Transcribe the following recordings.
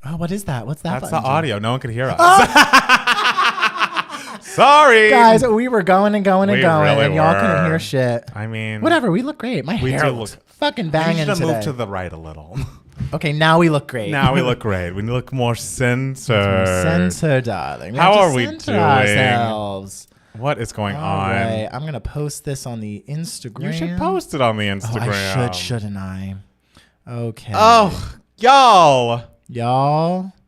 Oh, what is that? What's that? That's the button do? audio. No one could hear us. Sorry. Guys, we were going and going and We going, really and y'all couldn't were. hear shit. I mean, Whatever, we look great. My we hair do looks look fucking we banging should today. move to the right a little. Okay, now we look great. Now we look great. We look more censored. Censor, darling. How are we censor doing? ourselves. What is going All on? right, I'm gonna post this on the Instagram. You should post it on the Oh, Instagram. I should, shouldn't I? Okay. Oh, y'all.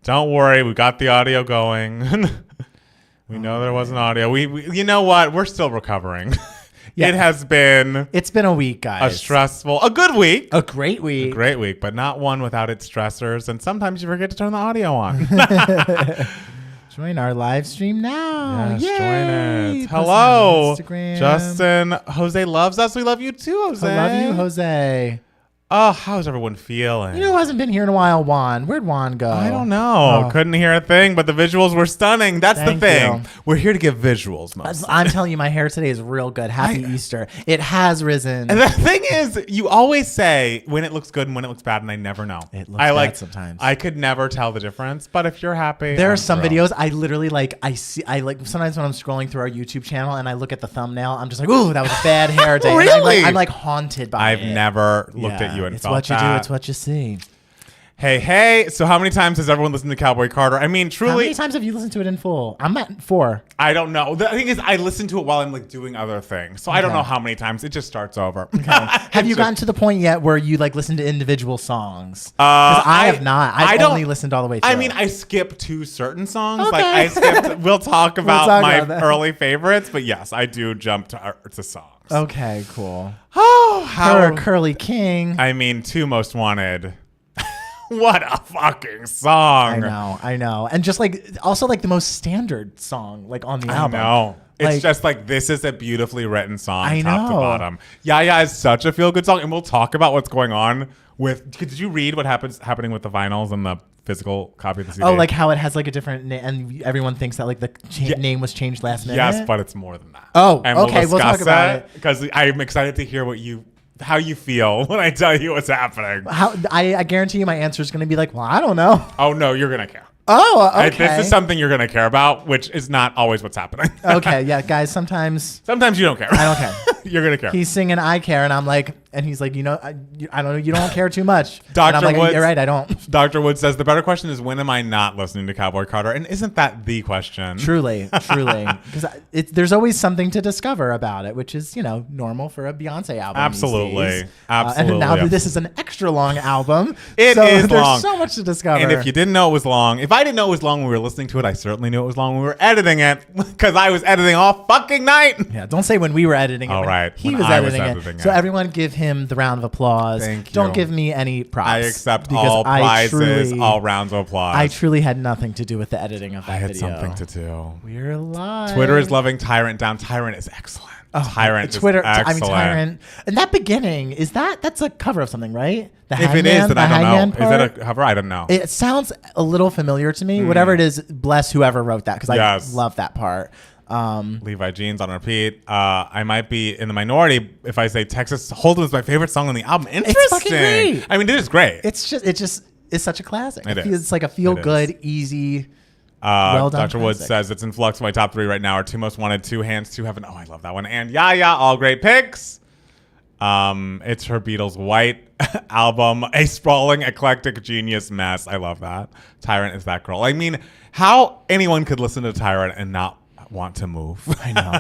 Don't worry. We got the audio going. We know there wasn't audio. We you know what? We're still recovering. Yeah. It's been a week, guys. a good week. A great week. A great week, but not one without its stressors. And sometimes you forget to turn the audio on. Join our live stream now. Yes, Yay. join it. Post on Hello. Instagram. Justin. Jose loves us. We love you too, Jose. I love you, Jose. Oh, how's everyone feeling? You know who hasn't been here in a while? Juan. Where'd Juan go? I don't know. Oh. Couldn't hear a thing, but the visuals were stunning. That's Thank the thing. you. We're here to give visuals mostly. I'm telling you, my hair today is real good. Happy Easter. It has risen. And the thing is, you always say when it looks good and when it looks bad, and I never know. It looks bad sometimes. I could never tell the difference, but if you're happy, There I'm are some thrilled. videos I literally sometimes when I'm scrolling through our YouTube channel and I look at the thumbnail, I'm just like, ooh, that was a bad hair day. And Really? I'm like haunted by it. I've never looked at you and it's felt what you that. do, it's what you see. Hey. So how many times has everyone listened to Cowboy Carter? I mean, How truly, many times have you listened to it in full? I'm at 4. I don't know. The thing is, I listen to it while I'm like doing other things. So I don't Okay. know how many times. It just starts over. Have you gotten to the point yet where you like listen to individual songs? Because I have not. I've only listened all the way through. I mean, I skip to certain songs. Okay. Like I skipped. We'll talk about talk my about that. early favorites, but yes, I do jump to songs. Okay, cool. Oh, how Curly King. I mean, Two Most Wanted. What a fucking song! I know. And just like also like the most standard song like on the album. I know. It's Like- just like this is a beautifully written song, I top to know. bottom. Yeah is such a feel good song, and we'll talk about what's going on with. Did you read what happening with the vinyls and the physical copy of the CD? Oh, like how it has like a different name, and everyone thinks that like the name was changed last minute. yes, but it's more than that. Oh, and okay, we'll talk about it. because I'm excited to hear how you feel when I tell you what's happening. How I guarantee you my answer is going to be like, well, I don't know. Oh no, you're gonna care. Oh, okay. This is something you're gonna care about, which is not always what's happening. Okay, yeah, guys. Sometimes Sometimes you don't care. I don't care. You're gonna care. He's singing "I Care," and I'm like, and he's like, I don't know, you don't care too much. Dr. And I'm like, Woods- you're right, I don't. Dr. Wood says the better question is when am I not listening to Cowboy Carter? And isn't that the question? Truly, because there's always something to discover about it, which is normal for a Beyonce album. Absolutely. these days. Absolutely. And now that this is an extra long album, It so is there's long. so much to discover. And if you didn't know it was long, if I didn't know it was long when we were listening to it, I certainly knew it was long when we were editing it because I was editing all fucking night. Yeah, don't say when we were editing it. All when right, He when was I was editing, editing So it. everyone give him the round of applause. Thank you. Don't give me any props. I accept because all prizes, truly- all rounds of applause. I truly had nothing to do with the editing of that I had video. something to do. We're live. Twitter is loving Tyrant down. Tyrant is excellent. Tyrant Twitter. is excellent. Tyrant. And that beginning that's a cover of something, right? The If it is, then I don't know. Part? Is it a cover? I don't know. It sounds a little familiar to me. Whatever it is, bless whoever wrote that because Yes. I love that part. Levi Jeans on repeat. I might be in the minority if I say Texas Hold'em is my favorite song on the album. Interesting. fucking great. I mean, it is great. It's such a classic. It is. It's like a feel It good, easy. Well done Dr. Woods classic. says it's in flux. My top 3 right now are Two Most Wanted, Two Hands to Heaven. Oh, I love that one. And Yeah, all great picks. It's her Beatles White album, a sprawling, eclectic genius mess. I love that. Tyrant is that girl. I mean, how anyone could listen to Tyrant and not want to move.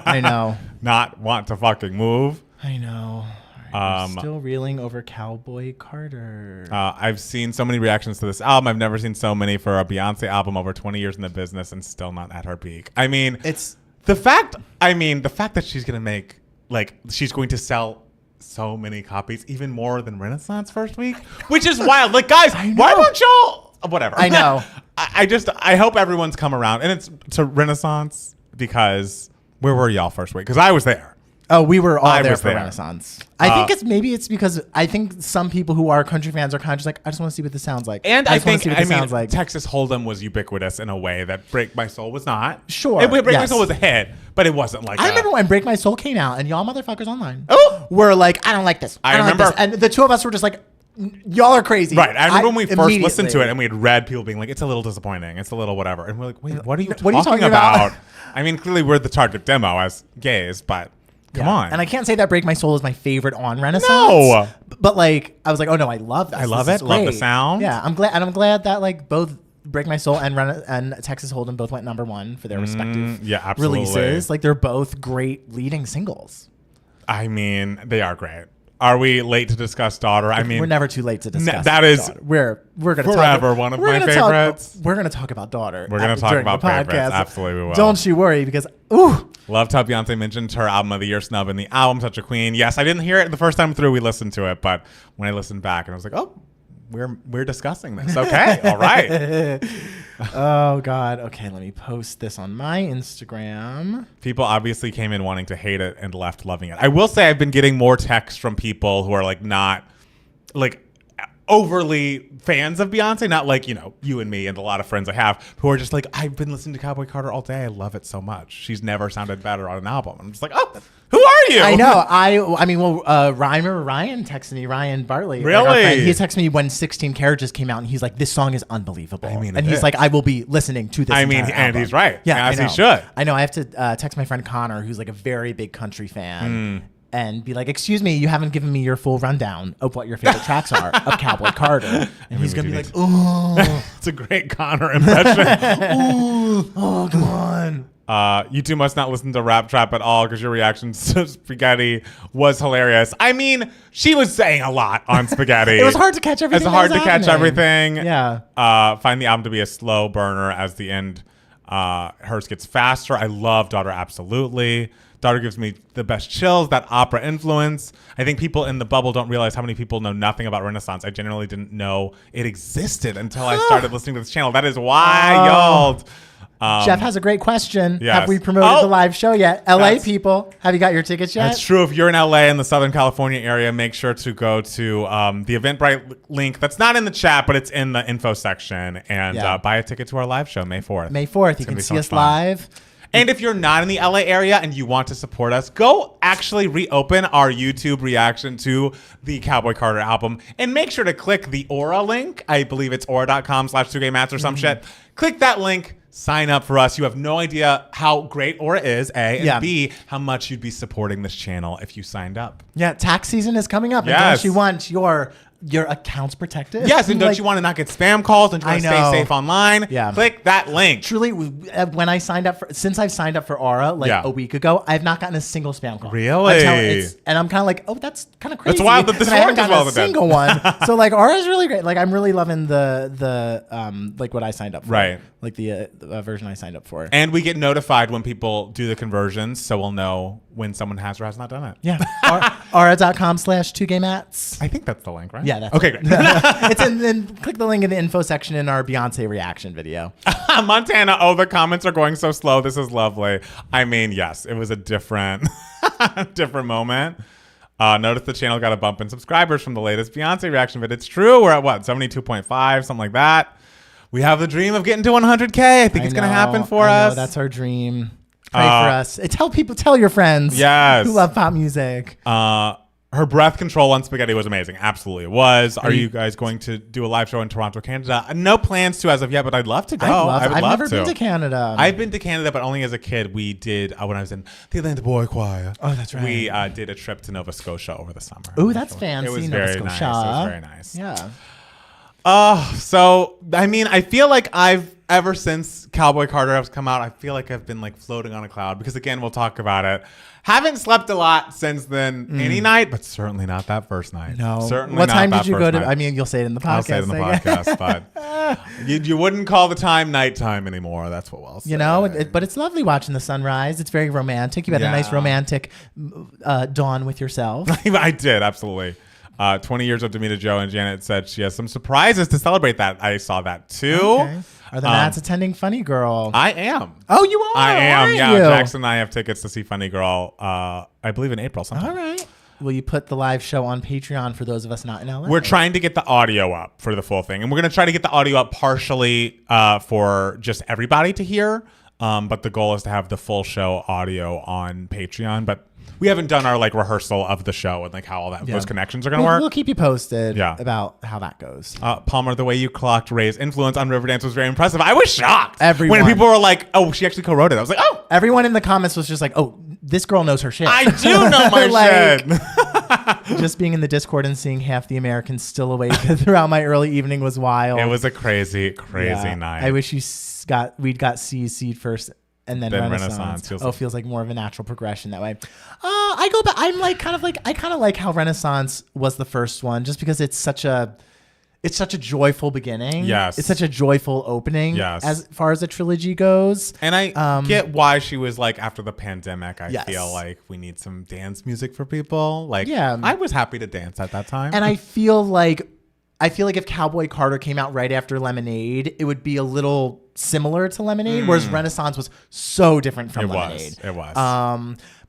I know. Not want to fucking move. I know. I'm still reeling over Cowboy Carter. I've seen so many reactions to this album. I've never seen so many for a Beyonce album over 20 years in the business and still not at her peak. I mean, It's the fact that she's going to make, like, she's going to sell so many copies, even more than Renaissance first week, which is wild. Like, guys, why don't y'all, whatever. I know. I hope everyone's come around. And it's to Renaissance because where were y'all first week? Because I was there. Oh, we were all I there was for there. Renaissance. I think it's because I think some people who are country fans are kind of just like, I just want to see what this sounds like. And I I just want think, to see what I this mean, sounds like. Texas Hold'em was ubiquitous in a way that Break My Soul was not. Sure, Break My yes. Soul was a hit, but it wasn't like I remember when Break My Soul came out and y'all motherfuckers online Oh! were like, I don't like this. I don't like remember- this. And the two of us were just like, y'all are crazy. Right. I remember when we first listened to it and we had read people being like, it's a little disappointing. It's a little whatever. And we're like, wait, what are you talking about? I mean, clearly we're the target demo as gays, but come on. And I can't say that Break My Soul is my favorite on Renaissance. No. But like, I was like, oh no, I love this. I love it. Love the sound. Yeah. I'm glad that like both Break My Soul and Texas Hold'em both went #1 for their respective releases. Like they're both great leading singles. I mean, they are great. Are we late to discuss Daughter? I mean, we're never too late to discuss. That is Daughter. We're gonna forever one of my favorites. We're gonna talk about Daughter. We're gonna talk about favorites. Absolutely, we will. Don't you worry, because loved how Beyonce mentioned her album of the year snub in the album Such a Queen. Yes, I didn't hear it the first time through. We listened to it, but when I listened back, and I was like, oh, we're discussing this. Okay, all right. Oh God. Okay, let me post this on my Instagram. People obviously came in wanting to hate it and left loving it. I will say I've been getting more texts from people who are like not like overly fans of Beyonce, not like, you know, you and me and a lot of friends I have who are just like, I've been listening to Cowboy Carter all day. I love it so much. She's never sounded better on an album. I'm just like, oh, who are you? I know. I mean, well, Ryan texted me, Ryan Bartley. Really? Like he texted me when 16 Carriages came out, and he's like, this song is unbelievable. I mean, and he's like, I will be listening to this. I mean, and he's right. Yeah, as he should. I know. I have to text my friend Connor, who's like a very big country fan. And be like, excuse me, you haven't given me your full rundown of what your favorite tracks are of Cowboy Carter. And he's going to be like, oh. It's a great Connor impression. Oh, come on. You two must not listen to Rap Trap at all because your reaction to Spaghetti was hilarious. I mean, she was saying a lot on Spaghetti. It was hard to catch everything. It's hard to catch everything. Yeah. Find the album to be a slow burner as the end. Hers gets faster. I love Daughter absolutely. Daughter gives me the best chills, that opera influence. I think people in the bubble don't realize how many people know nothing about Renaissance. I genuinely didn't know it existed until I started listening to this channel. That is wild. Jeff has a great question. Yes. Have we promoted the live show yet? LA people, have you got your tickets yet? That's true. If you're in LA in the Southern California area, make sure to go to the Eventbrite link. That's not in the chat, but it's in the info section. And buy a ticket to our live show May 4th. May 4th. You can see us live. And if you're not in the LA area and you want to support us, go actually reopen our YouTube reaction to the Cowboy Carter album and make sure to click the Aura link. I believe it's aura.com/2gaymats or some shit. Click that link. Sign up for us. You have no idea how great Aura is, A, and B, how much you'd be supporting this channel if you signed up. Yeah, tax season is coming up. Yes. And don't you want your accounts protected? Yes, and don't you want to not get spam calls? Don't you want to stay safe online? Yeah. Click that link. Truly, when I signed up since I've signed up for Aura a week ago, I've not gotten a single spam call. Really? And I'm kind of like, oh, that's kind of crazy. That's wild that this worked as well. A single one. So like Aura is really great. Like I'm really loving the like what I signed up for. Right. Like the version I signed up for. And we get notified when people do the conversions, so we'll know when someone has or has not done it. Yeah. Aura.com/2gaymats. I think that's the link, right? Yeah, that's okay, great. It's then click the link in the info section in our Beyonce reaction video. Montana, the comments are going so slow. This is lovely. I mean, yes, it was a different moment. Notice the channel got a bump in subscribers from the latest Beyonce reaction vid. It's true. We're at 72.5, something like that. We have the dream of getting to 100K. I think it's going to happen for us. That's our dream. Pray for us. Tell your friends who love pop music. Her breath control on Spaghetti was amazing. Absolutely, it was. Are you guys going to do a live show in Toronto, Canada? No plans to as of yet, but I'd love to go. I've never been to Canada. I've been to Canada, but only as a kid. We did when I was in the Atlanta Boy Choir. Oh, that's right. We did a trip to Nova Scotia over the summer. Ooh, that's fancy. It was Nova very Scotia. nice. It was very nice. Yeah. So I mean, I feel like ever since Cowboy Carter has come out, I feel like I've been like floating on a cloud because again, we'll talk about it. Haven't slept a lot since then any night, but certainly not that first night. No. Certainly what not time that did you first go to? night. I mean, you'll say it in the podcast. I'll say it in the podcast, but you wouldn't call the time nighttime anymore. That's what we'll say. You know, but it's lovely watching the sunrise. It's very romantic. You had a nice romantic dawn with yourself. I did, absolutely. 20 years of Demita Joe, and Janet said she has some surprises to celebrate that. I saw that too. Okay. Are the Mats attending Funny Girl? I am. Oh, you are? I am, Are yeah. you? Jackson and I have tickets to see Funny Girl, I believe in April sometime. All right. Will you put the live show on Patreon for those of us not in LA? We're trying to get the audio up for the full thing, and we're going to try to get the audio up partially for just everybody to hear. But the goal is to have the full show audio on Patreon. But we haven't done our like rehearsal of the show and like how all that those connections are going to work. We'll keep you posted about how that goes. Palmer, the way you clocked Ray's influence on Riverdance was very impressive. I was shocked when people were like, "Oh, she actually co-wrote it." I was like, "Oh." Everyone in the comments was just like, "Oh, this girl knows her shit." I do know my shit. Just being in the Discord and seeing half the Americans still awake throughout my early evening was wild. It was a crazy night. I wish we'd got Seed first. And then Renaissance. Feels like more of a natural progression that way. I go back. I kind of like how Renaissance was the first one, just because it's such a joyful beginning. Yes, it's such a joyful opening. Yes, as far as the trilogy goes. And I get why she was like, after the pandemic, I feel like we need some dance music for people. Like, I was happy to dance at that time, and I feel like if Cowboy Carter came out right after Lemonade, it would be a little similar to Lemonade, whereas Renaissance was so different from Lemonade. It was.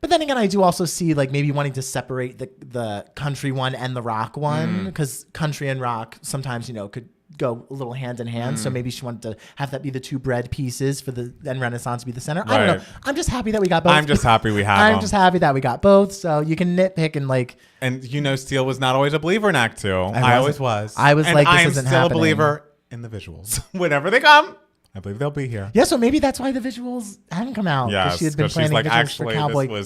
But then again, I do also see like maybe wanting to separate the country one and the rock one, because country and rock sometimes, could go a little hand in hand. So maybe she wanted to have that be the two bread pieces and Renaissance be the center. Right. I don't know. I'm just happy that we got both. I'm just happy we have I'm just happy that we got both. So you can nitpick and like. And Steele was not always a believer in Act 2. I always was. I was like, this isn't happening. I'm still a believer in the visuals. Whenever they come, I believe they'll be here. Yeah, so maybe that's why the visuals haven't come out. Yeah, she had been planning visuals for Cowboy.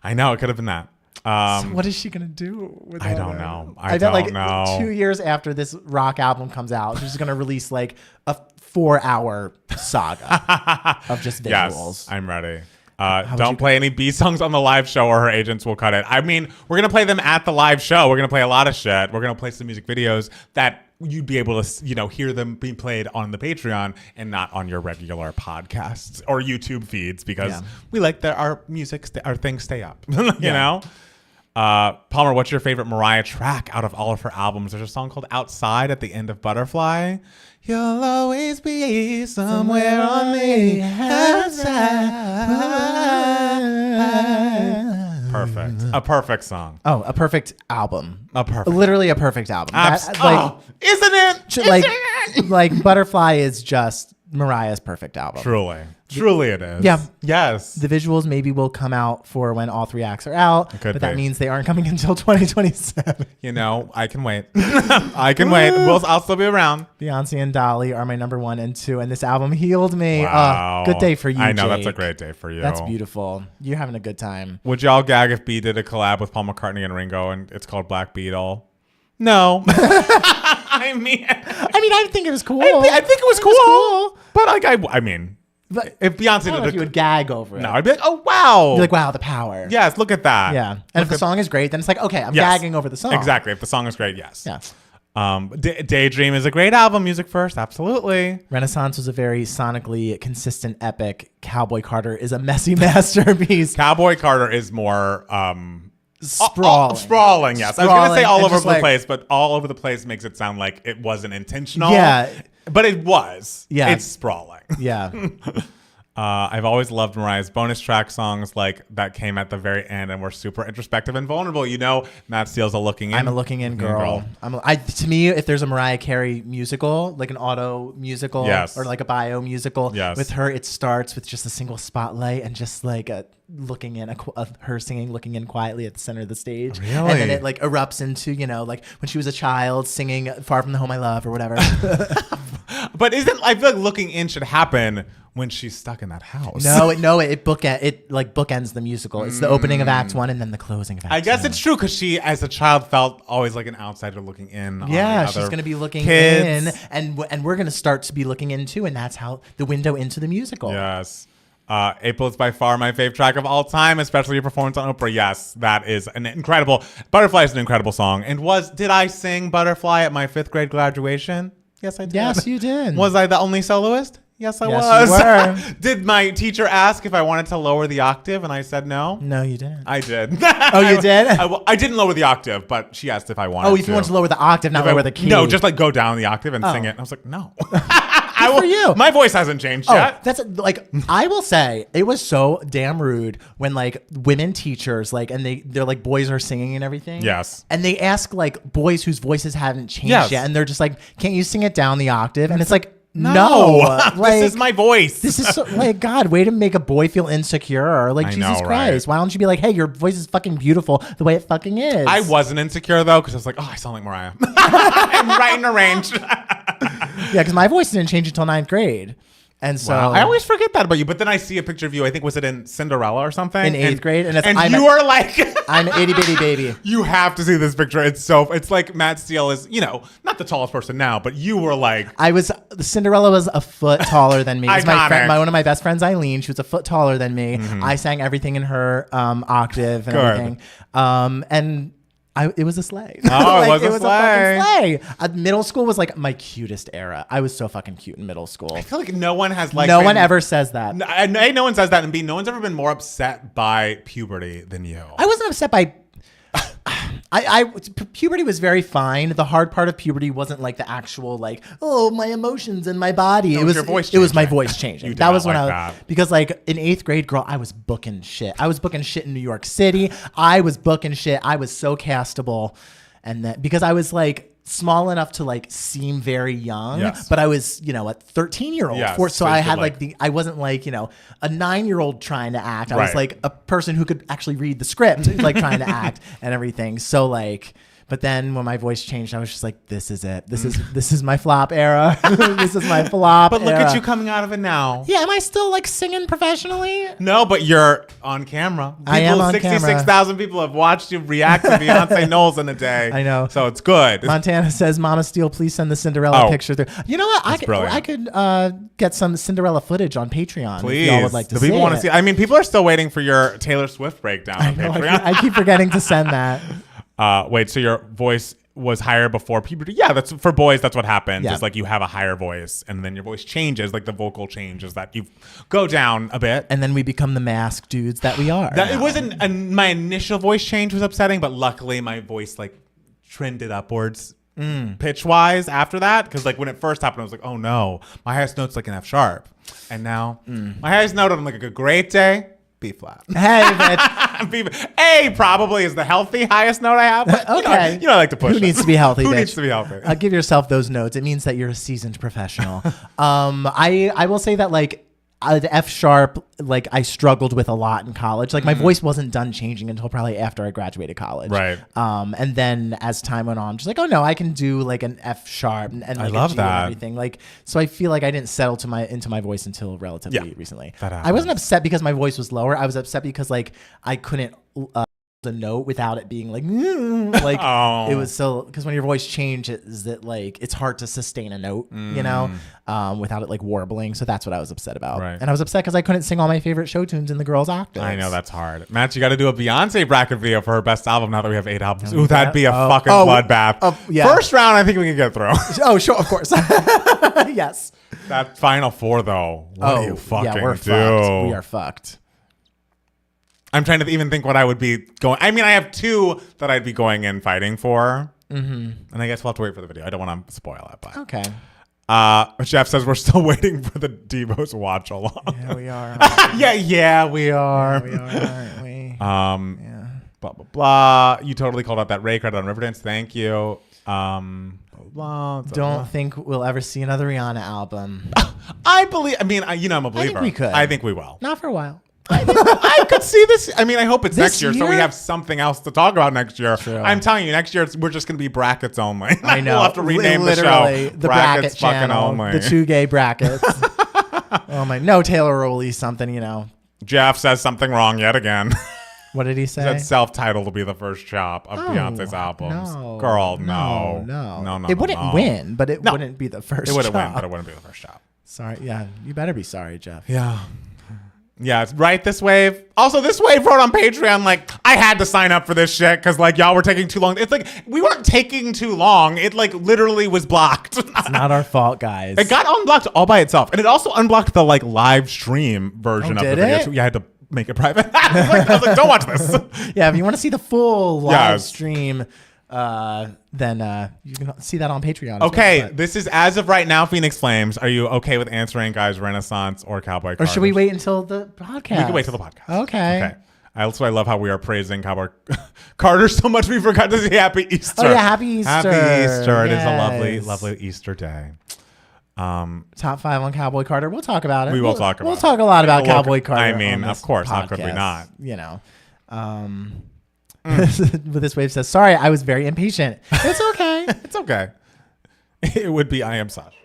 I know, it could have been that. So what is she gonna do with I don't know. I bet know. 2 years after this rock album comes out, she's gonna release like a 4-hour saga of just visuals. Yes, I'm ready. Don't play any B songs on the live show or her agents will cut it. I mean, we're going to play them at the live show. We're going to play a lot of shit. We're going to play some music videos that you'd be able to, hear them being played on the Patreon and not on your regular podcasts or YouTube feeds, because we like that our things stay up, you know? Palmer, what's your favorite Mariah track out of all of her albums? There's a song called Outside at the end of Butterfly. You'll always be somewhere on the outside. Perfect. A perfect song. Oh, a perfect album. Literally a perfect album. Isn't it? Like Butterfly is just Mariah's perfect album. Truly it is. Yeah. Yes. The visuals maybe will come out for when all 3 acts are out, but that means they aren't coming until 2027. I can wait. I'll still be around. Beyonce and Dolly are my number 1 and 2, and this album healed me. Wow. Good day for you, I know, Jake. That's a great day for you. That's beautiful. You're having a good time. Would y'all gag if B did a collab with Paul McCartney and Ringo and it's called Black Beetle? No. I mean, I think it was cool. I think it was cool. But but if Beyonce did you would gag over it. No, I'd be like, oh, wow. You'd be like, wow, the power. Yes, look at that. Yeah. And if the song is great, then it's like, okay, I'm gagging over the song. Exactly. If the song is great, yes. Yeah. Daydream is a great album. Music first, absolutely. Renaissance was a very sonically consistent epic. Cowboy Carter is a messy masterpiece. Cowboy Carter is more... sprawling. Yes. I was going to say all over the place, but all over the place makes it sound like it wasn't intentional. Yeah. But it was. Yeah. It's sprawling. Yeah. I've always loved Mariah's bonus track songs like that came at the very end and were super introspective and vulnerable. Matt Steele's a looking in. I'm a looking in girl. To me, if there's a Mariah Carey musical, like an auto musical or like a bio musical, with her, it starts with just a single spotlight and just like a looking in, her singing, looking in quietly at the center of the stage. Really? And then it like erupts into, like when she was a child singing Far From the Home I Love or whatever. But I feel like looking in should happen when she's stuck in that house. No, it bookends the musical. It's the opening of Act 1 and then the closing of Act 2. I guess it's true because she, as a child, felt always like an outsider looking in. Yeah, she's going to be looking in, and we're going to start to be looking in too, and that's how the window into the musical. Yes. April is by far my favorite track of all time, especially your performance on Oprah. Yes, that is an incredible. Butterfly is an incredible song. And did I sing Butterfly at my 5th grade graduation? Yes, I did. Yes, you did. Was I the only soloist? Yes, I was. You were. Did my teacher ask if I wanted to lower the octave, and I said no? No, you didn't. I did. Oh, you did? I didn't lower the octave, but she asked if I wanted to. Oh, if you wanted to lower the octave, not lower the key. No, just like go down the octave and sing it. And I was like, no. Good for you. My voice hasn't changed yet. That's like, I will say it was so damn rude when like women teachers and they're like, boys are singing and everything. Yes. And they ask like boys whose voices haven't changed yet, and they're just like, can't you sing it down the octave? And it's like, No. Like, this is my voice. This is so, like, God, way to make a boy feel insecure. Like, I Jesus know, Christ. right? Why don't you be like, hey, your voice is fucking beautiful the way it fucking is. I wasn't insecure though, because I was like, oh, I sound like Mariah. I'm right in the range. Yeah, because my voice didn't change until 9th grade. And so I always forget that about you. But then I see a picture of you. I think was it in Cinderella or something? In 8th grade. And you are like I'm an itty bitty baby. You have to see this picture. It's like Matt Steele is, not the tallest person now, but you were like Cinderella was a foot taller than me. It was my Iconic. friend, one of my best friends, Eileen. She was a foot taller than me. I sang everything in her octave and everything. And it was a sleigh. Oh, it was a fucking sleigh. Middle school was like my cutest era. I was so fucking cute in middle school. I feel like no one has like no one ever says that. A, no one says that, and B, no one's ever been more upset by puberty than you. I wasn't upset by. Puberty was very fine. The hard part of puberty wasn't like the actual like, oh, my emotions and my body. No, it was your voice it was my changing. voice changing. You did That not was when like I was that. because like in 8th grade, girl, I was booking shit. I was booking shit in New York City. I was booking shit. I was so castable, and that because I was like small enough to like seem very young, Yes. but I was, a 13-year-old. Yes, So so you I could, had like- I wasn't like, a 9-year-old trying to act. I was Right. like a person who could actually read the script, like trying to act and everything. So like, but then when my voice changed, I was just like, this is it. This is my flop era. This is my flop But look era. at you coming out of it now. Yeah, am I still like singing professionally? No, but you're on camera. I am on camera. 66,000 people have watched you react to Beyonce Knowles in a day. I know. So it's good. Montana says, Mama Steele, please send the Cinderella Oh. picture through. You know what? brilliant. I could get some Cinderella footage on Patreon Please. if y'all would like to The see people want to it. see. I mean, people are still waiting for your Taylor Swift breakdown on I know, Patreon. I keep forgetting to send that. Wait, so your voice was higher before puberty? Yeah, that's for boys. That's what happens. Yeah. It's like you have a higher voice, and then your voice changes. Like the vocal changes that you go down a bit. And then we become the masked dudes that we are. That, it now. wasn't. My initial voice change was upsetting, but luckily my voice like trended upwards pitch wise after that. Because like when it first happened, I was like, oh no, my highest note's like an F sharp, and now my highest note on like a great day. B flat. Hey, bitch. A probably is the healthy highest note I have. But Okay. I like to push. Who it. needs to be healthy, Who bitch? needs to be healthy? Give yourself those notes. It means that you're a seasoned professional. I will say that like the F sharp, like I struggled with a lot in college. Like my voice wasn't done changing until probably after I graduated college. Right. And then as time went on, I'm just like, oh no, I can do like an F sharp and like love a G that. and everything. Like, so I feel like I didn't settle into my voice until relatively recently. that I wasn't upset because my voice was lower. I was upset because like I couldn't the note without it being like like Oh. it was so because when your voice changes it like it's hard to sustain a note without it like warbling. So that's what I was upset about. Right. And I was upset because I couldn't sing all my favorite show tunes in the girls' octaves. I know that's hard. Matt, you got to do a Beyonce bracket video for her best album now that we have 8 albums. Ooh, that'd be a fucking bloodbath. Yeah. First round, I think we can get through. Oh sure, of course. Yes. That final 4 though. What do you fucking yeah, we're do? fucked. We are fucked. I'm trying to even think what I would be going. I mean, I have 2 that I'd be going in fighting for. And I guess we'll have to wait for the video. I don't want to spoil it, but Okay. Jeff says we're still waiting for the Devo's watch along. Yeah, we are. yeah, we are. We are, aren't we? Yeah. Blah blah blah. You totally called out that Ray credit on Riverdance. Thank you. Blah, blah, blah. Don't think we'll ever see another Rihanna album. I believe. I mean, I'm a believer. we could. I think we will. Not for a while. I could see this. I mean, I hope it's This next year, so we year? have something else to talk about next year. True. I'm telling you, next year we're just going to be brackets only. I know. We'll have to rename the Literally, show. the bracket fucking channel, only. the 2 gay brackets. Oh my! No, Taylor will release something. Jeff says something wrong yet again. What did he say? That self-titled will be the first chop of Beyonce's albums. No, Girl, no. It wouldn't win, but it wouldn't be the first. It wouldn't win, job. but it wouldn't be the first chop. Sorry. Yeah, you better be sorry, Jeff. Yeah. Yeah, it's right, this wave. Also, this wave wrote on Patreon, like, I had to sign up for this shit because, like, y'all were taking too long. It's like, we weren't taking too long. It, like, literally was blocked. It's not our fault, guys. It got unblocked all by itself. And it also unblocked the, like, live stream version of the did video, it? too. Yeah, I had to make it private. I was like, don't watch this. Yeah, if you want to see the full live Yes. stream, then you can see that on Patreon. as Okay, well, but- this is as of right now, Phoenix Flames. Are you okay with answering guys Renaissance or Cowboy Carter? Or should we wait until the podcast? We can wait till the podcast. Okay. Also, I love how we are praising Cowboy Carter so much we forgot to say Happy Easter. Oh yeah, Happy Easter. Happy Easter. It is a Yes. lovely, lovely Easter day. Top 5 on Cowboy Carter. We'll talk about it. We will talk about We'll talk a lot about Cowboy Carter. I mean, on this of course, how could we podcast, not? You know. But this wave says, sorry, I was very impatient. It's okay. It's okay. It would be I am Sasha.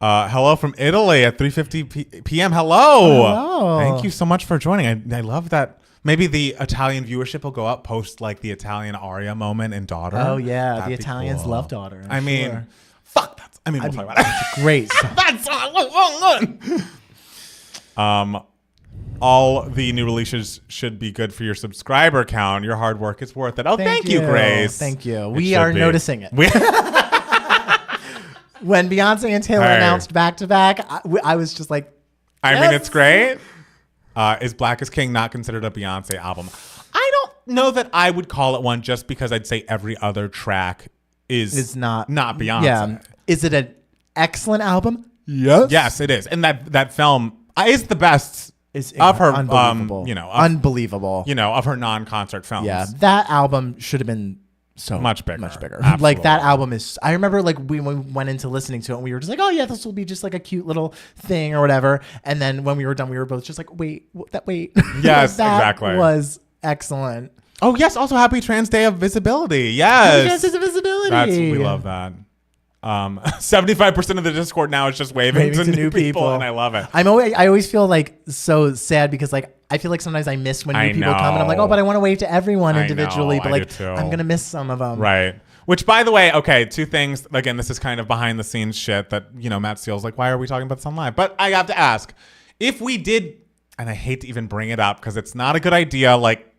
Hello from Italy at 3:50 p.m. Hello. Thank you so much for joining. I love that. Maybe the Italian viewership will go up post like the Italian aria moment in Daughter. Oh yeah, That'd the be Italians cool. love Daughter. I mean, fuck that. We'll talk about it. It's a great song. That song. All the new releases should be good for your subscriber count. Your hard work is worth it. Oh, thank you, Grace. Thank you. We are noticing it. When Beyonce and Taylor announced back to back, I was just like, I mean, it's great. Is Black is King not considered a Beyonce album? I don't know that I would call it one just because I'd say every other track is not Beyonce. Yeah. Is it an excellent album? Yes. Yes, it is. And that film is the best of her, unbelievable. Unbelievable. Of her non-concert films. Yeah. That album should have been so much bigger. Absolutely. Like that album is, I remember like when we went into listening to it and we were just like, oh yeah, this will be just like a cute little thing or whatever. And then when we were done, we were both just like, wait. Yes, that exactly. Was excellent. Oh yes. Also happy Trans Day of Visibility. Yes. Trans Day of Visibility. We love that. 75% of the Discord now is just waving to new people, and I love it. I always feel like so sad because like I feel like sometimes I miss when new people come and I'm like, oh, but I want to wave to everyone individually, but like I'm gonna miss some of them. Right. Which, by the way, okay, two things. Again, this is kind of behind the scenes shit that Matt Steele's like, why are we talking about this on live? But I have to ask, if we did, and I hate to even bring it up because it's not a good idea. Like,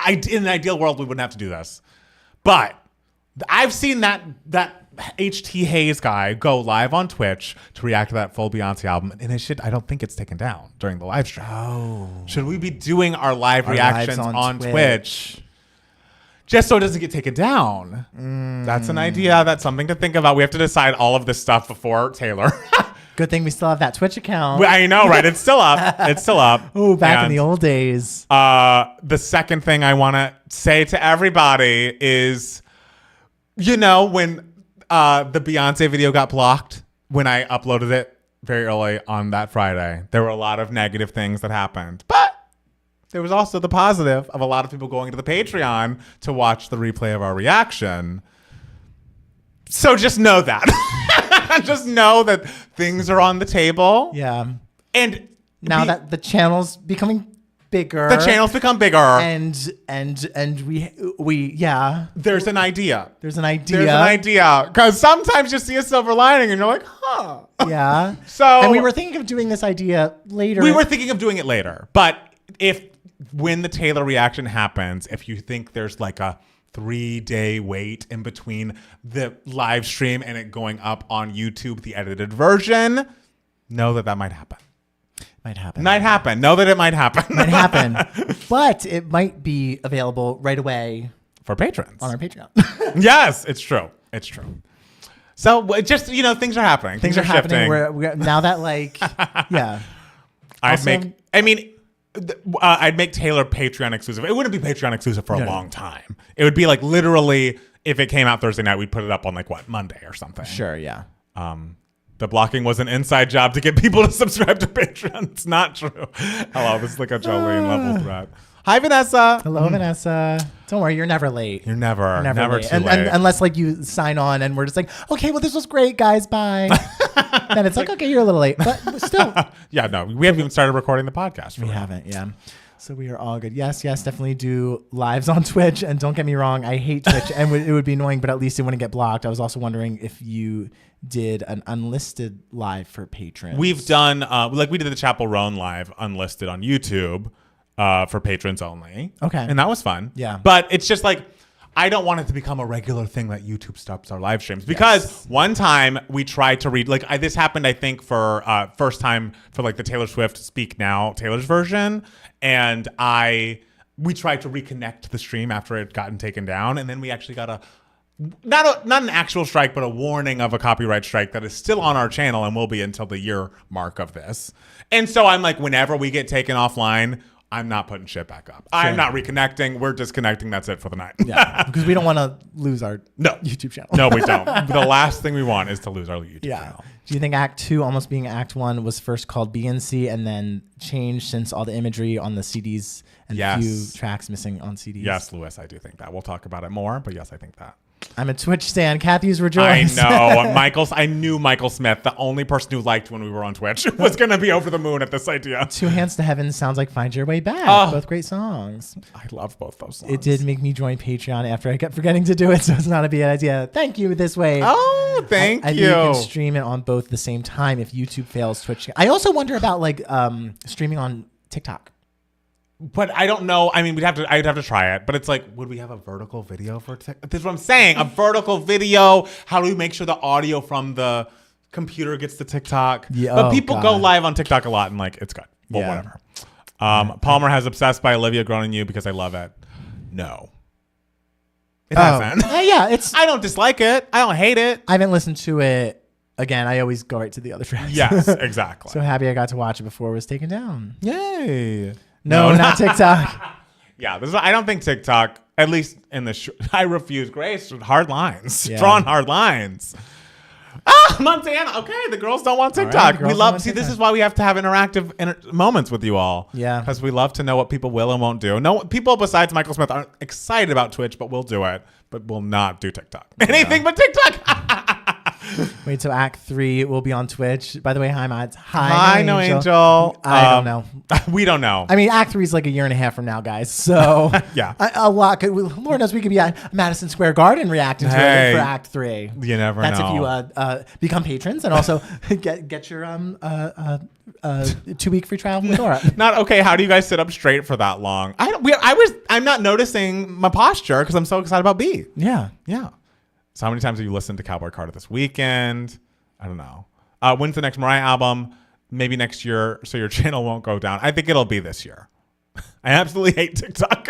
in an ideal world, we wouldn't have to do this, but I've seen that HT Hayes guy go live on Twitch to react to that full Beyonce album, and I don't think it's taken down during the live stream. Oh, should we be doing our live reactions on Twitch just so it doesn't get taken down? That's an idea. That's something to think about. We have to decide all of this stuff before Taylor. Good thing we still have that Twitch account. I know, right? It's still up. It's still up. Oh, back in the old days. The second thing I want to say to everybody is, when the Beyonce video got blocked when I uploaded it very early on that Friday, there were a lot of negative things that happened. But there was also the positive of a lot of people going to the Patreon to watch the replay of our reaction. So just know that. Just know that things are on the table. Yeah. And now that the channel's becoming bigger. The channel's become bigger. And we There's an idea. There's an idea. Because sometimes you see a silver lining and you're like, huh. Yeah. And we were thinking of doing this idea later. We were thinking of doing it later. But when the Taylor reaction happens, if you think there's like a 3-day wait in between the live stream and it going up on YouTube, the edited version, know that might happen. Might happen. Know that it might happen. Might happen. But it might be available right away for patrons on our Patreon. Yes, it's true. It's true. So just, things are happening. Things are happening. We're now that yeah. I'd make Taylor Patreon exclusive. It wouldn't be Patreon exclusive for a long time. It would be like literally if it came out Thursday night, we'd put it up on Monday or something. Sure, yeah. The blocking was an inside job to get people to subscribe to Patreon. It's not true. Hello, this is like a Jolene level threat. Hi, Vanessa. Hello, Vanessa. Don't worry, you're never late. You're never too late. And unless you sign on and we're just like, okay, well, this was great, guys. Bye. Then it's like, okay, you're a little late, but still. Yeah, no, we haven't even started recording the podcast. We haven't, yeah. So we are all good. Yes, definitely do lives on Twitch. And don't get me wrong, I hate Twitch, and it would be annoying, but at least it wouldn't get blocked. I was also wondering if you did an unlisted live for patrons. We've done, we did the Chapel Roan live unlisted on YouTube for patrons only. Okay. And that was fun. Yeah. But it's just like, I don't want it to become a regular thing that YouTube stops our live streams, because one time we tried to read, this happened, I think, for first time for the Taylor Swift Speak Now Taylor's version. And we tried to reconnect the stream after it had gotten taken down. And then we actually got not an actual strike, but a warning of a copyright strike that is still on our channel and will be until the year mark of this. And so I'm like, whenever we get taken offline, I'm not putting shit back up. I'm not reconnecting. We're disconnecting. That's it for the night. Yeah, because we don't want to lose our YouTube channel. No, we don't. The last thing we want is to lose our YouTube channel. Do you think Act 2, almost being Act 1, was first called Beyonce and then changed since all the imagery on the CDs and few tracks missing on CDs? Yes, Lewis, I do think that. We'll talk about it more, but yes, I think that. I'm a Twitch stan. Kathy's rejoice. I know. I knew Michael Smith, the only person who liked when we were on Twitch, was going to be over the moon at this idea. Two Hands to Heaven sounds like Find Your Way Back. Both great songs. I love both those songs. It did make me join Patreon after I kept forgetting to do it, so it's not a bad idea. Thank you, This Way. Oh, thank you. You can stream it on both at the same time if YouTube fails Twitch. I also wonder about streaming on TikTok. But I don't know. I mean, I'd have to try it. But it's like, would we have a vertical video for TikTok? That's what I'm saying. A vertical video. How do we make sure the audio from the computer gets to TikTok? Yeah, but people go live on TikTok a lot and it's good. Well, whatever. Palmer has Obsessed by Olivia Grown in You because I love it. No. It hasn't. I don't dislike it. I don't hate it. I haven't listened to it. Again, I always go right to the other tracks. Yes, exactly. So happy I got to watch it before it was taken down. Yay. No, not TikTok. I don't think TikTok, at least in the I refuse Grace. Hard lines. Drawn hard lines. Montana. Okay, the girls don't want TikTok. We love, this is why we have to have interactive moments with you all. Yeah. Because we love to know what people will and won't do. No, people besides Michael Smith aren't excited about Twitch, but we'll do it. But we'll not do TikTok. Anything but TikTok. Wait, so Act 3 will be on Twitch. By the way, hi, Mads. Hi, No Angel. I don't know. We don't know. I mean, Act 3 is like a year and a half from now, guys. So a lot. Lord knows we could be at Madison Square Garden reacting to it for Act 3. You never know. That's if you become patrons and also get your 2-week free trial with Laura. Not okay. How do you guys sit up straight for that long? I'm not noticing my posture because I'm so excited about B. Yeah. So how many times have you listened to Cowboy Carter this weekend? I don't know. When's the next Mariah album? Maybe next year, so your channel won't go down. I think it'll be this year. I absolutely hate TikTok.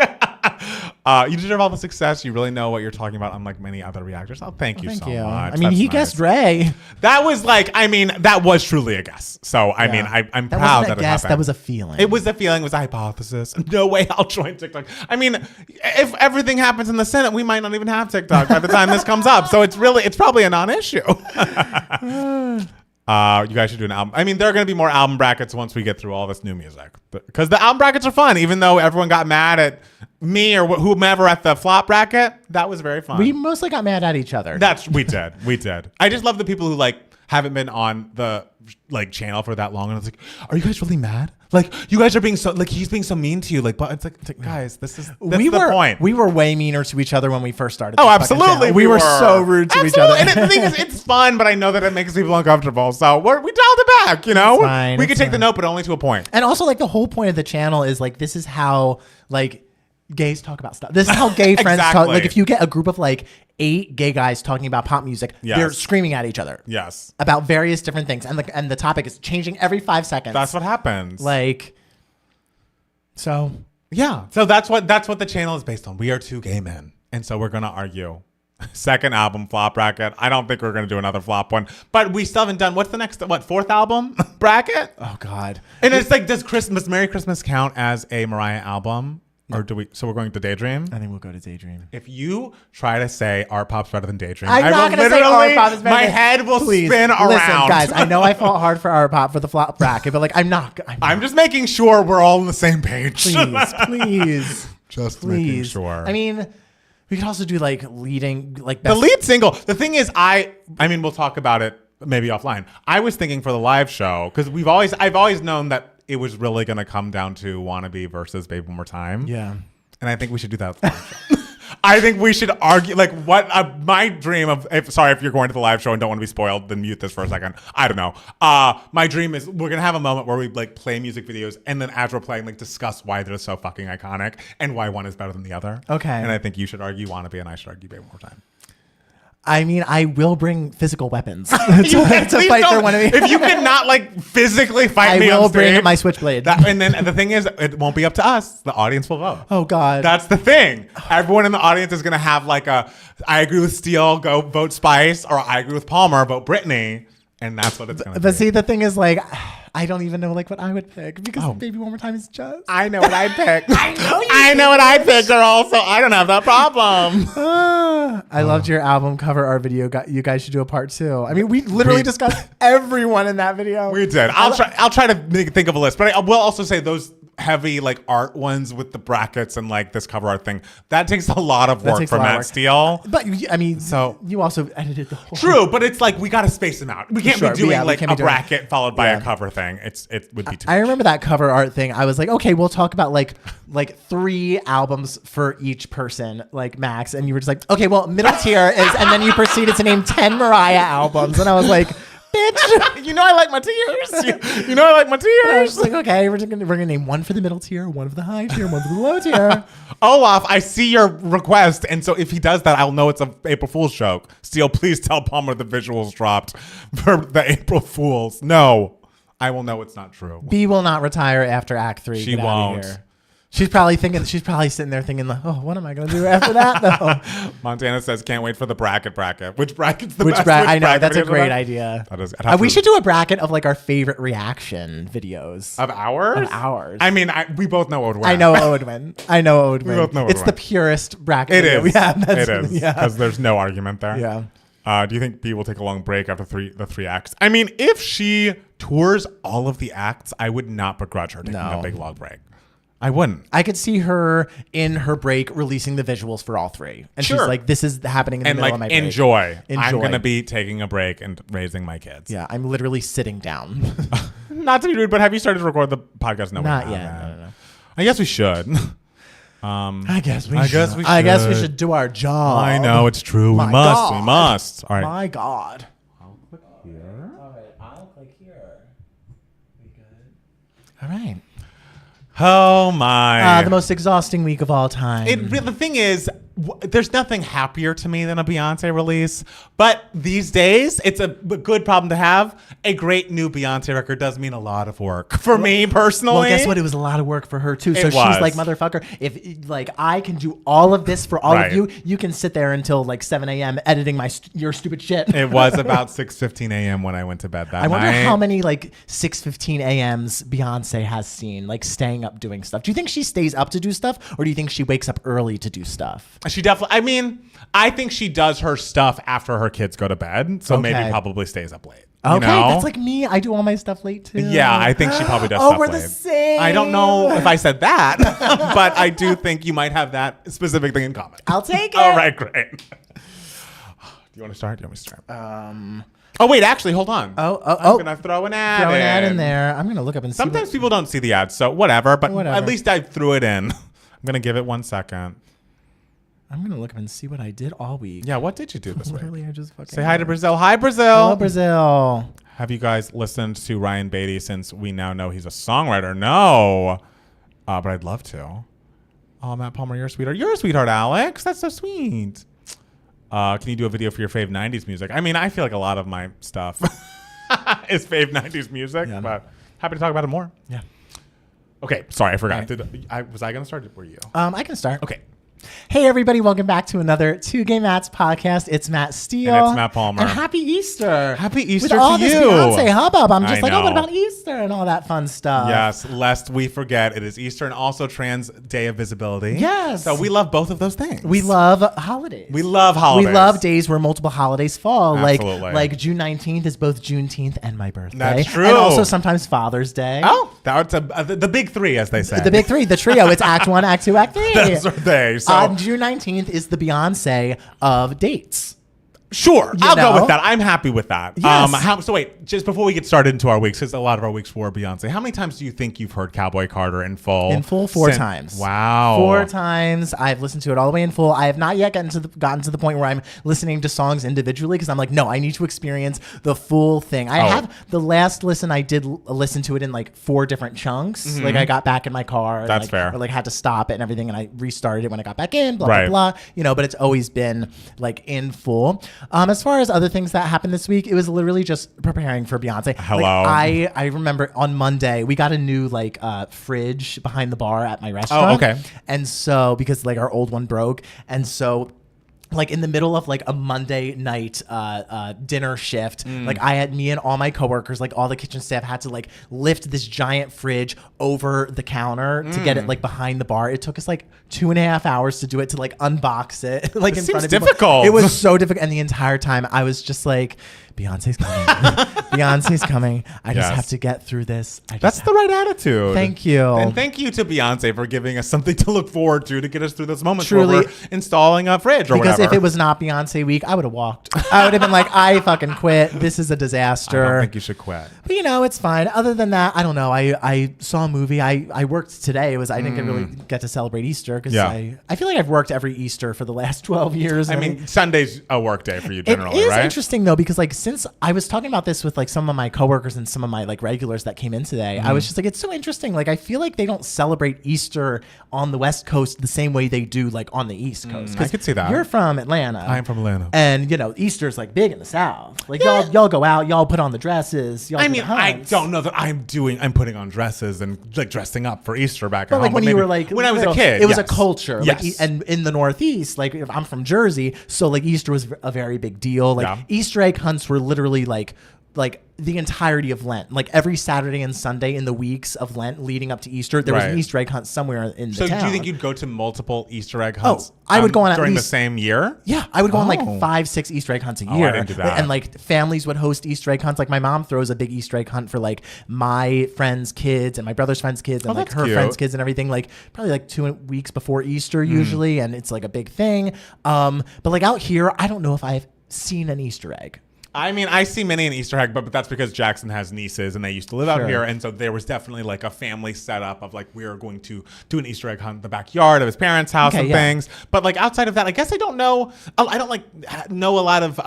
You deserve all the success. You really know what you're talking about, unlike many other reactors. Oh, thank you so much. I mean, he guessed Ray. That was that was truly a guess. So, I mean, I'm proud that it happened. That was a feeling. It was a feeling. It was a hypothesis. No way I'll join TikTok. I mean, if everything happens in the Senate, we might not even have TikTok by the time this comes up. So it's probably a non-issue. You guys should do an album. I mean, there are going to be more album brackets once we get through all this new music. Because the album brackets are fun, even though everyone got mad at me or whomever at the flop bracket. That was very fun. We mostly got mad at each other. We did. I just love the people who haven't been on the channel for that long. And it's like, are you guys really mad? You guys are being so, he's being so mean to you. But it's like guys, that's the point. We were way meaner to each other when we first started. Oh, absolutely. We were so rude to each other. And the thing is, it's fun, but I know that it makes people uncomfortable. So we dialed it back, you know? We could take the note, but only to a point. And also, the whole point of the channel is, this is how, gays talk about stuff. This is how gay friends talk. If you get a group of 8 gay guys talking about pop music, they're screaming at each other. Yes. About various different things. And the topic is changing every 5 seconds. That's what happens. So. Yeah. So that's what the channel is based on. We are 2 gay men. And so we're going to argue. Second album flop bracket. I don't think we're going to do another flop one. But we still haven't done, what's the next, 4th album bracket? Oh, God. And it's does Merry Christmas count as a Mariah album? Or so we're going to Daydream? I think we'll go to Daydream. If you try to say Art Pop's better than Daydream, I'm not going to say Art Pop is better. My head will spin around. Listen, guys, I know I fought hard for Art Pop for the flop bracket, but I'm just making sure we're all on the same page. Please. Just making sure. I mean, we could also do leading, best. The lead single. The thing is, I mean, we'll talk about it maybe offline. I was thinking for the live show, because I've always known that it was really going to come down to Wannabe versus Baby One More Time. Yeah. And I think we should do that. I think we should argue, my dream of, if you're going to the live show and don't want to be spoiled, then mute this for a second. I don't know. My dream is we're going to have a moment where we play music videos and then as we're playing, discuss why they're so fucking iconic and why one is better than the other. Okay. And I think you should argue Wannabe and I should argue Baby One More Time. I mean, I will bring physical weapons to fight for Wannabe. If you cannot physically fight me, I will bring my switchblade. And the thing is, it won't be up to us. The audience will vote. Oh God, that's the thing. Everyone in the audience is gonna have I agree with Steele, go vote Spice, or I agree with Palmer, vote Britney, and that's what it's gonna be. But see, the thing is, I I don't even know like what I would pick because Baby One More Time is just. I know what I'd pick. I know what I'd pick, girl. So I don't have that problem. I loved your album cover art video. You guys should do a part 2. I mean, we literally discussed everyone in that video. We did. I'll try to think of a list, but I will also say those heavy like art ones with the brackets and like this cover art thing, that takes a lot of work for Matt Steele. But I mean, so you also edited the whole. True, but it's like we got to space them out. We can't be doing like a bracket followed by a cover thing. It would be too. I remember that cover art thing. I was like, okay, we'll talk about like 3 albums for each person, like max, and you were just like, okay, well, middle tier is, and then you proceeded to name 10 Mariah albums, and I was like. Bitch. You know I like my tears. You know I like my tears. I was just like, okay, we're gonna name one for the middle tier, one for the high tier, one for the low tier. Olaf, I see your request, and so if he does that, I'll know it's an April Fool's joke. Steele, please tell Palmer the visuals dropped for the April Fools. No, I will know it's not true. B will not retire after Act 3. She won't. She's probably sitting there thinking, like, oh, what am I going to do after that, though? Montana says, can't wait for the bracket. Which bracket's the Which best? I know, that's a great idea. That is. We should do a bracket of, like, our favorite reaction videos. Of ours? Of ours. I mean, we both know what would win. I know what would win. We both know what would win. It's the purest bracket it is. we have. It is. Because there's no argument there. Yeah. Do you think B will take a long break after the 3 acts? I mean, if she tours all of the acts, I would not begrudge her taking a big long break. I wouldn't. I could see her in her break releasing the visuals for all 3. And she's like, this is happening in the middle of my break. Enjoy. I'm going to be taking a break and raising my kids. Yeah, I'm literally sitting down. Not to be rude, but have you started to record the podcast? No, not yet. No. I guess we should. I guess we should do our job. I know, it's true. We must. All right. My God. I'll click here. All right, I'll click here. We good? All right. Oh my! The most exhausting week of all time. The thing is, there's nothing happier to me than a Beyonce release. But these days, it's a good problem to have. A great new Beyonce record does mean a lot of work for me personally. Well, guess what? It was a lot of work for her too. So she's like, motherfucker, if like I can do all of this for all of you, you can sit there until like 7 a.m. editing your stupid shit. It was about 6:15 a.m. when I went to bed that night. I wonder how many like 6:15 a.m.s Beyonce has seen, like staying up doing stuff. Do you think she stays up to do stuff, or do you think she wakes up early to do stuff? She definitely. I mean, I think she does her stuff after her kids go to bed, so maybe probably stays up late. Okay, that's like me. I do all my stuff late too. Yeah, I think she probably does. Stuff we're late. The same. I don't know if I said that, but I do think you might have that specific thing in common. I'll take it. All right, great. Do you want to start? Do you want me to start? Oh wait, actually, hold on. I'm gonna throw an ad. In there. I'm gonna look up and see. Sometimes people don't see the ad, so whatever. But at least I threw it in. I'm gonna give it 1 second. I'm gonna look up and see what I did all week. Yeah, what did you do this week? I just fucking say hi to Brazil. Hi, Brazil. Hello, Brazil. Have you guys listened to Ryan Beatty since we now know he's a songwriter? No, but I'd love to. Oh, Matt Palmer, you're a sweetheart. You're a sweetheart, Alex. That's so sweet. Can you do a video for your fave 90s music? I mean, I feel like a lot of my stuff is fave 90s music, but happy to talk about it more. Yeah. Okay, sorry, I forgot. Was I going to start? Or were you? I can start. Okay. Hey everybody, welcome back to another Two Gay Mats podcast. It's Matt Steele. And it's Matt Palmer. And happy Easter. Happy Easter With all to this you. Beyonce hubbub. I'm just I like, know. what about Easter and all that fun stuff? Yes, lest we forget, it is Easter and also Trans Day of Visibility. Yes. So we love both of those things. We love holidays. We love holidays. We love days where multiple holidays fall. Absolutely. Like June 19th is both Juneteenth and my birthday. That's true. And also sometimes Father's Day. Oh, that's the big 3, as they say. The big 3, the trio. It's Act 1, Act 2, Act 3. That's what they. So on June 19th is the Beyonce of dates. Sure, I'll go with that. I'm happy with that. Yes. So wait, just before we get started into our weeks, because a lot of our weeks were Beyonce, how many times do you think you've heard Cowboy Carter in full? In full, 4 times. Wow. 4 times. I've listened to it all the way in full. I have not yet gotten to the point where I'm listening to songs individually because I'm like, no, I need to experience the full thing. I have the last listen, I did listen to it in like 4 different chunks. Mm-hmm. Like I got back in my car. And That's fair. Or like had to stop it and everything, and I restarted it when I got back in, blah, blah, blah. You know, but it's always been like in full. As far as other things that happened this week, it was literally just preparing for Beyonce. Hello. Like, I remember on Monday we got a new like fridge behind the bar at my restaurant. Oh, okay. And so because like our old one broke, and so like in the middle of like a Monday night dinner shift, like I had me and all my coworkers, like all the kitchen staff had to like lift this giant fridge over the counter to get it like behind the bar. It took us like 2.5 hours to do it, to like unbox it like in front of people. Difficult. It was so difficult. And the entire time I was just like, Beyonce's coming. Beyonce's coming. I just have to get through this. That's the right attitude. Thank you. And thank you to Beyonce for giving us something to look forward to get us through this moment. Truly. Where we're installing a fridge or because whatever. if it was not Beyonce week, I would have walked. I would have been like, I fucking quit. This is a disaster. I don't think you should quit. But you know, it's fine. Other than that, I don't know. I saw a movie. I worked today. I didn't really get to celebrate Easter because I feel like I've worked every Easter for the last 12 years. I mean, Sunday's a work day for you generally, it is right? interesting though, because like since I was talking about this with like some of my coworkers and some of my like regulars that came in today, I was just like, it's so interesting. Like I feel like they don't celebrate Easter on the West Coast the same way they do like on the East Coast. I could see that. You're from Atlanta. I'm from Atlanta. And you know, Easter's like big in the South. Like y'all go out, y'all put on the dresses. Y'all I do mean, the I hunts. don't know that I'm putting on dresses and like dressing up for Easter back But at like home. when you were like when I was a little, kid, it was a yes. culture. Yes. Like, and in the Northeast, like I'm from Jersey, so like Easter was a very big deal. Like Easter egg hunts were literally like the entirety of Lent. Like every Saturday and Sunday in the weeks of Lent leading up to Easter, there was an Easter egg hunt somewhere in the town. So do you think you'd go to multiple Easter egg hunts? I would go on at during least, the same year? Yeah, I would go on like 5-6 Easter egg hunts a year. I didn't do that. And like families would host Easter egg hunts. Like my mom throws a big Easter egg hunt for like my friends' kids and my brother's friends' kids and like her friends' kids and everything. Like probably like 2 weeks before Easter usually, and it's like a big thing. But like out here, I don't know if I've seen an Easter egg. I mean, I see many an Easter egg, but that's because Jackson has nieces and they used to live out here. And so there was definitely like a family setup of like, we are going to do an Easter egg hunt in the backyard of his parents' house and things. But like outside of that, I guess I don't know. I don't like know a lot of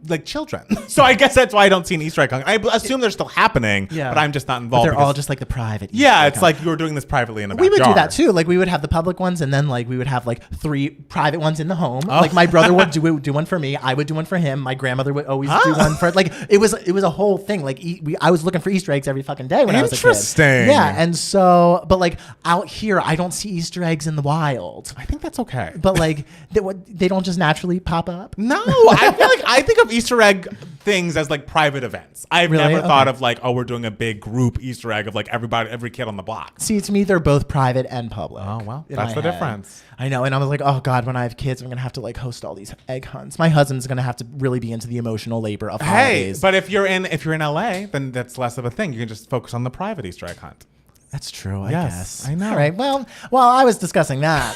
like children. So I guess that's why I don't see an Easter egg hunt. I assume they're still happening, but I'm just not involved. But they're all just like the private Easter egg hunt. It's like you were doing this privately in the backyard. We would do that too. Like we would have the public ones and then like we would have like 3 private ones in the home. Like my brother would do one for me. I would do one for him. My grandmother would always do one for like it was a whole thing. Like I was looking for Easter eggs every fucking day when I was a kid. Interesting. Yeah, and so, but like out here, I don't see Easter eggs in the wild. I think that's okay. But like they don't just naturally pop up. No, I feel like I think of Easter egg things as like private events. I've never thought of like, oh, we're doing a big group Easter egg of like every kid on the block. See, to me, they're both private and public. Oh well, that's the difference. I know, and I was like, oh God, when I have kids, I'm gonna have to like host all these egg hunts. My husband's gonna have to really be into the emotional labor of holidays. But if you're in LA, then that's less of a thing. You can just focus on the private Easter egg hunt. That's true, I guess. I know. All right. Well, while I was discussing that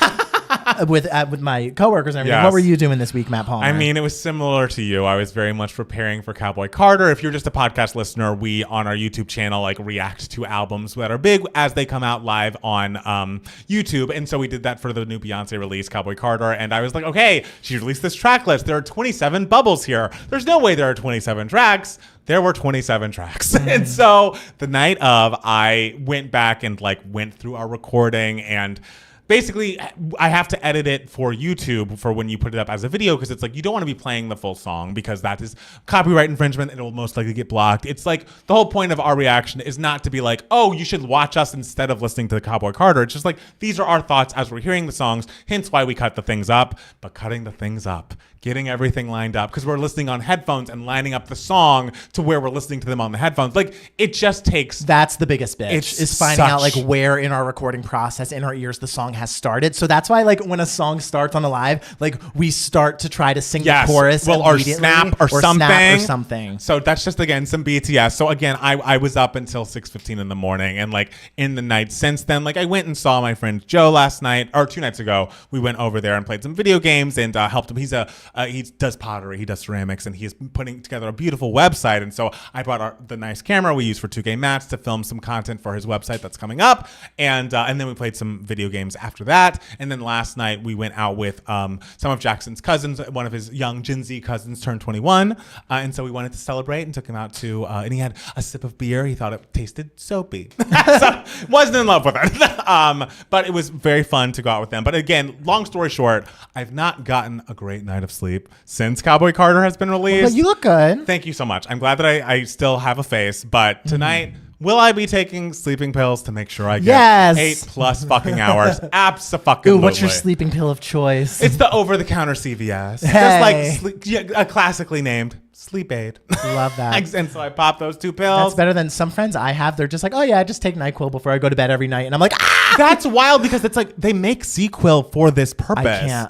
with my coworkers and everything, what were you doing this week, Matt Palmer? I mean, it was similar to you. I was very much preparing for Cowboy Carter. If you're just a podcast listener, we on our YouTube channel like react to albums that are big as they come out live on YouTube. And so we did that for the new Beyonce release, Cowboy Carter. And I was like, okay, she released this track list. There are 27 bubbles here. There's no way there are 27 tracks. There were 27 tracks. And so the night of, I went back and like went through our recording, and basically I have to edit it for YouTube for when you put it up as a video, because it's like you don't want to be playing the full song because that is copyright infringement and it will most likely get blocked. It's like the whole point of our reaction is not to be like, oh, you should watch us instead of listening to the Cowboy Carter. It's just like, these are our thoughts as we're hearing the songs, hence why we cut the things up. But cutting the things up, getting everything lined up, because we're listening on headphones and lining up the song to where we're listening to them on the headphones. Like, it just takes... That's the biggest bitch, is finding out like where in our recording process, in our ears, the song has started. So that's why like when a song starts on the live, like we start to try to sing the chorus or snap or something. something. So that's just, again, some BTS. So again, I was up until 6:15 in the morning, and like in the night since then, like I went and saw my friend Joe last night, or 2 nights ago. We went over there and played some video games and helped him. He does pottery, he does ceramics, and he's putting together a beautiful website. And so I brought the nice camera we use for 2K Mats to film some content for his website that's coming up. And then we played some video games after that. And then last night we went out with some of Jackson's cousins. One of his young Gen Z cousins turned 21. And so we wanted to celebrate and took him out to, and he had a sip of beer. He thought it tasted soapy. So wasn't in love with it. But it was very fun to go out with them. But again, long story short, I've not gotten a great night of sleep since Cowboy Carter has been released. But you look good. Thank you so much. I'm glad that I still have a face. But tonight Will I be taking sleeping pills to make sure I get Yes. 8+ fucking hours? Absolutely. Ooh, what's your sleeping pill of choice? It's the over-the-counter CVS. Hey. Just like a classically named sleep aid. Love that. And so I pop those 2 pills. That's better than some friends I have. They're just like, oh yeah, I just take NyQuil before I go to bed every night. And I'm like, ah! That's wild because it's like they make ZQuil for this purpose.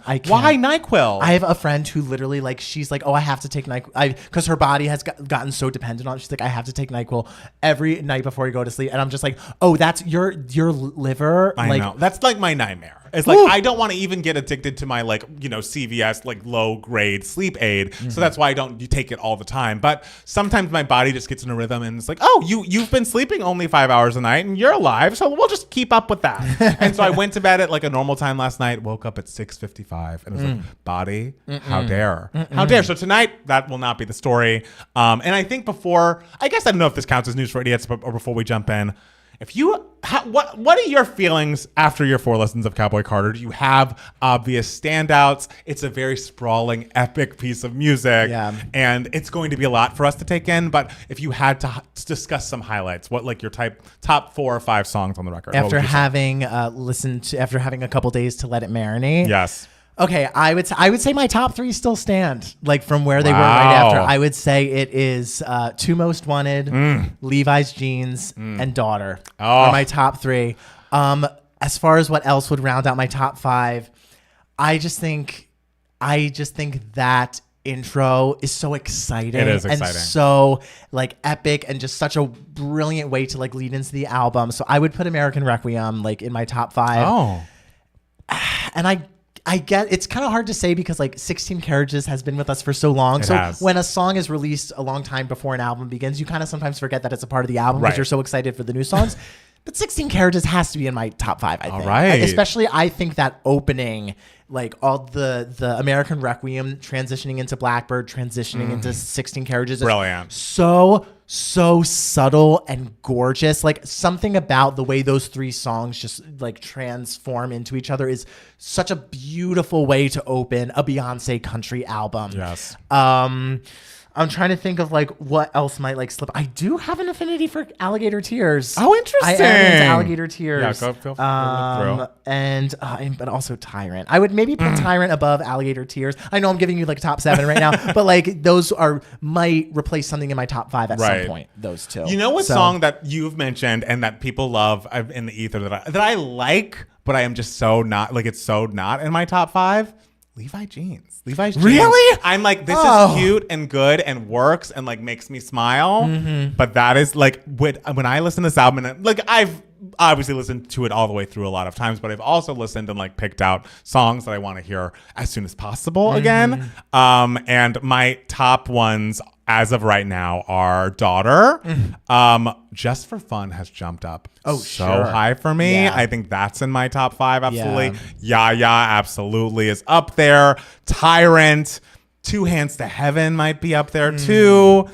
I can't. Why NyQuil? I have a friend who literally like, she's like, oh, I have to take NyQuil because her body has gotten so dependent on it. She's like, I have to take NyQuil every night before you go to sleep. And I'm just like, oh, that's your liver. I like, know. That's like my nightmare. It's like, I don't want to even get addicted to my CVS, low grade sleep aid. Mm-hmm. So that's why I don't take it all the time. But sometimes my body just gets in a rhythm and it's like, oh, you've been sleeping only 5 hours a night and you're alive. So we'll just keep up with that. And so I went to bed at a normal time last night, woke up at 6:55 and it was like, body, how dare. How dare. So tonight, that will not be the story. And I think I guess I don't know if this counts as news for idiots, or before we jump in, what are your feelings after your 4 listens of Cowboy Carter? Do you have obvious standouts? It's a very sprawling, epic piece of music, and it's going to be a lot for us to take in. But if you had to discuss some highlights, what your top 4 or 5 songs on the record? After having after having a couple days to let it marinate. Yes. Okay, I would say my top 3 still stand, from where they were right after. I would say it is Two Most Wanted, Levi's Jeans, and Daughter are my top 3. As far as what else would round out my top 5, I just think that intro is so exciting. It is exciting. And so epic and just such a brilliant way to lead into the album. So I would put American Requiem in my top 5. Oh. And I get it's kind of hard to say because 16 Carriages has been with us for so long. When a song is released a long time before an album begins, you kind of sometimes forget that it's a part of the album because you're so excited for the new songs. But 16 Carriages has to be in my top 5, I think. All right. Especially, I think that opening, all the American Requiem transitioning into Blackbird, transitioning into 16 Carriages. Brilliant. So subtle and gorgeous. Something about the way those 3 songs just transform into each other is such a beautiful way to open a Beyonce country album. Yes. I'm trying to think of what else might slip. I do have an affinity for Alligator Tears. Oh, interesting. I am into Alligator Tears. Yeah, go through. But also Tyrant. I would maybe put Tyrant above Alligator Tears. I know I'm giving you top 7 right now, but those might replace something in my top 5 at some point. Those 2. You know what song that you've mentioned and that people love in the ether that I like, but I am just so not it's so not in my top 5? Levi's Jeans. Really? I'm this is cute and good and works and makes me smile. Mm-hmm. But that is when I listen to this album, and I've obviously listened to it all the way through a lot of times, but I've also listened and picked out songs that I want to hear as soon as possible again. And my top ones as of right now are Daughter. Just for Fun has jumped up so high for me. I think that's in my top 5. Absolutely. Yeah, absolutely is up there. Tyrant, Two Hands to Heaven might be up there too.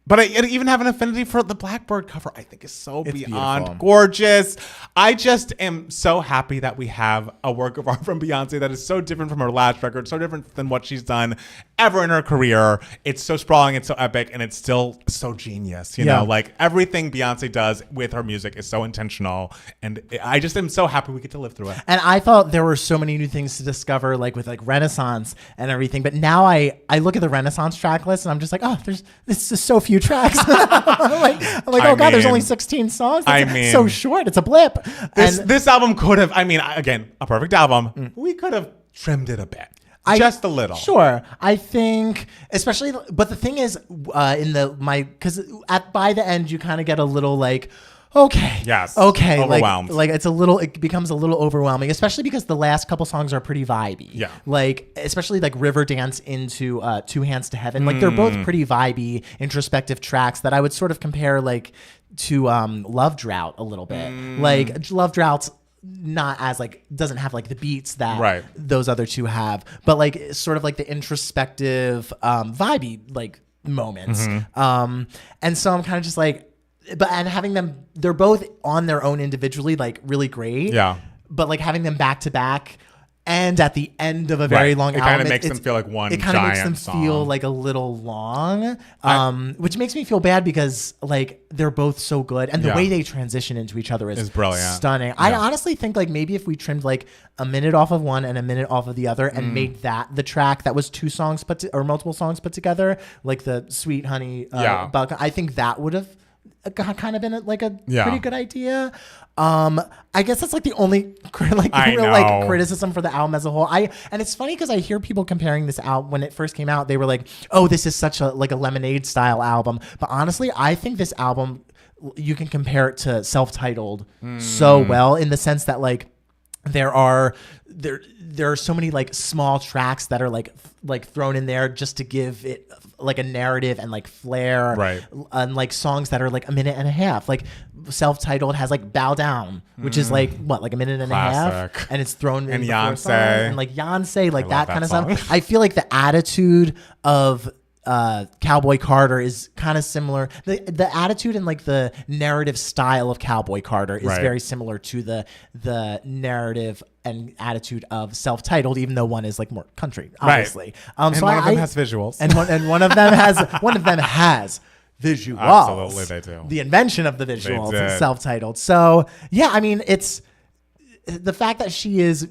But I even have an affinity for the Blackbird cover. I think is so beyond beautiful. Gorgeous. I just am so happy that we have a work of art from Beyonce that is so different from her last record, so different than what she's done ever in her career. It's so sprawling, it's so epic, and it's still so genius. You know, everything Beyonce does with her music is so intentional, and I just am so happy we get to live through it. And I thought there were so many new things to discover, with Renaissance and everything. But now I look at the Renaissance track list, and I'm just this is so few tracks. I'm oh God, there's only 16 songs. That's so short. It's a blip. This album could have, again, a perfect album. We could have trimmed it a bit. Just a little. Sure. I think, especially, but the thing is, because by the end, you kind of get a little okay. Yes. Okay. Overwhelmed. It becomes a little overwhelming, especially because the last couple songs are pretty vibey. Yeah. Especially River Dance into Two Hands to Heaven. They're both pretty vibey, introspective tracks that I would sort of compare to Love Drought a little bit. Love Drought's not as doesn't have the beats that those other two have, but sort of the introspective vibey moments. And so I'm kind of just and having them, they're both on their own individually, really great. Yeah. But having them back to back, end at the end of a very long It album. kind of makes them feel like one giant song. It kind of makes them feel like a little long, which makes me feel bad because like they're both so good, and the way they transition into each other is brilliant, stunning. Yeah. I honestly think like maybe if we trimmed like a minute off of one and a minute off of the other, and made that the track that was two songs or multiple songs put together, like the Sweet Honey, I think that would have kind of been like a pretty good idea. I guess that's like the only like criticism for the album as a whole. And it's funny because I hear people comparing this out when it first came out. They were like, "Oh, this is such a Lemonade style album." But honestly, I think this album you can compare it to Self-Titled so well in the sense that like there are so many like small tracks that are like thrown in there just to give it like a narrative and like flair, right? And like songs that are like a minute and a half. Like Self-Titled has like Bow Down, which is like what, like a minute and a half, and it's thrown in Beyonce and like Beyonce, like that kind of stuff. I feel like the attitude of Cowboy Carter is kind of similar. The attitude and like the narrative style of Cowboy Carter is very similar to the narrative and attitude of Self-Titled, even though one is like more country, obviously. And so one of them has visuals, and one of them has visuals. Absolutely, they do. The invention of the visuals is Self-Titled. So yeah, I mean, it's the fact that she is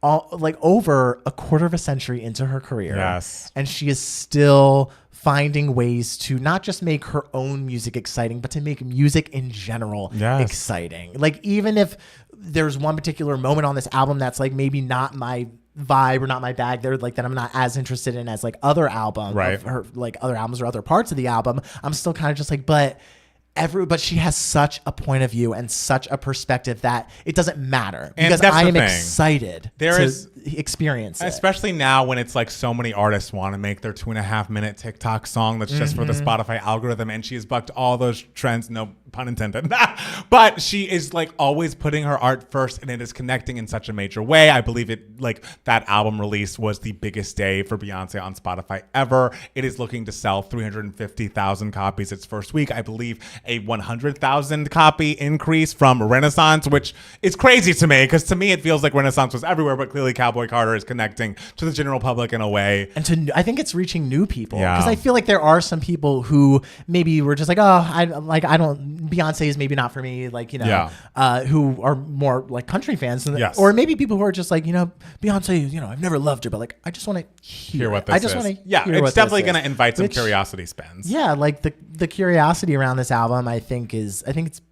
like over a quarter of a century into her career. Yes. And she is still finding ways to not just make her own music exciting, but to make music in general exciting. Like even if there's one particular moment on this album that's like maybe not my vibe or not my bag, they're like that I'm not as interested in as like other albums, her like other albums or other parts of the album, I'm still kind of just like, but she has such a point of view and such a perspective that it doesn't matter because I am excited to experience it. Especially now when it's like so many artists want to make their 2.5 minute TikTok song that's just for the Spotify algorithm, and she has bucked all those trends, no pun intended. But she is like always putting her art first, and it is connecting in such a major way. I believe it, like that album release was the biggest day for Beyonce on Spotify ever. It is looking to sell 350,000 copies its first week. I believe a 100,000 copy increase from Renaissance, which is crazy to me because to me it feels like Renaissance was everywhere, but clearly Cowboy Carter is connecting to the general public in a way. And I think it's reaching new people because I feel like there are some people who maybe were just like, oh, Beyonce is maybe not for me, like, you know, who are more like country fans, or maybe people who are just like, you know, Beyonce, you know, I've never loved her, but like I just want to hear what this is. It's definitely going to invite some curiosity spins. Yeah, like the curiosity around this album, I think it's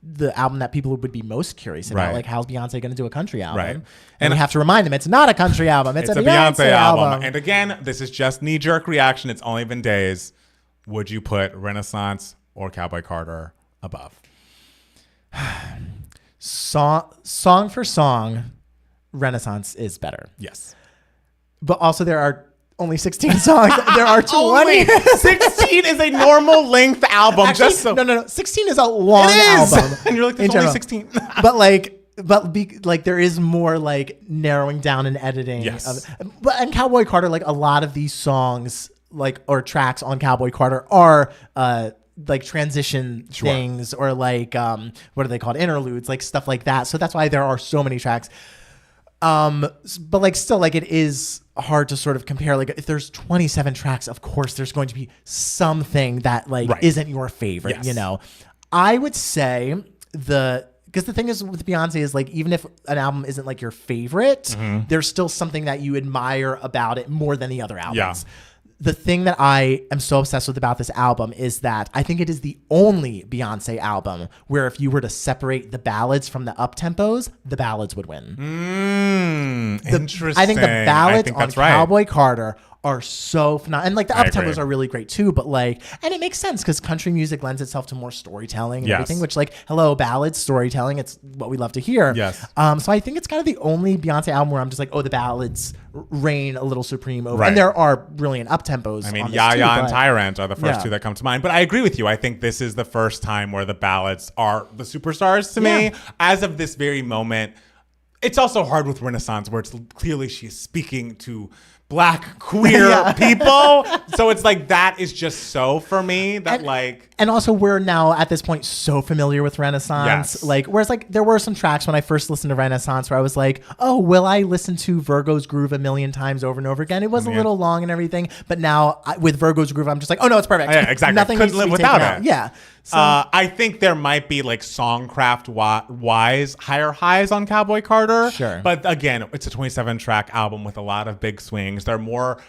the album that people would be most curious about. Like, how's Beyonce going to do a country album? Right. And we have to remind them it's not a country album. It's a Beyonce album. And again, this is just knee-jerk reaction. It's only been days. Would you put Renaissance or Cowboy Carter above? Song for song, Renaissance is better. Yes. But also there are only 16 songs. There are 20. 16 is a normal length album. Actually, no. 16 is a long album. And you're like, there's only 16. But there is more like narrowing down and editing. Yes. And Cowboy Carter, like a lot of these songs, like or tracks on Cowboy Carter are like transition things or like what are they called, interludes, like stuff like that. So that's why there are so many tracks. But like still, like it is hard to sort of compare. Like if there's 27 tracks, of course there's going to be something that like isn't your favorite. You know, I would say because the thing is with Beyonce is like even if an album isn't like your favorite, there's still something that you admire about it more than the other albums. The thing that I am so obsessed with about this album is that I think it is the only Beyonce album where if you were to separate the ballads from the up-tempos, the ballads would win. Interesting. I think the ballads on Cowboy Carter are so phenomenal. And like the up-tempos are really great too, but like, and it makes sense because country music lends itself to more storytelling and everything, which like, hello, ballads, storytelling, it's what we love to hear. Yes. So I think it's kind of the only Beyonce album where I'm just like, oh, the ballads reign a little supreme over. And there are brilliant up-tempos. I mean, Yaya and Tyrant are the first two that come to mind. But I agree with you. I think this is the first time where the ballads are the superstars to me. As of this very moment, it's also hard with Renaissance where it's clearly she's speaking to Black queer people. So it's like that is just so for me that and also we're now at this point so familiar with Renaissance. Yes. Like whereas like there were some tracks when I first listened to Renaissance where I was like, oh, will I listen to Virgo's Groove a million times over and over again? It was a little long and everything, but now with Virgo's Groove I'm just like, oh no, it's perfect. Yeah, exactly. Nothing Couldn't live without it. Yeah. So, I think there might be like songcraft wise higher highs on Cowboy Carter. Sure. But again, it's a 27 track album with a lot of big swings. There are more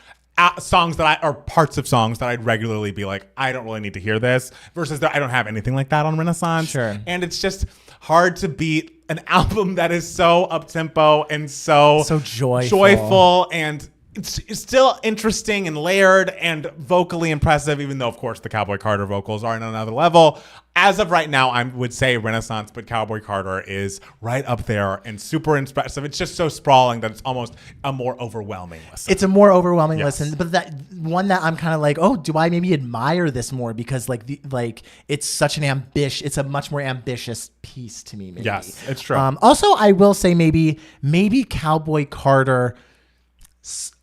songs or parts of songs that I'd regularly be like, I don't really need to hear this, versus I don't have anything like that on Renaissance. Sure. And it's just hard to beat an album that is so up tempo and so joyful and it's still interesting and layered and vocally impressive, even though, of course, the Cowboy Carter vocals are on another level. As of right now, I would say Renaissance, but Cowboy Carter is right up there and super impressive. It's just so sprawling that it's almost a more overwhelming listen. It's a more overwhelming listen, but that one that I'm kind of like, oh, do I maybe admire this more because it's such it's a much more ambitious piece to me. Maybe. Yes, it's true. Also, I will say maybe Cowboy Carter.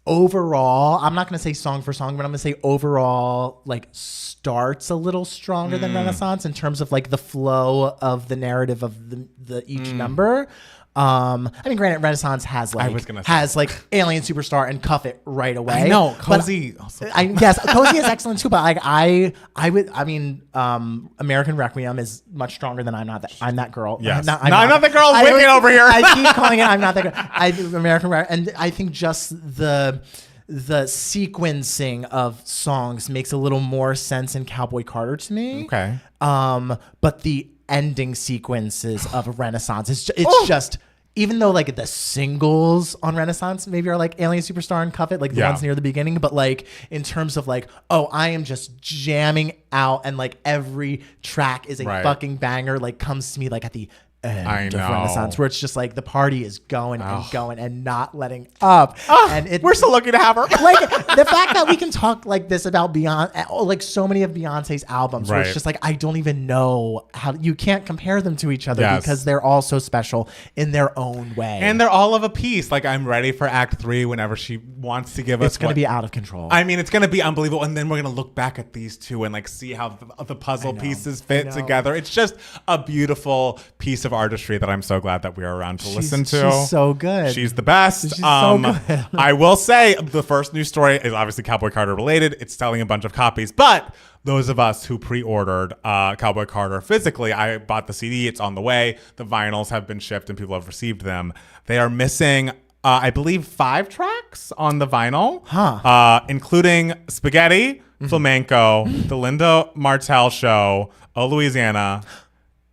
Overall, I'm not going to say song for song, but I'm going to say overall, like starts a little stronger than Renaissance in terms of like the flow of the narrative of the each number. I mean, granted, Renaissance has like Alien Superstar and Cuff It right away. I know, Cozy. Cozy is excellent too. But like American Requiem is much stronger than I'm That Girl. Yes, I'm not that girl. Wicked over here. I keep calling it I'm Not That Girl. American Requiem, and I think just the sequencing of songs makes a little more sense in Cowboy Carter to me. Okay. But the ending sequences of Renaissance, it's just even though like the singles on Renaissance maybe are like Alien Superstar and Cuff It, like the ones near the beginning, but like in terms of like, oh, I am just jamming out and like every track is a fucking banger, like comes to me like at the end of Renaissance, where it's just like the party is going and going and not letting up. And we're so lucky to have her. Like the fact that we can talk like this about Beyonce, like so many of Beyonce's albums, where it's just like I don't even know how you can't compare them to each other because they're all so special in their own way, and they're all of a piece. Like I'm ready for Act 3 whenever she wants to give us. It's going to be out of control. I mean, it's going to be unbelievable, and then we're going to look back at these two and like see how the puzzle pieces fit together. It's just a beautiful piece of artistry that I'm so glad that we are around to listen to. She's so good. She's the best. She's so good. I will say the first news story is obviously Cowboy Carter related. It's selling a bunch of copies, but those of us who pre-ordered Cowboy Carter physically, I bought the CD. It's on the way. The vinyls have been shipped and people have received them. They are missing I believe 5 tracks on the vinyl, including Spaghetti, Flamenco, The Linda Martell Show, Oh Louisiana,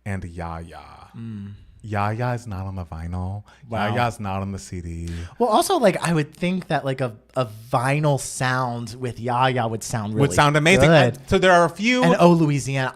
and Yaya. Yaya is not on the vinyl. Wow. Yaya's not on the CD. Well, also, like, I would think that, like, a vinyl sound with Yaya would sound really amazing. good. So there are a few. And Oh Louisiana.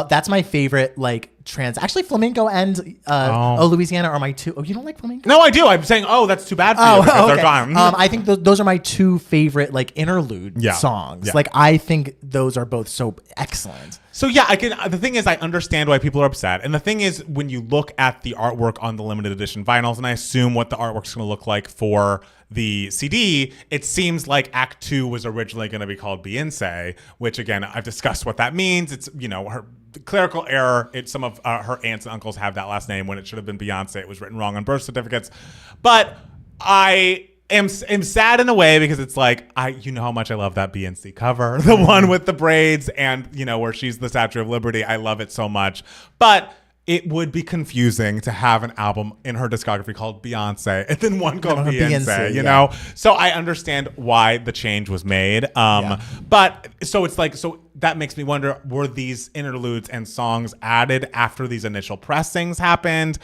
That's my favorite, like, actually, Flamenco and Oh Louisiana are my two. Oh, you don't like Flamenco? No, I do. I'm saying, that's too bad for you because they're gone. I think those are my two favorite, like, interlude songs. Yeah. Like, I think those are both so excellent. So yeah, the thing is, I understand why people are upset. And the thing is, when you look at the artwork on the limited edition vinyls, and I assume what the artwork's going to look like for the CD, it seems like Act 2 was originally going to be called Beyonce, which again, I've discussed what that means. It's, her clerical error. Some of her aunts and uncles have that last name when it should have been Beyonce. It was written wrong on birth certificates. But I am sad in a way because it's like, you know how much I love that BNC cover, the one with the braids and, where she's the Statue of Liberty. I love it so much. But it would be confusing to have an album in her discography called Beyonce and then one called Beyonce, you know? So I understand why the change was made. But so it's like, so that makes me wonder, were these interludes and songs added after these initial pressings happened?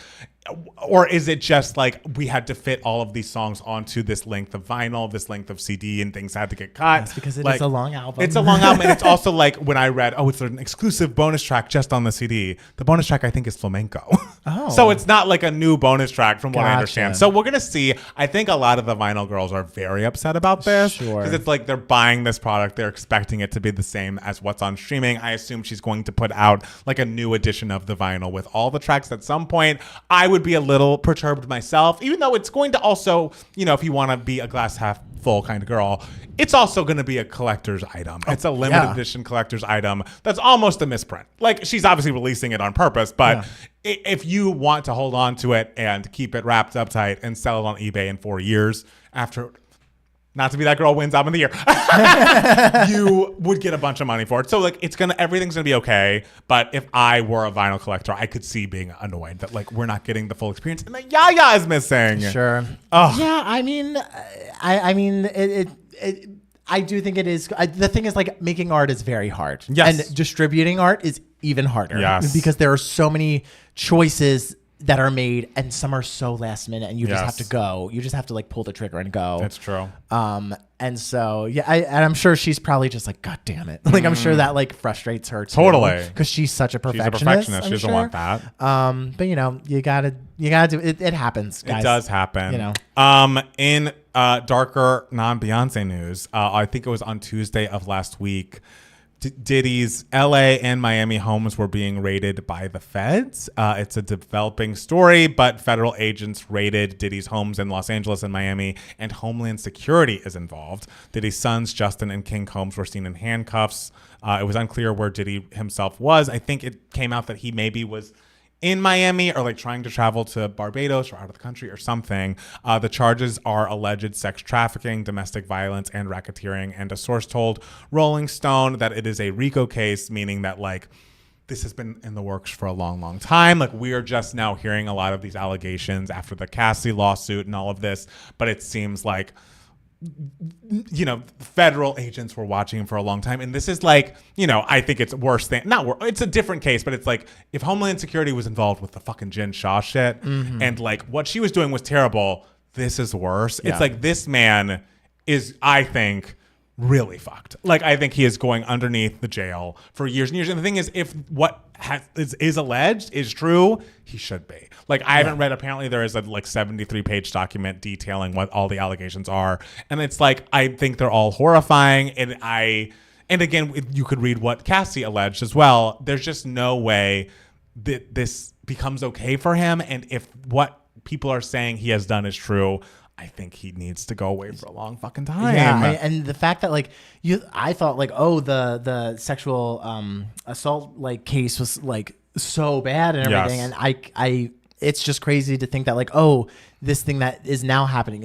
Or is it just like we had to fit all of these songs onto this length of vinyl, this length of CD, and things had to get cut? That's because it is a long album. It's a long album. And it's also like when I read, it's an exclusive bonus track just on the CD. The bonus track, I think, is Flamenco. Oh. So it's not like a new bonus track from what I understand. So we're going to see. I think a lot of the vinyl girls are very upset about this. Because it's like they're buying this product. They're expecting it to be the same as what's on streaming. I assume she's going to put out like a new edition of the vinyl with all the tracks at some point. I would would be a little perturbed myself, even though it's going to also, if you want to be a glass half full kind of girl, it's also going to be a collector's item. It's a limited edition collector's item that's almost a misprint. Like, she's obviously releasing it on purpose, but if you want to hold on to it and keep it wrapped up tight and sell it on eBay in 4 years after, not to be that girl wins album of the year, you would get a bunch of money for it. So like, everything's gonna be okay. But if I were a vinyl collector, I could see being annoyed that like we're not getting the full experience and the Yaya is missing. Sure. Oh. Yeah. I mean, I do think it is. The thing is, like, making art is very hard. Yes. And distributing art is even harder. Yes. Because there are so many choices that are made, and some are so last minute, and you just have to go. You just have to like pull the trigger and go. That's true. And so and I'm sure she's probably just like, God damn it. Like, I'm sure that like frustrates her too. Totally. Because she's such a perfectionist. She's a perfectionist. She doesn't want that. But you gotta do it. It happens, guys. It does happen. In darker non-Beyonce news, I think it was on Tuesday of last week, Diddy's LA and Miami homes were being raided by the feds. It's a developing story, but federal agents raided Diddy's homes in Los Angeles and Miami, and Homeland Security is involved. Diddy's sons, Justin and King Combs, were seen in handcuffs. It was unclear where Diddy himself was. I think it came out that he maybe was in Miami or like trying to travel to Barbados or out of the country or something. The charges are alleged sex trafficking, domestic violence, and racketeering. And a source told Rolling Stone that it is a RICO case, meaning that like this has been in the works for a long, long time. Like, we are just now hearing a lot of these allegations after the Cassie lawsuit and all of this. But it seems like, federal agents were watching him for a long time. And this is like, I think it's worse than, it's a different case, but it's like if Homeland Security was involved with the fucking Jen Shah shit and like what she was doing was terrible, this is worse. Yeah. It's like this man is, I think, really fucked. Like, I think he is going underneath the jail for years and years. And the thing is, if what is alleged is true, he should be. Like, I haven't read, apparently there is a like 73-page document detailing what all the allegations are. And it's like, I think they're all horrifying. And again, you could read what Cassie alleged as well. There's just no way that this becomes okay for him. And if what people are saying he has done is true, I think he needs to go away for a long fucking time. Yeah, and the fact that like I thought like, oh, the sexual assault like case was like so bad and everything, and I it's just crazy to think that like, oh, this thing that is now happening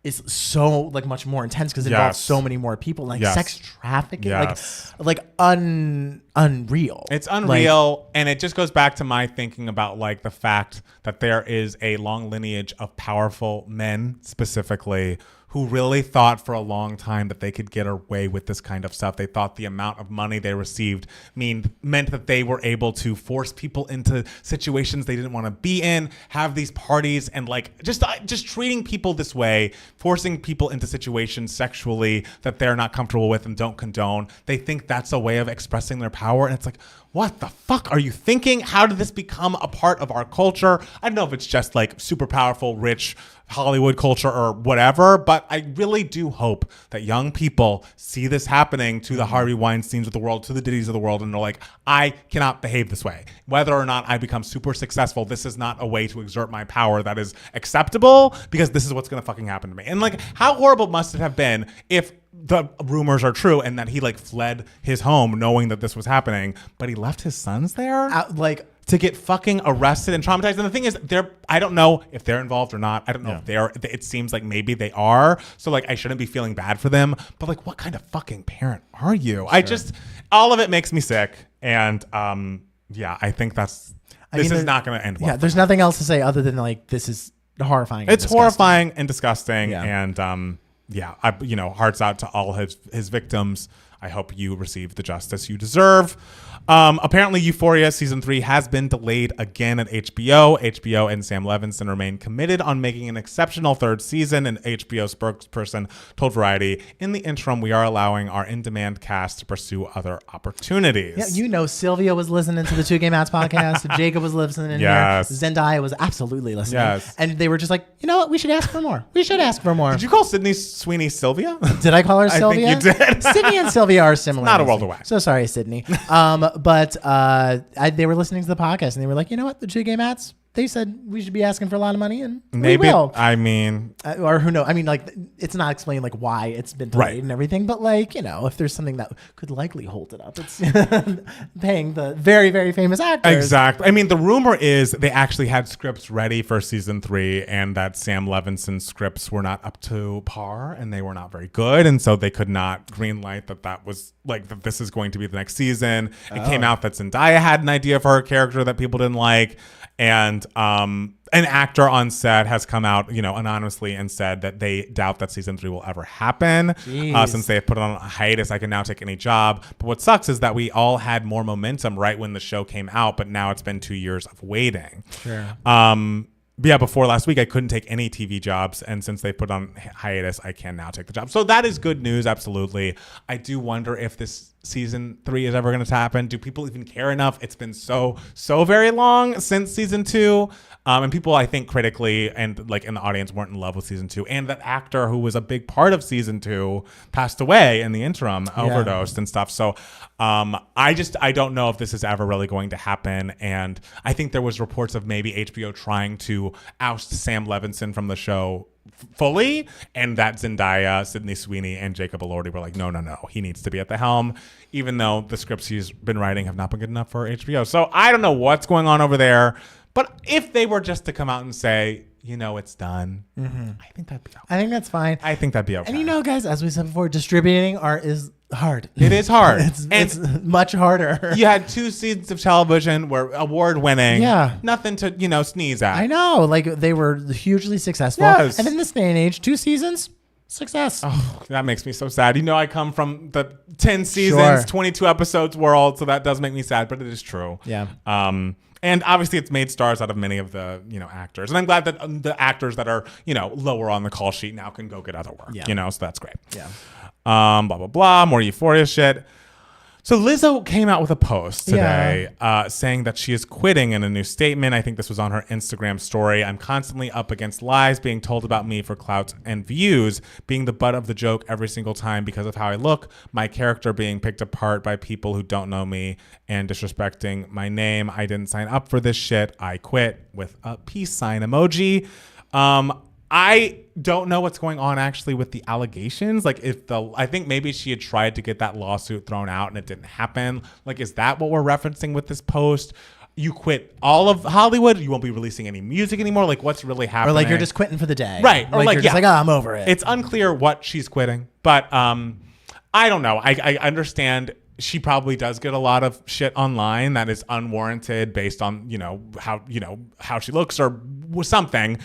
is so like much more intense because it involves so many more people, like sex trafficking, like unreal. It's unreal, and it just goes back to my thinking about like the fact that there is a long lineage of powerful men specifically who really thought for a long time that they could get away with this kind of stuff. They thought the amount of money they received meant that they were able to force people into situations they didn't want to be in, have these parties, and like just treating people this way, forcing people into situations sexually that they're not comfortable with and don't condone. They think that's a way of expressing their power, and it's like, what the fuck are you thinking? How did this become a part of our culture? I don't know if it's just like super powerful, rich Hollywood culture or whatever, but I really do hope that young people see this happening to the Harvey Weinsteins of the world, to the Diddys of the world, and they're like, I cannot behave this way. Whether or not I become super successful, this is not a way to exert my power that is acceptable, because this is what's going to fucking happen to me. And like, how horrible must it have been if the rumors are true and that he like fled his home knowing that this was happening, but he left his sons there to get fucking arrested and traumatized. And the thing is, I don't know if they're involved or not. I don't know if it seems like maybe they are. So like, I shouldn't be feeling bad for them, but like, what kind of fucking parent are you? Sure. All of it makes me sick. And I think this is not going to end well. Yeah, there's nothing else to say other than like, this is horrifying. It's horrifying and disgusting. Yeah. And hearts out to all his victims. I hope you receive the justice you deserve. Apparently, Euphoria Season 3 has been delayed again at HBO. HBO and Sam Levinson remain committed on making an exceptional third season, an HBO spokesperson told Variety. In the interim, we are allowing our in-demand cast to pursue other opportunities. Yeah, Sylvia was listening to the Two Gay Mats podcast. Jacob was listening here. Zendaya was absolutely listening. Yes. And they were just like, you know what? We should ask for more. Did you call Sydney Sweeney Sylvia? Did I call her Sylvia? I think you did. Sydney and Sylvia are similar. Not a world away. So sorry, Sydney. But they were listening to the podcast and they were like, you know what? The Two Gay Mats, they said we should be asking for a lot of money, and Maybe, we will. I mean, Or who knows? I mean, like, it's not explained like why it's been delayed Right. and everything, but like, if there's something that could likely hold it up, it's paying the very, very famous actors. exactly. I mean, the rumor is they actually had scripts ready for season 3, and that Sam Levinson's scripts were not up to par, and they were not very good, and so they could not greenlight that was like that. This is going to be the next season. It came out that Zendaya had an idea for her character that people didn't like. And an actor on set has come out, anonymously and said that they doubt that season 3 will ever happen since they have put it on a hiatus. I can now take any job. But what sucks is that we all had more momentum right when the show came out, but now it's been 2 years of waiting. Sure. Yeah, before last week, I couldn't take any TV jobs. And since they put on hiatus, I can now take the job. So that is good news. Absolutely. I do wonder if this season 3 is ever going to happen. Do people even care enough? It's been so very long since season 2. And people, I think, critically and like in the audience weren't in love with season 2. And that actor who was a big part of season 2 passed away in the interim, overdosed and stuff. So I don't know if this is ever really going to happen. And I think there was reports of maybe HBO trying to oust Sam Levinson from the show fully, and that Zendaya, Sydney Sweeney, and Jacob Elordi were like, no, he needs to be at the helm, even though the scripts he's been writing have not been good enough for HBO. So I don't know what's going on over there, but if they were just to come out and say, it's done, I think that'd be okay. I think that's fine. I think that'd be okay. And guys, as we said before, distributing art is hard. It is hard. It's much harder. You had 2 seasons of television were award winning. Yeah. Nothing to sneeze at. I know. Like, they were hugely successful. Yes. And in this day and age, 2 seasons, success. Oh, that makes me so sad. I come from the 10 seasons, 22 episodes world, so that does make me sad, but it is true. Yeah. And obviously it's made stars out of many of the, actors. And I'm glad that the actors that are, lower on the call sheet now can go get other work, so that's great. Yeah. Blah, blah, blah, more Euphoria shit. So Lizzo came out with a post today saying that she is quitting in a new statement. I think this was on her Instagram story. I'm constantly up against lies being told about me for clout and views, being the butt of the joke every single time because of how I look, my character being picked apart by people who don't know me and disrespecting my name. I didn't sign up for this shit. I quit, with a peace sign emoji. I don't know what's going on actually with the allegations. Like, I think maybe she had tried to get that lawsuit thrown out and it didn't happen. Like, is that what we're referencing with this post? You quit all of Hollywood. You won't be releasing any music anymore. Like, what's really happening? Or like you're just quitting for the day. Right. Or like you're just like, I'm over it. It's unclear what she's quitting, but I don't know. I understand she probably does get a lot of shit online that is unwarranted based on, how she looks or something.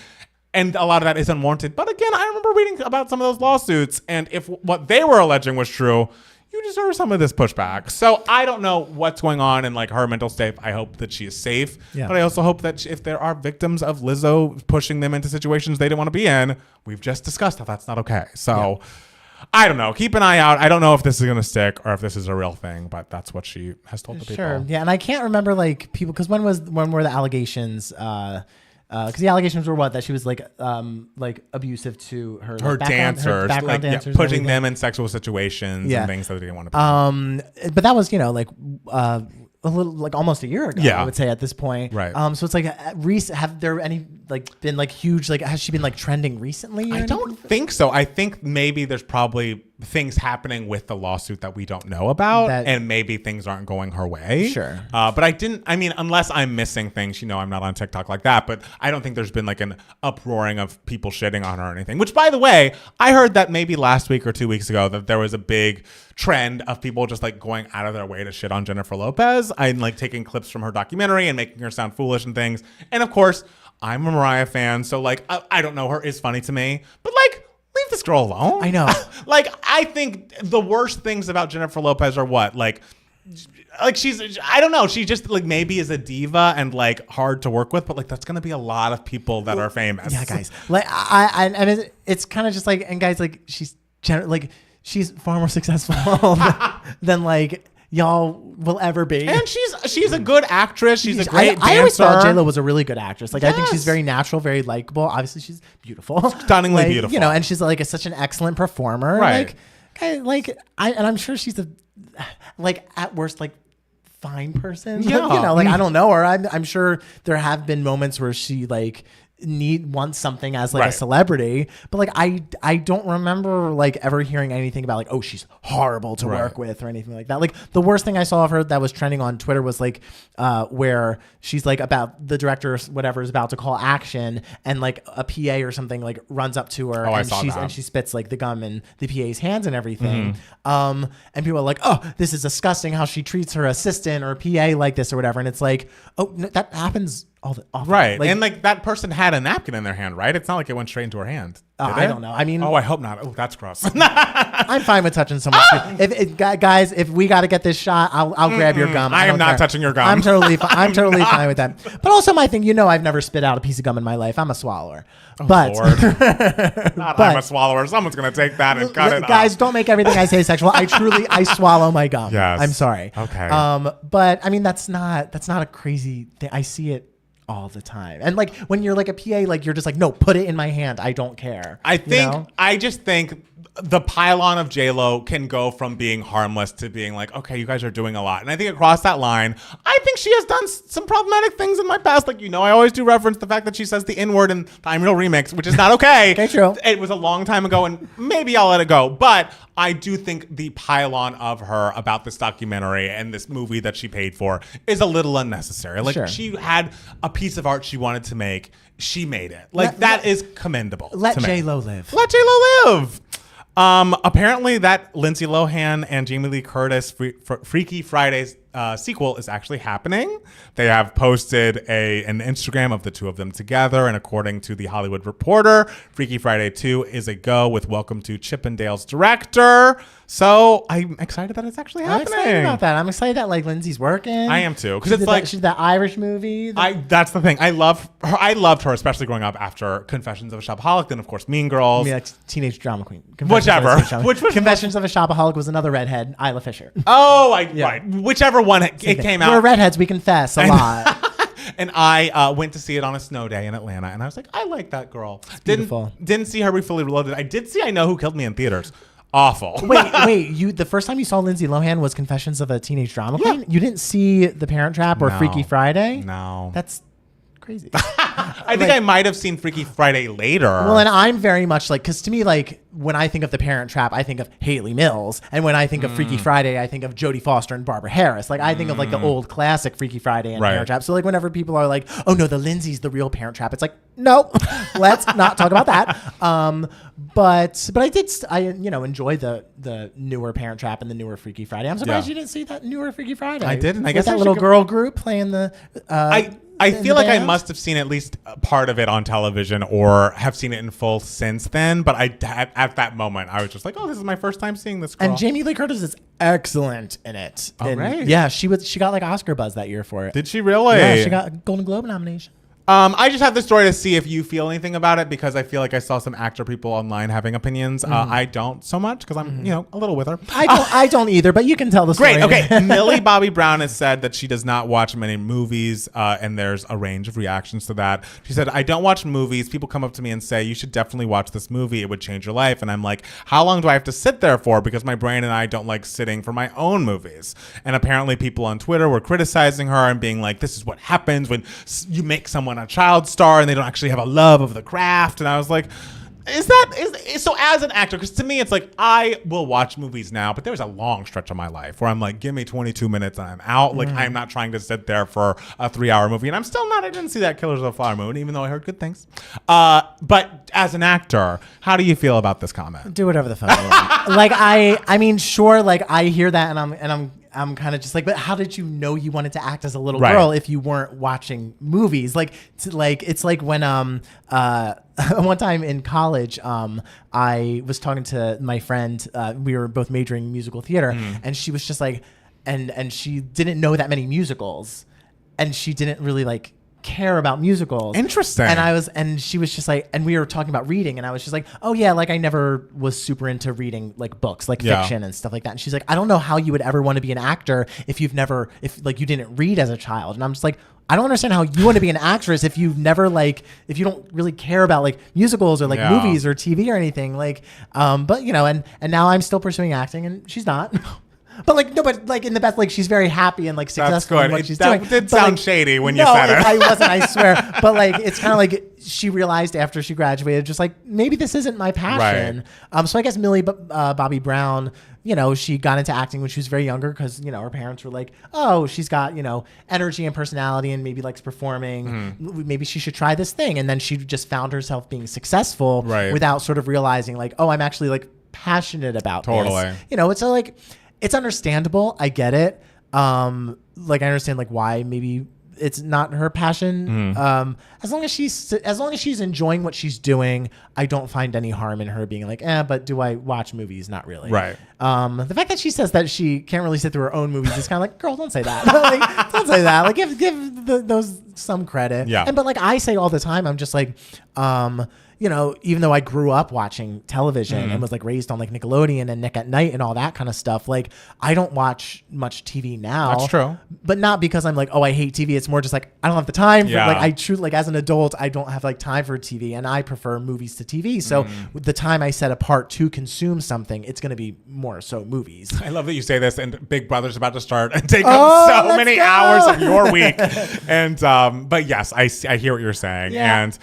And a lot of that is unwarranted. But again, I remember reading about some of those lawsuits. And if what they were alleging was true, you deserve some of this pushback. So I don't know what's going on in like her mental state. I hope that she is safe. Yeah. But I also hope that if there are victims of Lizzo pushing them into situations they didn't want to be in, we've just discussed how that's not okay. So I don't know. Keep an eye out. I don't know if this is going to stick or if this is a real thing, but that's what she has told the people. Sure. Yeah. And I can't remember like people, because when were the allegations? Because the allegations were that she was like abusive to her dancers, background dancers, putting them in sexual situations and things that they didn't want to be. But that was a little like almost a year ago. I would say at this point. Right. So it's like have there been huge has she been trending recently? I don't think so. I think maybe there's probably things happening with the lawsuit that we don't know about, and maybe things aren't going her way. Sure. But unless I'm missing things, I'm not on TikTok like that, but I don't think there's been an uproaring of people shitting on her or anything, which by the way, I heard that maybe last week or 2 weeks ago that there was a big trend of people just going out of their way to shit on Jennifer Lopez and taking clips from her documentary and making her sound foolish and things. And of course, I'm a Mariah fan, so I don't know her is funny to me, but leave this girl alone. I know. I think the worst things about Jennifer Lopez are what? She's, I don't know. She just maybe is a diva and hard to work with, but that's going to be a lot of people that are famous. Yeah, guys. It's kind of just and guys, she's far more successful than y'all will ever be. And she's a good actress. She's a great dancer. I always thought J-Lo was a really good actress. I think she's very natural, very likable. Obviously, she's beautiful. Stunningly beautiful. And she's such an excellent performer. Right. And I'm sure she's at worst fine person. Yeah. You know, like I don't know her. I'm sure there have been moments where she like wants something as like a celebrity, but like I don't remember like ever hearing anything about like, oh, she's horrible to work with or anything like that. Like the worst thing I saw of her that was trending on Twitter was like where she's like about the director or whatever is about to call action, and like a PA or something like runs up to her and she spits like the gum in the PA's hands and everything. And people are like, oh, this is disgusting how she treats her assistant or PA like this or whatever. And it's like, oh, that happens often. Right. Like, and like that person had a napkin in their hand, right? It's not like it went straight into her hand. I don't know. I mean, I hope not. Oh, that's gross. I'm fine with touching someone's guys, if we got to get this shot, I'll grab your gum. I am not touching your gum. I'm totally fine with that. But also my thing, I've never spit out a piece of gum in my life. I'm a swallower. Oh, but Lord. I'm a swallower. Someone's going to take that and cut it guys, off. don't make everything I say sexual. I swallow my gum. Yes. I'm sorry. Okay. But I mean, that's not a crazy thing. I see it all the time. And like when you're like a PA, like you're just like, no, put it in my hand. I don't care. I just think the pylon of J-Lo can go from being harmless to being like, okay, you guys are doing a lot. And I think across that line, I think she has done some problematic things in my past. Like, I always do reference the fact that she says the N-word in the I'm Real remix, which is not okay. Okay, true. It was a long time ago and maybe I'll let it go. But I do think the pylon of her about this documentary and this movie that she paid for is a little unnecessary. Like she had a piece of art she wanted to make. She made it. Like that is commendable. Let J-Lo live. Let J-Lo live. Apparently that Lindsay Lohan and Jamie Lee Curtis Freaky Fridays sequel is actually happening. They have posted an Instagram of the two of them together, and according to the Hollywood Reporter, Freaky Friday 2 is a go with Welcome to Chippendale's director. So I'm excited that it's actually happening. I'm excited about that. I'm excited that like Lindsay's working. I am too, because it's like she's that Irish movie. That's the thing. I loved her, especially growing up after Confessions of a Shopaholic, then of course Mean Girls. I mean, like Teenage Drama Queen. Whichever. Confessions of a Shopaholic was another redhead, Isla Fisher. Oh, right. Whichever one it came out. We're redheads. We confess a lot. And I went to see it on a snow day in Atlanta, and I was like, I like that girl. Beautiful. Didn't see her be Fully Reloaded. I did see I Know Who Killed Me in theaters. Awful. Wait. The first time you saw Lindsay Lohan was Confessions of a Teenage Drama Queen? You didn't see The Parent Trap or Freaky Friday? No. That's crazy. I think I might have seen Freaky Friday later. Well, and I'm very much like, because to me, like, when I think of The Parent Trap, I think of Haley Mills. And when I think of Freaky Friday, I think of Jodie Foster and Barbara Harris. Like, I think of like the old classic Freaky Friday and Parent Trap. So like whenever people are like, oh no, the Lindsay's the real Parent Trap, it's like, no, let's not talk about that. But I enjoy the newer Parent Trap and the newer Freaky Friday. I'm surprised you didn't see that newer Freaky Friday. I didn't. I guess that little girl group playing the I feel like I must have seen at least part of it on television or have seen it in full since then. But at that moment, I was just like, oh, this is my first time seeing this girl. And Jamie Lee Curtis is excellent in it. Oh, right. Yeah, she got like Oscar buzz that year for it. Did she really? Yeah, she got a Golden Globe nomination. I just have this story to see if you feel anything about it, because I feel like I saw some actor people online having opinions. I don't so much because I'm, a little with her. I don't either, but you can tell the story. Great. Okay. Millie Bobby Brown has said that she does not watch many movies, and there's a range of reactions to that. She said, I don't watch movies. People come up to me and say, you should definitely watch this movie. It would change your life. And I'm like, how long do I have to sit there for? Because my brain and I don't like sitting for my own movies. And apparently people on Twitter were criticizing her and being like, this is what happens when you make someone a child star and they don't actually have a love of the craft. And I was like, so as an actor, because to me it's like I will watch movies now, but there's a long stretch of my life where I'm like, give me 22 minutes and I'm out. Like I'm not trying to sit there for a 3-hour movie, and I'm still not. I didn't see that Killers of the Flower Moon, even though I heard good things. But as an actor, how do you feel about this comment? Do whatever the fuck you want. Like I mean, sure. Like I hear that, and I'm kind of just like, but how did you know you wanted to act as a little girl if you weren't watching movies? Like it's like when one time in college, I was talking to my friend. We were both majoring in musical theater, and she was just like, and she didn't know that many musicals, and she didn't really like care about musicals. Interesting. And she was just like, and we were talking about reading, and I was just like, oh yeah, like I never was super into reading like books, like fiction and stuff like that. And she's like, I don't know how you would ever want to be an actor if you didn't read as a child. And I'm just like, I don't understand how you want to be an actress if you don't really care about like musicals or like movies or TV or anything. Like, but and now I'm still pursuing acting, and she's not. But like no, but like in the best, like she's very happy and like successful in what she's doing. That did But, sound like, shady when no, you said it. I wasn't, I swear. But like it's kind of like she realized after she graduated, just like maybe this isn't my passion. Right. So I guess Millie Bobby Brown, you know, she got into acting when she was very younger because, you know, her parents were like, oh, she's got, you know, energy and personality and maybe likes performing. Maybe she should try this thing. And then she just found herself being successful without sort of realizing like, oh, I'm actually like passionate about this. You know, it's like, it's understandable. I get it. Like I understand like why maybe it's not her passion. As long as she's enjoying what she's doing, I don't find any harm in her being like, but do I watch movies? Not really. Right. The fact that she says that she can't really sit through her own movies is kind of like, girl, don't say that. Like, don't say that. Like, give those some credit. Yeah. But like I say all the time, I'm just like, you know, even though I grew up watching television and was like raised on like Nickelodeon and Nick at Night and all that kind of stuff, like I don't watch much TV now. That's true. But not because I'm like, oh, I hate TV. It's more just like I don't have the time for like I truly like as an adult, I don't have like time for TV and I prefer movies to TV. So with the time I set apart to consume something, it's going to be more so movies. I love that you say this and Big Brother's about to start and take up so many hours of your week. And but yes, I hear what you're saying. And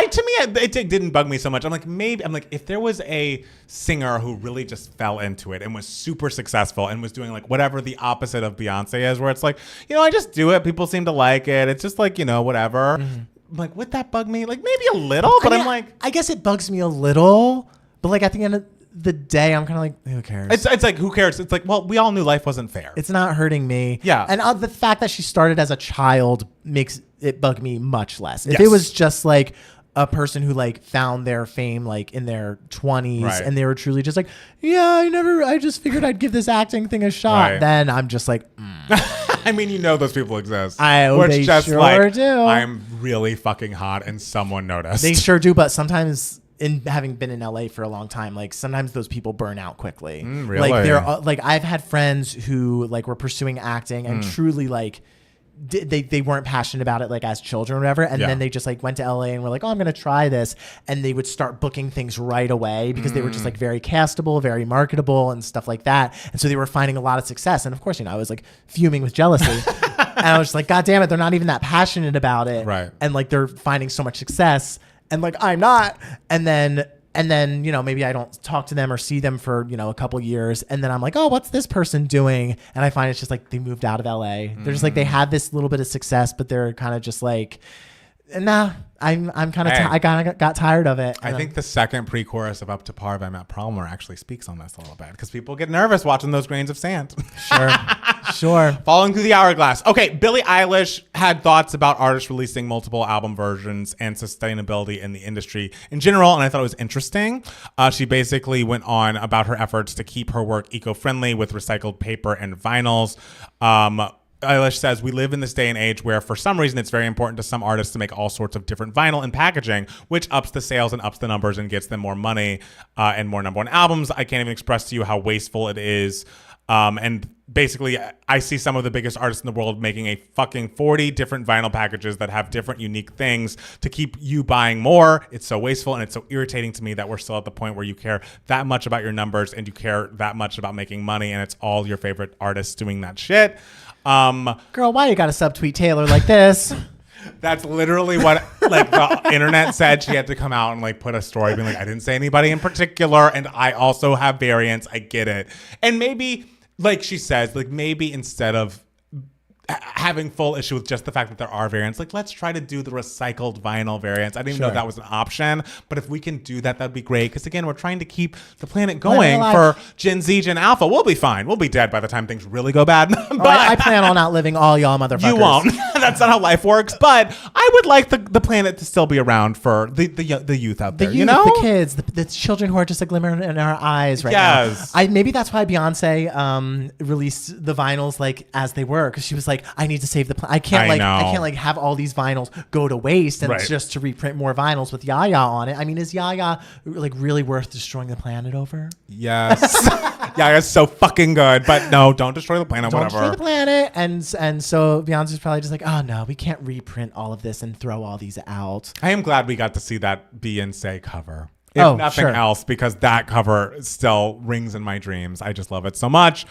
to me it didn't bug me so much. I'm like if there was a singer who really just fell into it and was super successful and was doing like whatever the opposite of Beyonce is, where it's like, you know, I just do it, people seem to like it, it's just like, you know, whatever. Like, would that bug me? Like maybe a little, but I mean, I'm like, I guess it bugs me a little, but like at the end of the day, I'm kind of like, who cares? It's like, who cares? It's like, well, we all knew life wasn't fair. It's not hurting me. Yeah. And the fact that she started as a child makes it bug me much less. If it was just like a person who like found their fame like in their 20s and they were truly just like, I just figured I'd give this acting thing a shot. Then I'm just like, I mean, you know, those people exist. They just sure like, do. I'm really fucking hot and someone noticed. They sure do. But sometimes, in having been in LA for a long time, like sometimes those people burn out quickly. Really? Like they're like, I've had friends who like were pursuing acting and truly like they weren't passionate about it like as children or whatever, and then they just like went to LA and were like, oh, I'm gonna try this, and they would start booking things right away because they were just like very castable, very marketable and stuff like that, and so they were finding a lot of success. And of course, you know, I was like fuming with jealousy and I was just like, god damn it, they're not even that passionate about it, and like they're finding so much success and like I'm not. And then, you know, maybe I don't talk to them or see them for, you know, a couple years. And then I'm like, oh, what's this person doing? And I find it's just like they moved out of LA. They're just like, they had this little bit of success, but they're kind of just like, nah, I'm kind of, I kind of got tired of it. I think the second pre-chorus of Up to Par by Matt Palmer actually speaks on this a little bit because people get nervous watching those grains of sand. Sure. Falling through the hourglass. Okay, Billie Eilish had thoughts about artists releasing multiple album versions and sustainability in the industry in general, and I thought it was interesting. She basically went on about her efforts to keep her work eco-friendly with recycled paper and vinyls. Eilish says, we live in this day and age where for some reason it's very important to some artists to make all sorts of different vinyl and packaging, which ups the sales and ups the numbers and gets them more money and more number one albums. I can't even express to you how wasteful it is. And basically, I see some of the biggest artists in the world making a fucking 40 different vinyl packages that have different unique things to keep you buying more. It's so wasteful, and it's so irritating to me that we're still at the point where you care that much about your numbers and you care that much about making money, and it's all your favorite artists doing that shit. Girl, why you gotta subtweet Taylor like this? That's literally what like the internet said. She had to come out and like put a story being like, I didn't say anybody in particular, and I also have variants. I get it. And maybe, like she says, like maybe instead of having full issue with just the fact that there are variants, like let's try to do the recycled vinyl variants. I didn't even know that was an option, but if we can do that, that'd be great. Because again, we're trying to keep the planet going for Gen Z, Gen Alpha. We'll be fine. We'll be dead by the time things really go bad. But I plan on outliving all y'all motherfuckers. You won't. That's not how life works. But I would like the planet to still be around for the youth out there. You know, the kids, the children who are just a glimmer in our eyes right now. Maybe that's why Beyonce released the vinyls like as they were, because she was like, I need to save the planet. I can't have all these vinyls go to waste and just to reprint more vinyls with Yaya on it. I mean, is Yaya like really worth destroying the planet over? Yes. Yaya's so fucking good, but no, don't destroy the planet. Don't destroy the planet. And so Beyonce's probably just like, oh no, we can't reprint all of this and throw all these out. I am glad we got to see that Beyonce cover. if nothing else, because that cover still rings in my dreams. I just love it so much.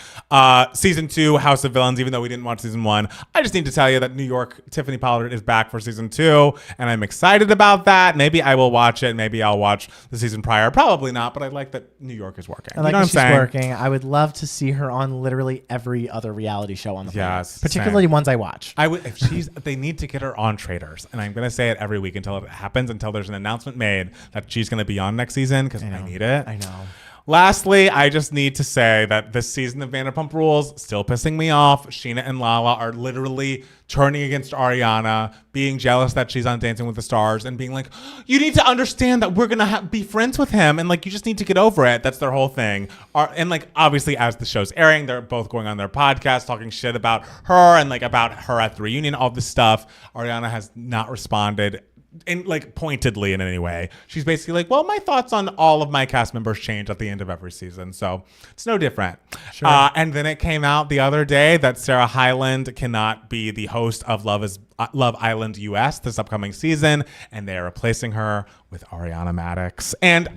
Season 2, House of Villains, even though we didn't watch season 1, I just need to tell you that New York Tiffany Pollard is back for season 2, and I'm excited about that. Maybe I will watch it. Maybe I'll watch the season prior. Probably not, but I like that New York is working. I like that she's working. I would love to see her on literally every other reality show on the planet, particularly ones I watch. I would, if they need to get her on Traitors, and I'm going to say it every week until it happens, until there's an announcement made that she's going to be on next season, because I need it. I know. Lastly, I just need to say that this season of Vanderpump Rules still pissing me off. Sheena and Lala are literally turning against Ariana, being jealous that she's on Dancing with the Stars, and being like, you need to understand that we're going to be friends with him, and like, you just need to get over it. That's their whole thing. And like, obviously, as the show's airing, they're both going on their podcast talking shit about her and like about her at the reunion, all this stuff. Ariana has not responded in like pointedly in any way. She's basically like, well, my thoughts on all of my cast members change at the end of every season, so it's no different. Sure. And then it came out the other day that Sarah Hyland cannot be the host of Love Island US this upcoming season, and they're replacing her with Ariana Madix. And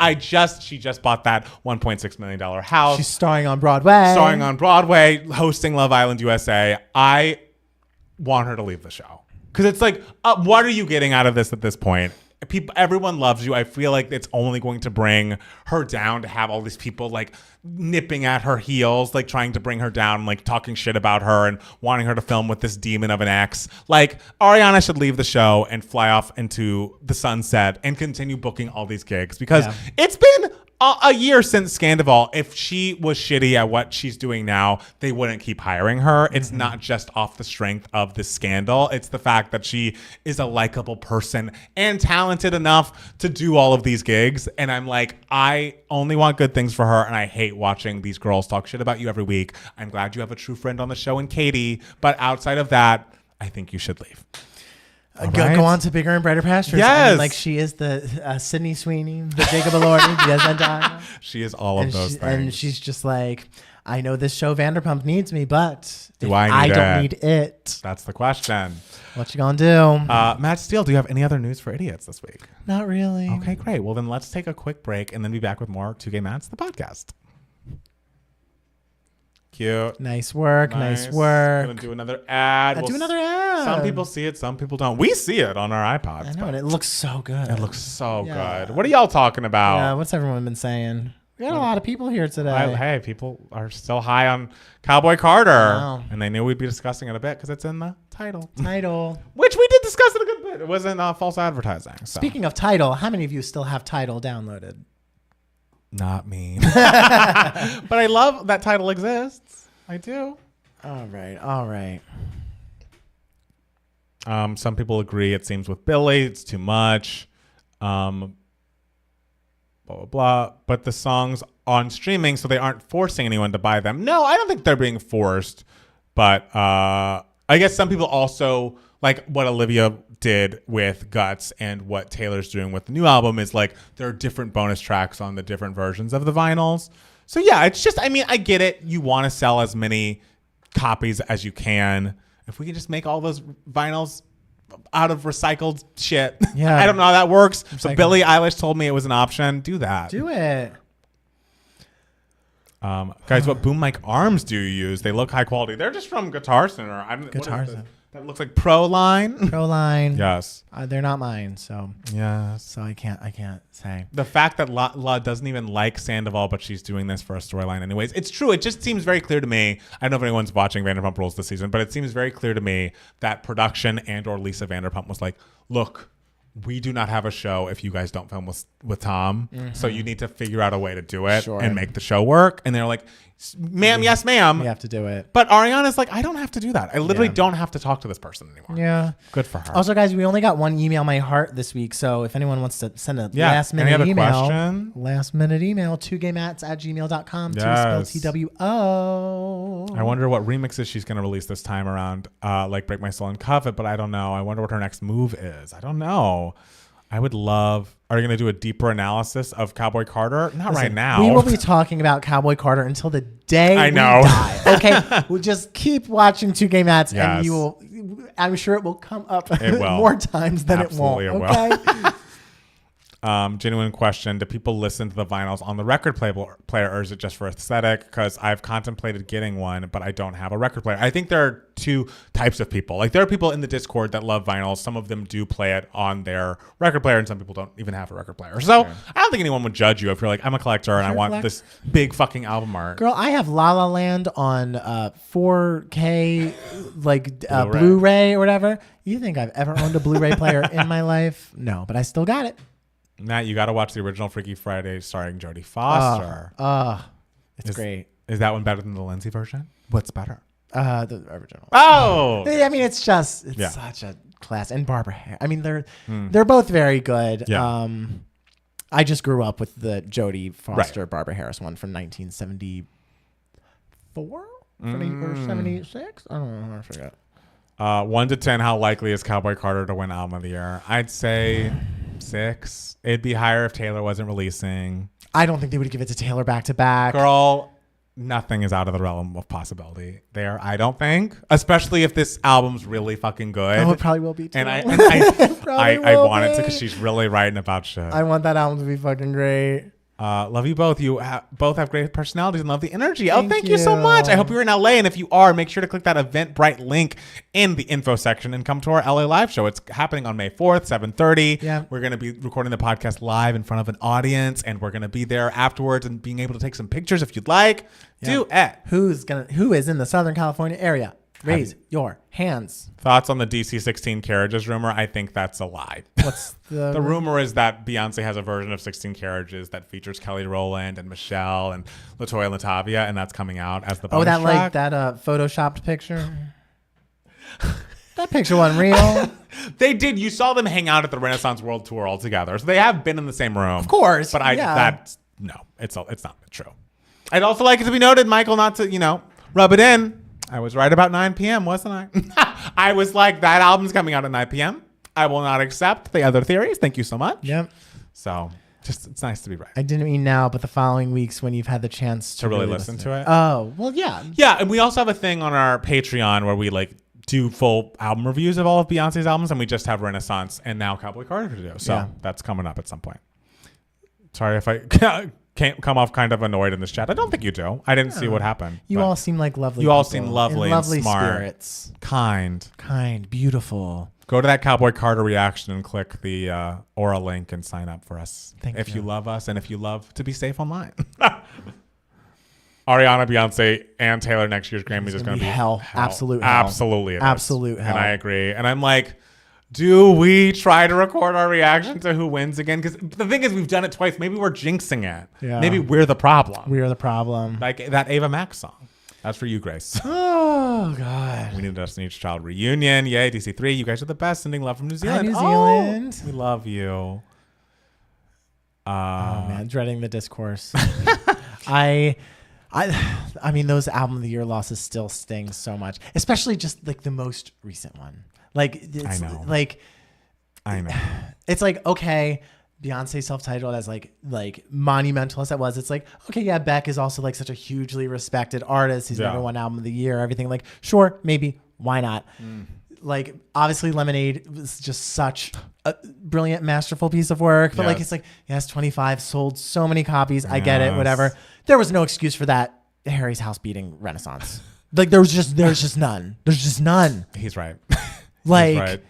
she just bought that $1.6 million house. She's starring on Broadway, hosting Love Island USA. I want her to leave the show. Because it's like, what are you getting out of this at this point? Everyone loves you. I feel like it's only going to bring her down to have all these people like nipping at her heels, like trying to bring her down, like talking shit about her and wanting her to film with this demon of an ex. Like, Ariana should leave the show and fly off into the sunset and continue booking all these gigs, because it's been a year since Scandoval. If she was shitty at what she's doing now, they wouldn't keep hiring her. It's not just off the strength of the scandal. It's the fact that she is a likable person and talented enough to do all of these gigs. And I'm like, I only want good things for her, and I hate watching these girls talk shit about you every week. I'm glad you have a true friend on the show in Katie, but outside of that, I think you should leave. Go on to bigger and brighter pastures. Yes. I mean, like, she is the Sydney Sweeney, the Jacob Elordi. She is all of those things. And she's just like, I know this show Vanderpump needs me, but I don't need it. That's the question. What you gonna do? Matt Steele, do you have any other news for idiots this week? Not really. Okay, great. Well, then let's take a quick break and then be back with more 2 Gay Mats, the podcast. Cute. Nice work. Gonna do another ad. Do another ad. Some people see it, some people don't. We see it on our iPods. I know, and it looks so good. It looks so good. What are y'all talking about? Yeah, what's everyone been saying? We got a lot of people here today. Hey, people are still high on Cowboy Carter. And they knew we'd be discussing it a bit because it's in the title. Which we did discuss it a good bit. It wasn't false advertising. So. Speaking of title, how many of you still have Tidal downloaded? Not me. But I love that title exists. I do. All right. Some people agree it seems with Billy, it's too much. Blah, blah, blah. But the songs on streaming, so they aren't forcing anyone to buy them. No, I don't think they're being forced. But I guess some people also, like what Olivia did with Guts and what Taylor's doing with the new album, is like there are different bonus tracks on the different versions of the vinyls. So yeah, it's just, I mean, I get it. You want to sell as many copies as you can. If we can just make all those vinyls out of recycled shit. Yeah. I don't know how that works. But Billie Eilish told me it was an option. Do that. Do it. Guys, what boom mic arms do you use? They look high quality. They're just from Guitar Center. Guitar Center. That looks like Proline. Proline. Yes. They're not mine, so. Yes. So I can't say. The fact that La doesn't even like Sandoval, but she's doing this for a storyline anyways. It's true. It just seems very clear to me. I don't know if anyone's watching Vanderpump Rules this season, but it seems very clear to me that production and or Lisa Vanderpump was like, look, we do not have a show if you guys don't film with Tom. Mm-hmm. So you need to figure out a way to do it and make the show work. And they're like, ma'am, yes, ma'am. We have to do it. But Ariana's like, I don't have to do that. I literally don't have to talk to this person anymore. Yeah. Good for her. Also, guys, we only got one email my heart this week. So if anyone wants to send a last minute email, 2gaymats@gmail.com to spell TWO. I wonder what remixes she's going to release this time around, like Break My Soul and Cuff It, but I don't know. I wonder what her next move is. I don't know. I would love. Are you going to do a deeper analysis of Cowboy Carter? Not right now. We will be talking about Cowboy Carter until the day I know. We die. Okay, we'll just keep watching 2 Gay Mats, and you will. I'm sure it will come up more times than Absolutely it won't. Okay. Genuine question. Do people listen to the vinyls on the record player or is it just for aesthetic? Because I've contemplated getting one, but I don't have a record player. I think there are two types of people. Like there are people in the Discord that love vinyls. Some of them do play it on their record player and some people don't even have a record player. So I don't think anyone would judge you if you're like, I'm a collector and I want this big fucking album art. Girl, I have La La Land on 4K like Blu-ray or whatever. You think I've ever owned a Blu-ray player in my life? No, but I still got it. Matt, you got to watch the original Freaky Friday starring Jodie Foster. It's great. Is that one better than the Lindsay version? What's better? The original. Oh, I mean, it's such a class. And Barbara Harris. I mean, they're both very good. Yeah. I just grew up with the Jodie Foster Barbara Harris one from 1974 or 76. I don't know. I forget. 1 to 10, how likely is Cowboy Carter to win Album of the Year? I'd say 6. It'd be higher if Taylor wasn't releasing. I don't think they would give it to Taylor back to back. Girl, nothing is out of the realm of possibility there, I don't think. Especially if this album's really fucking good. Oh, it probably will be too. And I want it to because she's really writing about shit. I want that album to be fucking great. Love you both. You both have great personalities and love the energy. Thank you so much. I hope you're in LA. And if you are, make sure to click that Eventbrite link in the info section and come to our LA live show. It's happening on May 4th, 7:30. Yeah. We're going to be recording the podcast live in front of an audience. And we're going to be there afterwards and being able to take some pictures if you'd like. Yeah. Duet. Who is in the Southern California area? Raise your hands. Thoughts on the DC 16 carriages rumor? I think that's a lie. What's the The rumor is that Beyonce has a version of 16 carriages that features Kelly Rowland and Michelle and LaToya Latavia, and that's coming out as the bonus track. like that photoshopped picture? That picture wasn't real. They did. You saw them hang out at the Renaissance World Tour all together, so they have been in the same room. Of course. But it's not true. I'd also like it to be noted, Michael, not to, rub it in. I was right about 9 p.m., wasn't I? I was like, that album's coming out at 9 p.m. I will not accept the other theories. Thank you so much. Yep. So it's nice to be right. I didn't mean now, but the following weeks when you've had the chance to really listen to it. Oh, well, yeah. Yeah, and we also have a thing on our Patreon where we do full album reviews of all of Beyonce's albums, and we just have Renaissance and now Cowboy Carter to do. So that's coming up at some point. Sorry if I can't come off kind of annoyed in this chat. I don't think you do. I didn't see what happened. You all seem like lovely You all people. seem lovely and smart. Spirits. Kind. Beautiful. Go to that Cowboy Carter reaction and click the Aura link and sign up for us. If you love us and if you love to be safe online. Ariana, Beyonce, and Taylor next year's Grammys is going to be hell. Absolute hell. Absolutely. Absolute hell. And I agree. And I'm like, do we try to record our reaction to who wins again? Because the thing is, we've done it twice. Maybe we're jinxing it. Yeah. Maybe we're the problem. We are the problem. Like that Ava Max song. That's for you, Grace. Oh, God. We need a Destiny's Child reunion. Yay, DC3. You guys are the best. Sending love from New Zealand. Hi, New Zealand. We love you. Oh, man. Dreading the discourse. I mean, those album of the year losses still sting so much, especially just the most recent one. I know. It's okay, Beyonce self-titled as monumental as that was. It's okay, yeah, Beck is also such a hugely respected artist. He's never won album of the year, everything. Sure, maybe, why not? Obviously Lemonade was just such a brilliant, masterful piece of work. But yes, 25 sold so many copies. I get it, whatever. There was no excuse for that Harry's house beating Renaissance. There's just none. There's just none. He's right. Right.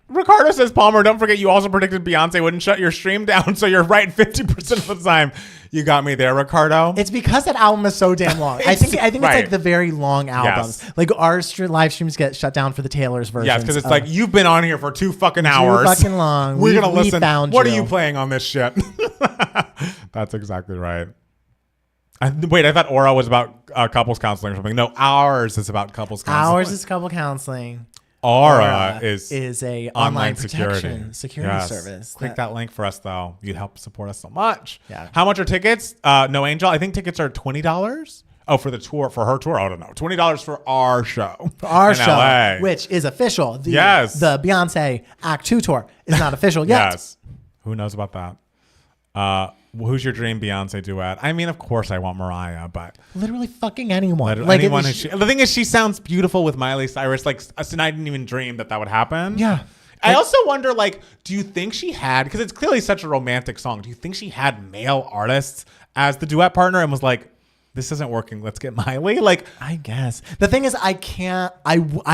Ricardo says, Palmer, don't forget you also predicted Beyonce wouldn't shut your stream down, so you're right 50% of the time. You got me there, Ricardo. It's because that album is so damn long. I think it's the very long albums. Yes. Our live streams get shut down for the Taylor's version. Yes, because it's you've been on here for 2 fucking hours. Too fucking long. We're going to listen. What are you playing on this shit? That's exactly right. I thought Aura was about couples counseling or something. No, ours is about couples counseling. Ours is couple counseling. Aura is a online security service. Click that link for us, though. You'd help support us so much. Yeah. How much are tickets? No Angel. I think tickets are $20. Oh, for the tour, for her tour. I don't know. $20 for our show. For our show, LA. which is official. The Beyonce Act 2 tour is not official yet. Yes. Who knows about that? Who's your dream Beyonce duet? I mean, of course I want Mariah, but literally fucking anyone. The thing is, she sounds beautiful with Miley Cyrus. And I didn't even dream that would happen. Yeah. I also wonder, like, do you think she had, because it's clearly such a romantic song, do you think she had male artists as the duet partner and was like, this isn't working, let's get Miley? Like, I guess. The thing is, I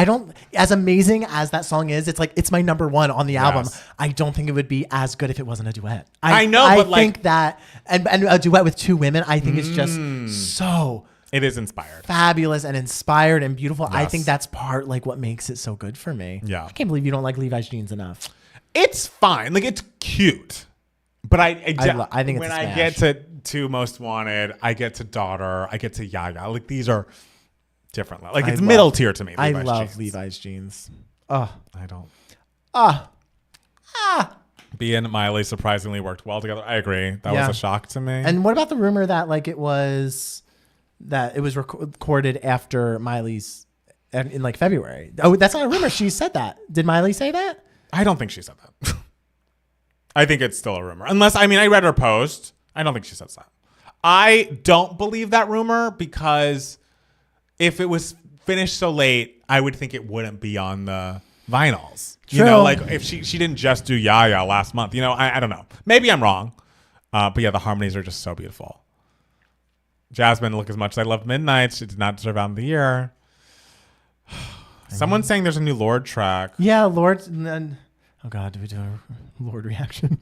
don't, as amazing as that song is, it's like, it's my number one on the album. I don't think it would be as good if it wasn't a duet. I know, but I think that, and a duet with two women, I think it's just so... It is inspired. Fabulous and inspired and beautiful. Yes. I think that's part like what makes it so good for me. Yeah. I can't believe you don't like Levi's jeans enough. It's fine. Like, it's cute. But I think it's when I get to Most Wanted, I get to Daughter, I get to Yaya. Like, these are different. Like, it's middle tier to me. I love Levi's jeans. Oh, I don't. Bea and Miley surprisingly worked well together. I agree. That was a shock to me. And what about the rumor that like it was recorded after Miley's in like February? Oh, that's not a rumor. She said that. Did Miley say that? I don't think she said that. I think it's still a rumor. Unless, I mean, I read her post. I don't think she says that. I don't believe that rumor because if it was finished so late, I would think it wouldn't be on the vinyls. True. You know, like if she didn't just do Yaya last month. You know, I don't know. Maybe I'm wrong. But yeah, the harmonies are just so beautiful. Jasmine, look, as much as I love Midnight, she did not deserve Album of the Year. Someone's saying there's a new Lorde track. Yeah, Lorde. And then, oh God, do we do a Lorde reaction?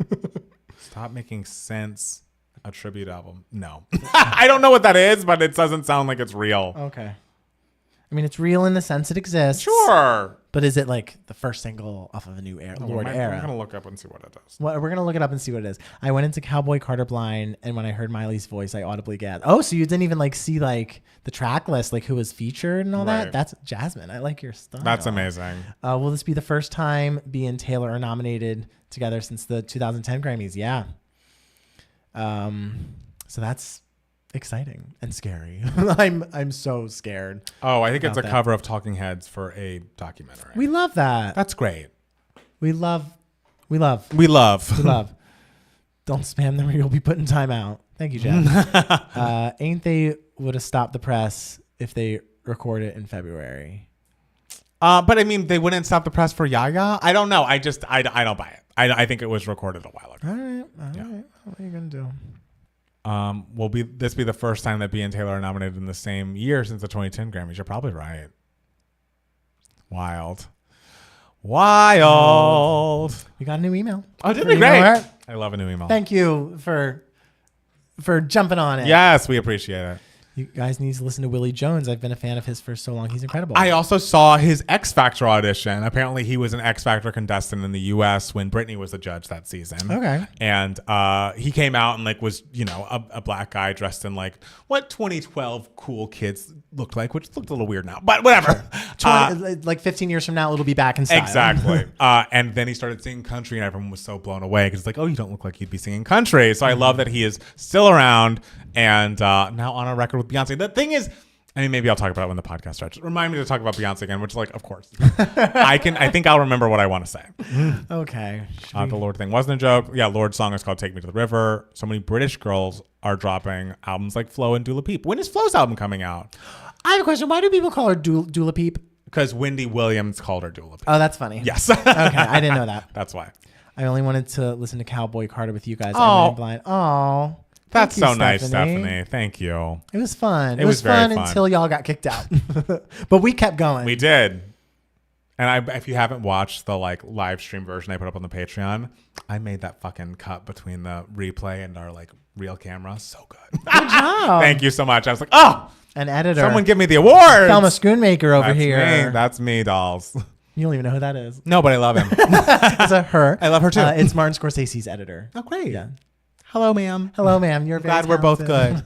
Stop Making Sense, a tribute album. No. I don't know what that is, but it doesn't sound like it's real. Okay. I mean, it's real in the sense it exists. Sure. But is it like the first single off of a new Lorde era? I'm going to look up and see what it does. Well, we're going to look it up and see what it is. I went into Cowboy Carter blind, and when I heard Miley's voice, I audibly gasped. Oh, so you didn't even like see like the track list, like who was featured and all that? That's Jasmine. I like your style. That's amazing. Will this be the first time Bea and Taylor are nominated together since the 2010 Grammys? Yeah. So that's exciting and scary. I'm so scared. Oh, I think it's a cover of Talking Heads for a documentary. We love that. That's great. We love. Don't spam them or you'll be put in timeout. Thank you, Jeff. Ain't they would have stopped the press if they record it in February. But I mean, they wouldn't stop the press for Yaya. I don't know. I don't buy it. I think it was recorded a while ago. All right. What are you gonna do? Will this be the first time that Bea and Taylor are nominated in the same year since the 2010 Grammys? You're probably right. Wild. We got a new email. Oh, did we? Great. I love a new email. Thank you for jumping on it. Yes, we appreciate it. You guys need to listen to Willie Jones. I've been a fan of his for so long. He's incredible. I also saw his X Factor audition. Apparently, he was an X Factor contestant in the U.S. when Britney was the judge that season. Okay. And he came out and like was, you know, a black guy dressed in like what 2012 cool kids looked like, which looked a little weird now, but whatever. Like 15 years from now, it'll be back in style. Exactly. And then he started singing country, and everyone was so blown away because it's like, oh, you don't look like you'd be singing country. So I love that he is still around and now on a record with Beyonce. The thing is, I mean, maybe I'll talk about it when the podcast starts. Remind me to talk about Beyonce again, which is like, of course. I think I'll remember what I want to say. Okay. The Lorde thing wasn't a joke. Yeah, Lorde's song is called Take Me to the River. So many British girls are dropping albums like Flo and Dula Peep. When is Flo's album coming out? I have a question. Why do people call her Dula Peep? Because Wendy Williams called her Dula Peep. Oh, that's funny. Yes. Okay, I didn't know that. That's why. I only wanted to listen to Cowboy Carter with you guys. I went blind. Oh. That's so nice, Stephanie. Thank you. It was fun. It was fun very fun until y'all got kicked out. But we kept going. We did. And if you haven't watched the like live stream version I put up on the Patreon, I made that fucking cut between the replay and our like real camera. So good. Good job. Thank you so much. I was like, oh, an editor. Someone give me the award. Thelma Schoonmaker over here. That's me, dolls. You don't even know who that is. No, but I love him. It's a her. I love her too. It's Martin Scorsese's editor. Oh, great. Yeah. Hello, ma'am. Hello, ma'am. You're glad we're both good.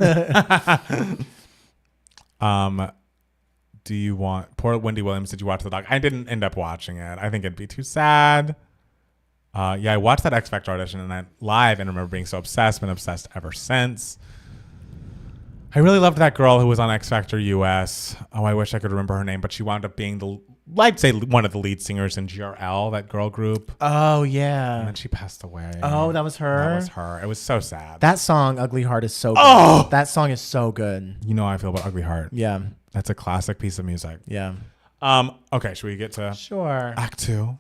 Do you want poor Wendy Williams? Did you watch the doc? I didn't end up watching it. I think it'd be too sad. Yeah, I watched that X Factor audition and I live and remember being so obsessed. Been obsessed ever since. I really loved that girl who was on X Factor US. Oh, I wish I could remember her name, but she wound up being I'd say one of the lead singers in GRL, that girl group. Oh, yeah. And then she passed away. Oh, that was her? That was her. It was so sad. That song, Ugly Heart, is so good. Oh! That song is so good. You know how I feel about Ugly Heart. Yeah. That's a classic piece of music. Yeah. Okay, should we get to Sure. Act 2?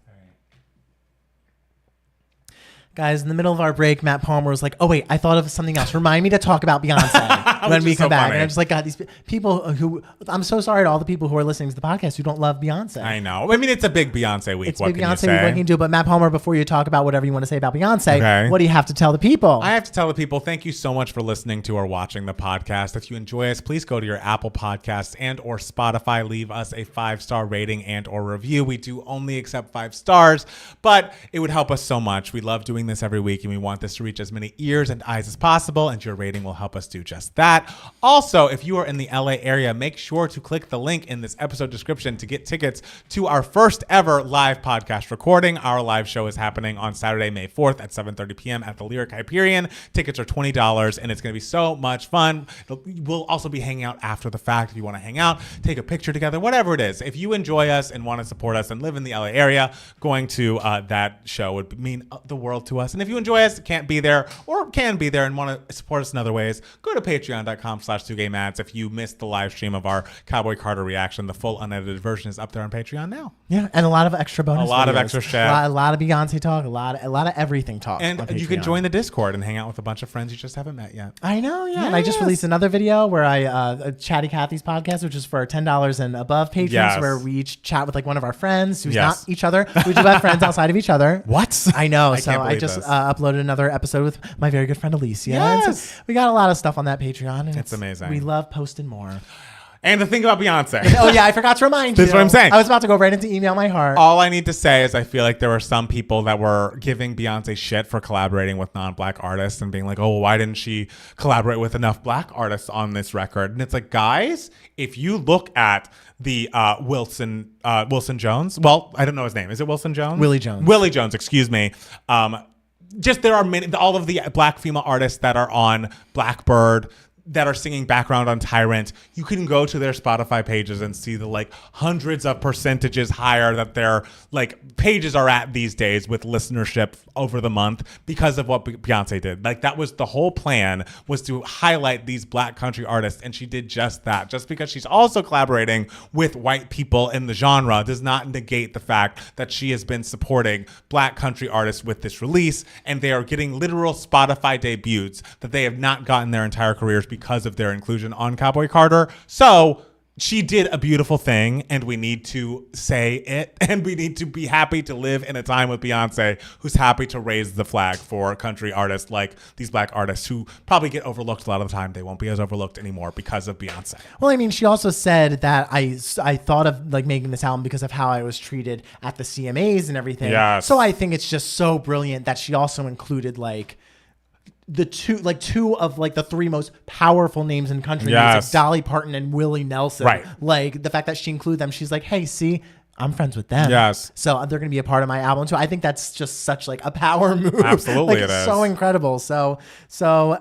Guys, in the middle of our break, Matt Palmer was like, oh, wait, I thought of something else. Remind me to talk about Beyonce when we come back. Funny. And I'm just like, God, these people who, I'm so sorry to all the people who are listening to the podcast who don't love Beyonce. I know. I mean, it's a big Beyonce week. It's big Beyonce week. What can you do? But Matt Palmer, before you talk about whatever you want to say about Beyonce, what do you have to tell the people? I have to tell the people, thank you so much for listening to or watching the podcast. If you enjoy us, please go to your Apple Podcasts and or Spotify. Leave us a 5-star rating and or review. We do only accept 5 stars, but it would help us so much. We love doing this every week, and we want this to reach as many ears and eyes as possible, and your rating will help us do just that. Also, if you are in the LA area, make sure to click the link in this episode description to get tickets to our first ever live podcast recording. Our live show is happening on Saturday, May 4th at 7:30 p.m. at the Lyric Hyperion. Tickets are $20, and it's going to be so much fun. We'll also be hanging out after the fact if you want to hang out, take a picture together, whatever it is. If you enjoy us and want to support us and live in the LA area, going to that show would mean the world to us. And if you enjoy us, can't be there or can be there and want to support us in other ways, go to patreon.com/2gaymats. If you missed the live stream of our Cowboy Carter reaction, the full unedited version is up there on Patreon now. Yeah, and a lot of extra bonus A lot videos. of extra shit. A lot of Beyonce talk, a lot of everything talk. And you can join the Discord and hang out with a bunch of friends you just haven't met yet. I know, yeah. Yes. And I just released another video where I Chatty Cathy's podcast, which is for our $10 and above patrons, where we each chat with like one of our friends who's not each other. We do have friends outside of each other. What? I know. So I just uploaded another episode with my very good friend Alicia. Yes. So we got a lot of stuff on that Patreon. And it's amazing. We love posting more. And the thing about Beyonce. Oh, yeah, I forgot to remind you. This is what I'm saying. I was about to go right into Email My Heart. All I need to say is I feel like there were some people that were giving Beyonce shit for collaborating with non-black artists and being like, oh, why didn't she collaborate with enough black artists on this record? And it's like, guys, if you look at the Wilson Jones, well, I don't know his name. Is it Wilson Jones? Willie Jones. Willie Jones, excuse me. Just there are many, all of the black female artists that are on Blackbird, that are singing background on Tyrant, you can go to their Spotify pages and see the like hundreds of percentages higher that their like pages are at these days with listenership over the month because of what Beyonce did. Like that was the whole plan, was to highlight these black country artists, and she did just that. Just because she's also collaborating with white people in the genre does not negate the fact that she has been supporting black country artists with this release, and they are getting literal Spotify debuts that they have not gotten their entire careers because of their inclusion on Cowboy Carter. So she did a beautiful thing, and we need to say it, and we need to be happy to live in a time with Beyonce, who's happy to raise the flag for country artists like these black artists who probably get overlooked a lot of the time. They won't be as overlooked anymore because of Beyonce. Well, I mean, she also said that I thought of like making this album because of how I was treated at the CMAs and everything. Yes. So I think it's just so brilliant that she also included like two of like the 3 most powerful names in country music, Dolly Parton and Willie Nelson. Right. Like the fact that she included them, she's like, hey, see, I'm friends with them. Yes. So they're going to be a part of my album too. I think that's just such like a power move. Absolutely. Like, it's so incredible. So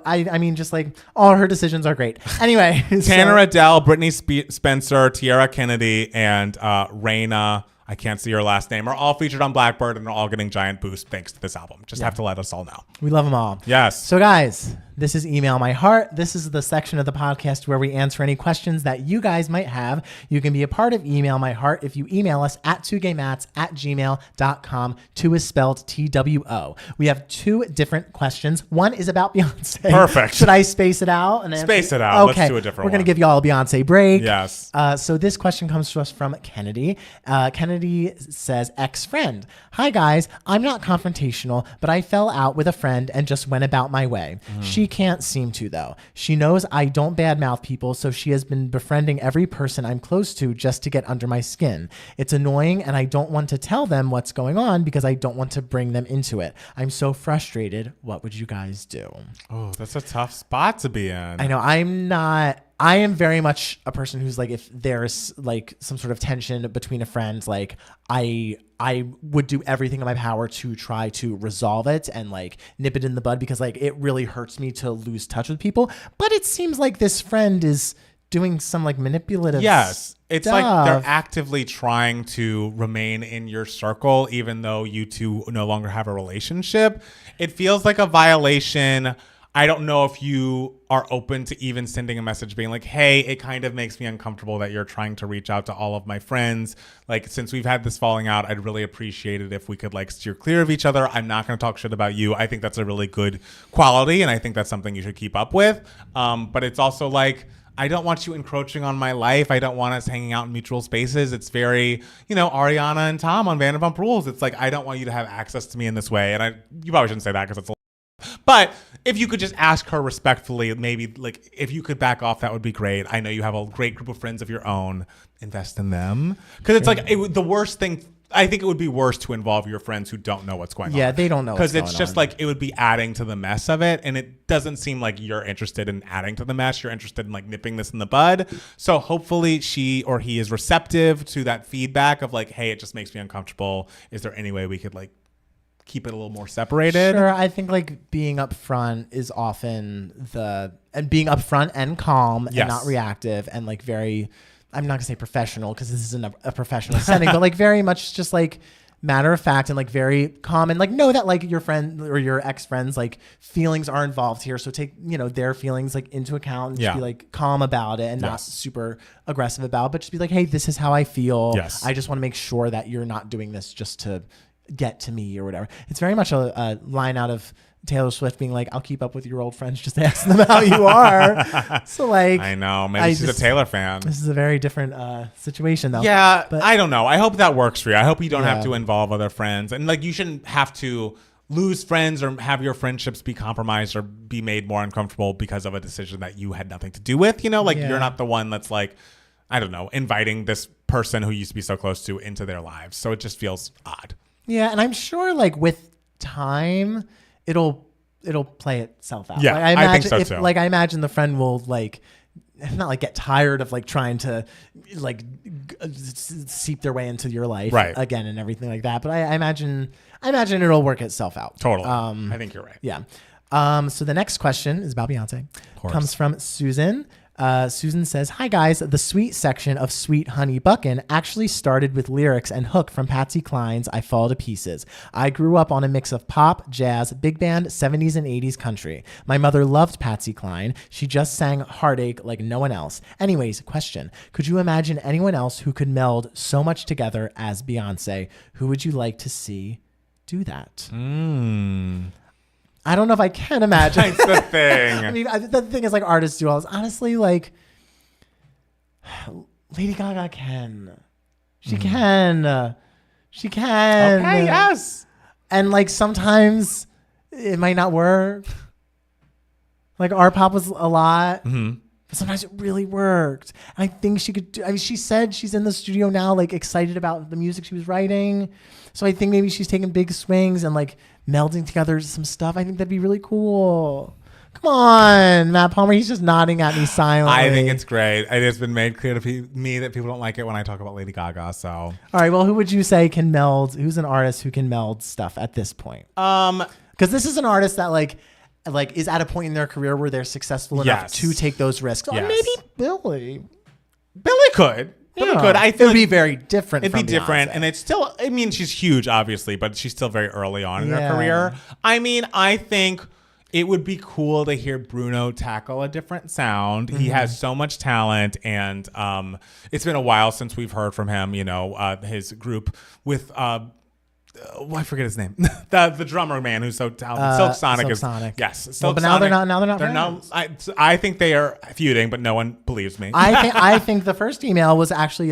I mean, just like all her decisions are great. Anyway. Tanner Adele, Brittany Spencer, Tiara Kennedy, and Raina, I can't see her last name, are all featured on Blackbird and are all getting giant boosts thanks to this album. Just have to let us all know. We love them all. Yes. So guys, this is Email My Heart. This is the section of the podcast where we answer any questions that you guys might have. You can be a part of Email My Heart if you email us at 2gaymats@gmail.com. 2 is spelled TWO. We have 2 different questions. One is about Beyonce. Perfect. Should I space it out? Space it out. Okay. Let's do a different one. We're going to give you all a Beyonce break. Yes. So this question comes to us from Kennedy. Kennedy says, ex-friend. Hi guys, I'm not confrontational, but I fell out with a friend and just went about my way. She can't seem to though. She knows I don't badmouth people, so she has been befriending every person I'm close to just to get under my skin. It's annoying, and I don't want to tell them what's going on because I don't want to bring them into it. I'm so frustrated. What would you guys do? Oh, that's a tough spot to be in. I know. I am very much a person who's like, if there's like some sort of tension between a friend, like I would do everything in my power to try to resolve it and like nip it in the bud, because like it really hurts me to lose touch with people. But it seems like this friend is doing some like manipulative It's stuff. like they're actively trying to remain in your circle even though you two no longer have a relationship. It feels like a violation I don't know if you are open to even sending a message being like, hey, it kind of makes me uncomfortable that you're trying to reach out to all of my friends. Like, since we've had this falling out, I'd really appreciate it if we could like steer clear of each other. I'm not going to talk shit about you. I think that's a really good quality, and I think that's something you should keep up with. But it's also like, I don't want you encroaching on my life. I don't want us hanging out in mutual spaces. It's very, Ariana and Tom on Vanderpump Rules. It's like, I don't want you to have access to me in this way. And you probably shouldn't say that because it's but if you could just ask her respectfully, maybe like if you could back off, that would be great. I know you have a great group of friends of your own. Invest in them. Because it's like the worst thing. I think it would be worse to involve your friends who don't know what's going on. Yeah, they don't know what's going on. Because it's just like it would be adding to the mess of it. And it doesn't seem like you're interested in adding to the mess. You're interested in like nipping this in the bud. So hopefully she or he is receptive to that feedback of like, hey, it just makes me uncomfortable. Is there any way we could like keep it a little more separated? Sure. I think like being upfront is often and being upfront and calm and not reactive and like very, I'm not gonna say professional because this isn't a professional setting, but like very much just like matter of fact and like very calm and like know that like your friend or your ex-friends like feelings are involved here. So take, their feelings like into account and just be like calm about it and not super aggressive about it, but just be like, hey, this is how I feel. Yes. I just want to make sure that you're not doing this just to get to me or whatever. It's very much a line out of Taylor Swift being like, I'll keep up with your old friends, just ask them how you are. So like, I know, maybe she's a Taylor fan. This is a very different situation though. Yeah, but I don't know. I hope that works for you. I hope you don't have to involve other friends, and like you shouldn't have to lose friends or have your friendships be compromised or be made more uncomfortable because of a decision that you had nothing to do with. You're not the one that's like, I don't know, inviting this person who used to be so close to into their lives. So it just feels odd. Yeah, and I'm sure like with time, it'll play itself out. Yeah, like, I think so too. Like I imagine the friend will like not like get tired of like trying to like seep their way into your life again and everything like that. But I imagine it'll work itself out. Totally. I think you're right. Yeah. So the next question is about Beyonce. Comes from Susan. Susan says, hi guys, the sweet section of Sweet Honey Buckin' actually started with lyrics and hook from Patsy Cline's I Fall to Pieces. I grew up on a mix of pop, jazz, big band, 70s and 80s country. My mother loved Patsy Cline. She just sang Heartache like no one else. Anyways, question. Could you imagine anyone else who could meld so much together as Beyonce? Who would you like to see do that? I don't know if I can imagine. That's the thing. I mean, the thing is, like, artists do all this. Honestly, like, Lady Gaga can. She can. She can. Okay, yes. And, like, sometimes it might not work. Like, our pop was a lot. But sometimes it really worked. And I think she could do. I mean, she said she's in the studio now, like, excited about the music she was writing. So I think maybe she's taking big swings and, like, melding together some stuff. I think that'd be really cool. Come on, Matt Palmer. He's just nodding at me silently. I think it's great. It has been made clear to me that people don't like it when I talk about Lady Gaga. So, all right. Well, who would you say can meld? Who's an artist who can meld stuff at this point? Because this is an artist that like is at a point in their career where they're successful enough to take those risks. Yes. Or maybe Billie. Billie could. Billie could. I feel it would be very different. It'd be different, and it's still. I mean, she's huge, obviously, but she's still very early on in her career. I mean, I think it would be cool to hear Bruno tackle a different sound. He has so much talent, and it's been a while since we've heard from him. His group with. I forget his name. the drummer man who's so talented. Silk Sonic is Sonic. Yes. Silk Sonic. Now they're not. They're not. I think they are feuding, but no one believes me. I think the first email was actually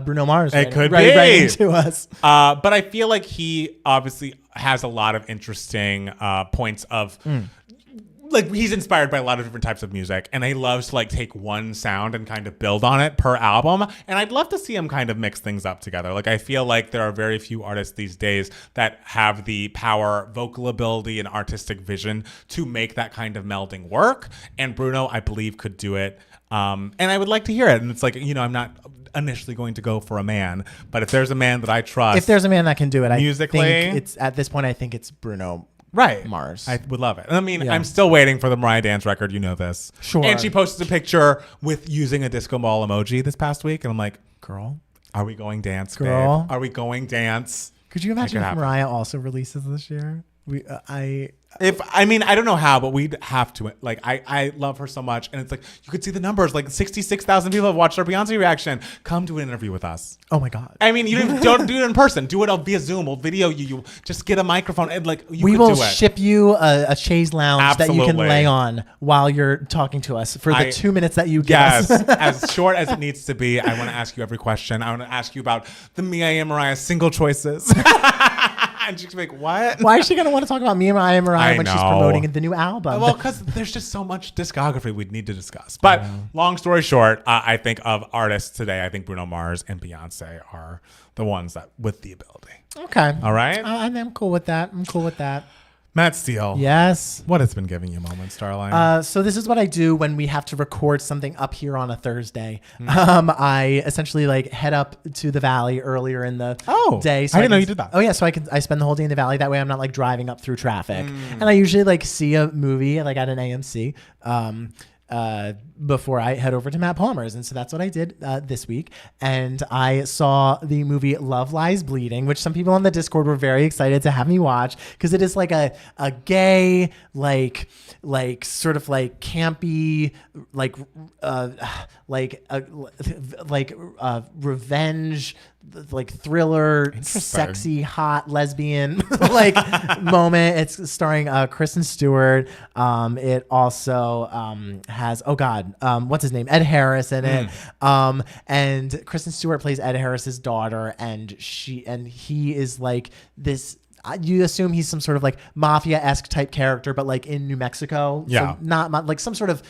Bruno Mars. It could be writing to us. But I feel like he obviously has a lot of interesting points of. Like he's inspired by a lot of different types of music, and he loves to like take one sound and kind of build on it per album. And I'd love to see him kind of mix things up together. Like I feel like there are very few artists these days that have the power, vocal ability, and artistic vision to make that kind of melding work. And Bruno, I believe, could do it. And I would like to hear it. And it's like, I'm not initially going to go for a man, but if there's a man that I trust, if there's a man that can do it, musically, I think it's at this point. I think it's Bruno. Mars. I would love it. I mean, I'm still waiting for the Mariah dance record. You know this. Sure. And she posted a picture with using a disco ball emoji this past week. And I'm like, girl, are we going dance, girl? Babe? Are we going dance? Could you imagine if Mariah also releases this year? I don't know how, but we'd have to. Like, I love her so much, and it's like you could see the numbers. Like 66,000 people have watched our Beyonce reaction. Come to an interview with us. Oh my God! I mean, don't do it in person. Do it via Zoom. We'll video you. You just get a microphone and we will ship you a chaise lounge that you can lay on while you're talking to us for the 2 minutes that you give us. As short as it needs to be. I want to ask you every question. I want to ask you about the Mia and Mariah single choices. And she's like, what? Why is she going to want to talk about me and Mariah when she's promoting the new album? Well, because there's just so much discography we'd need to discuss. But long story short, I think of artists today, I think Bruno Mars and Beyonce are the ones that with the ability. Okay. All right? I'm cool with that. Matt Steele. Yes. What has been giving you moments, darling? So this is what I do when we have to record something up here on a Thursday. I essentially head up to the valley earlier in the day. So I didn't know you did that. Oh yeah, so I spend the whole day in the valley. That way I'm not driving up through traffic. And I usually see a movie at an AMC. Before I head over to Matt Palmer's. And so that's what I did this week. And I saw the movie Love Lies Bleeding, which some people on the Discord were very excited to have me watch because it is a gay, sort of campy, revenge, thriller, sexy, hot lesbian moment. It's starring Kristen Stewart. It also has what's his name, Ed Harris in it. And Kristen Stewart plays Ed Harris's daughter, and he is this. You assume he's some sort of mafia-esque type character, but in New Mexico. Yeah. So not some sort of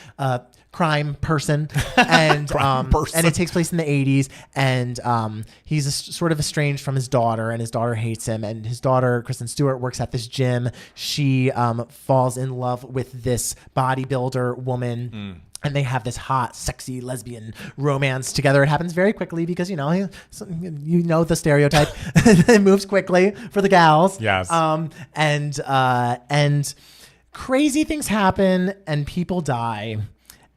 crime person. And and it takes place in the 80s. And he's sort of estranged from his daughter, and his daughter hates him. And his daughter, Kristen Stewart, works at this gym. She falls in love with this bodybuilder woman. And they have this hot, sexy lesbian romance together. It happens very quickly because, the stereotype. It moves quickly for the gals. Yes. And crazy things happen and people die.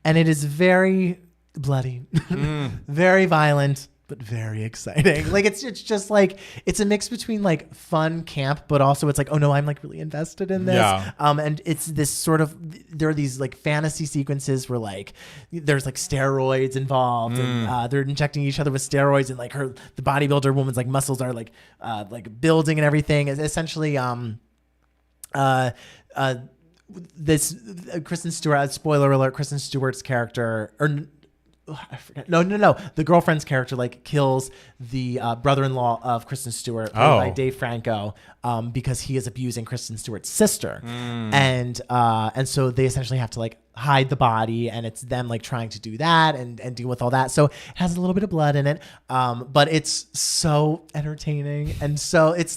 And it is very bloody, very violent, but very exciting. It's just it's a mix between fun camp, but also it's oh no, I'm really invested in this. Yeah. And it's this sort of, there are these fantasy sequences where there's steroids involved, and they're injecting each other with steroids, and the bodybuilder woman's muscles are building and everything. Is essentially this Kristen Stewart, spoiler alert, Kristen Stewart's character, I forget. No. The girlfriend's character kills the brother-in-law of Kristen Stewart, played by Dave Franco, because he is abusing Kristen Stewart's sister, and so they essentially have to hide the body, and it's them trying to do that and deal with all that. So it has a little bit of blood in it, but it's so entertaining, and so it's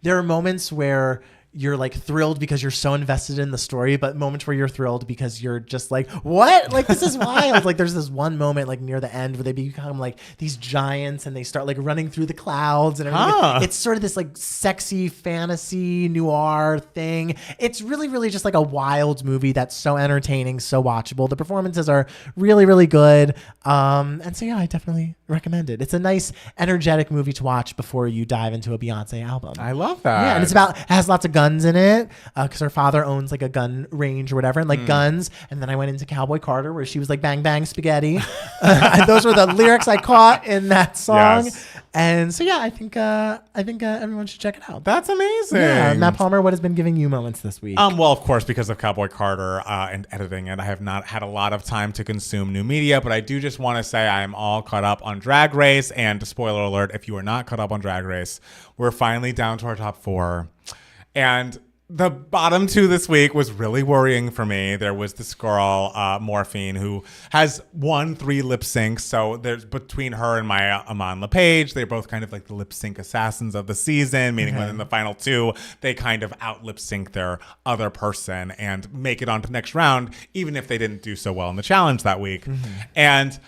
there are moments where you're thrilled because you're so invested in the story, but moments where you're thrilled because you're just what? This is wild. There's this one moment near the end where they become these giants and they start running through the clouds and everything. It's sort of this sexy fantasy noir thing. It's really, really just a wild movie that's so entertaining, so watchable. The performances are really, really good. And so yeah, I definitely recommend it. It's a nice, energetic movie to watch before you dive into a Beyonce album. I love that. Yeah, and it has lots of guns in it because her father owns a gun range or whatever, and guns. And then I went into Cowboy Carter where she was bang bang spaghetti. Those were the lyrics I caught in that song. Yes. And so yeah, I think everyone should check it out. That's amazing. Yeah, Matt Palmer, what has been giving you moments this week? Well, of course, because of Cowboy Carter and editing it, I have not had a lot of time to consume new media, but I do just want to say I am all caught up on Drag Race. And spoiler alert, if you are not caught up on Drag Race, we're finally down to our top 4. And the bottom 2 this week was really worrying for me. There was this girl, Morphine, who has won 3 lip syncs. So there's between her and Maya Aman LePage, they're both kind of the lip sync assassins of the season, meaning when in the final 2, they kind of out lip sync their other person and make it onto the next round, even if they didn't do so well in the challenge that week. And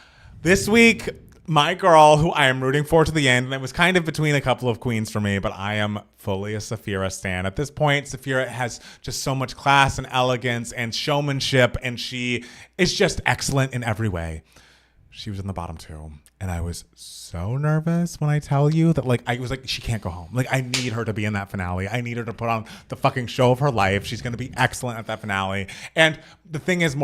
this week, my girl, who I am rooting for to the end, and it was kind of between a couple of queens for me, but I am fully a Saphira stan. At this point, Saphira has just so much class and elegance and showmanship, and she is just excellent in every way. she was in the bottom 2. And I was so nervous when I tell you that, like, I was like, she can't go home. Like, I need her to be in that finale. I need her to put on the fucking show of her life. She's going to be excellent at that finale. And the thing is,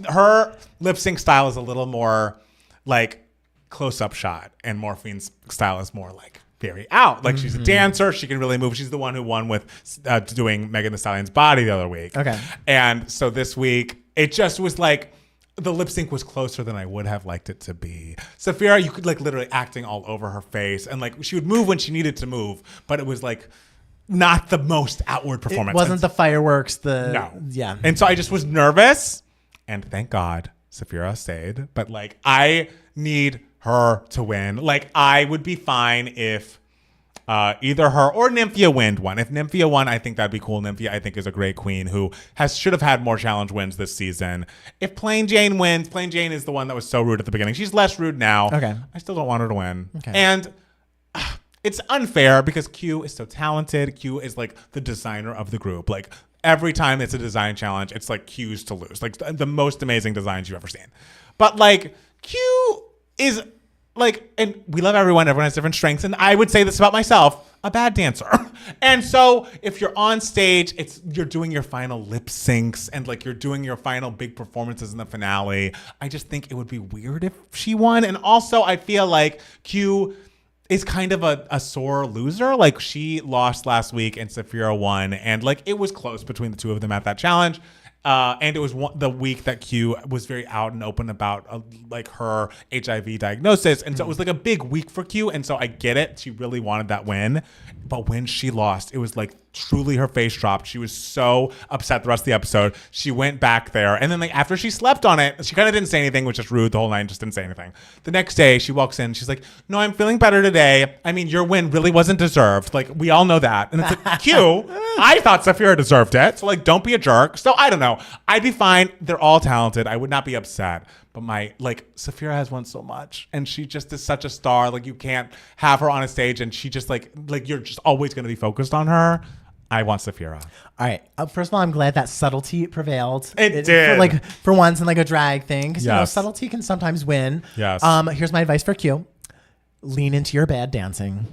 her lip sync style is a little more, like, close-up shot. And Morphine's style is more, like, very out. Like, she's a dancer. She can really move. She's the one who won with doing Megan Thee Stallion's Body the other week. Okay. And so this week, it just was, like, the lip sync was closer than I would have liked it to be. Saphira, you could like literally acting all over her face, and like she would move when she needed to move, but it was like not the most outward performance. It wasn't the fireworks. Yeah. And so I just was nervous, and thank God Saphira stayed. But like I need her to win. Like I would be fine if either her or Nymphia won. If Nymphia won, I think that'd be cool. Nymphia, I think, is a great queen who should have had more challenge wins this season. If Plain Jane wins, Plain Jane is the one that was so rude at the beginning. She's less rude now. Okay. I still don't want her to win. Okay. And it's unfair because Q is so talented. Q is like the designer of the group. Like every time it's a design challenge, it's like Q's to lose. Like the most amazing designs you've ever seen. But like Q is like, and we love everyone has different strengths, and I would say this about myself, a bad dancer. And so if you're on stage, you're doing your final lip syncs and like you're doing your final big performances in the finale. I just think it would be weird if she won. And also I feel like Q is kind of a sore loser. Like she lost last week and Saphira won, and like it was close between the two of them at that challenge. And it was the week that Q was very out and open about like her HIV diagnosis. And so it was like a big week for Q. And so I get it. She really wanted that win. But when she lost, it was like truly her face dropped. She was so upset the rest of the episode. She went back there. And then like after she slept on it, she kind of didn't say anything, which is rude the whole night, just didn't say anything. The next day she walks in. She's like, no, I'm feeling better today. I mean, your win really wasn't deserved. Like we all know that. And it's like, Q, I thought Saphira deserved it. So like, don't be a jerk. So I don't know. I'd be fine. They're all talented. I would not be upset. But Saphira has won so much, and she just is such a star. Like you can't have her on a stage, and she just like you're just always going to be focused on her. I want Saphira. All right. First of all, I'm glad that subtlety prevailed. It did. For once in like a drag thing. Because, yes. Subtlety can sometimes win. Yes. Here's my advice for Q. Lean into your bad dancing.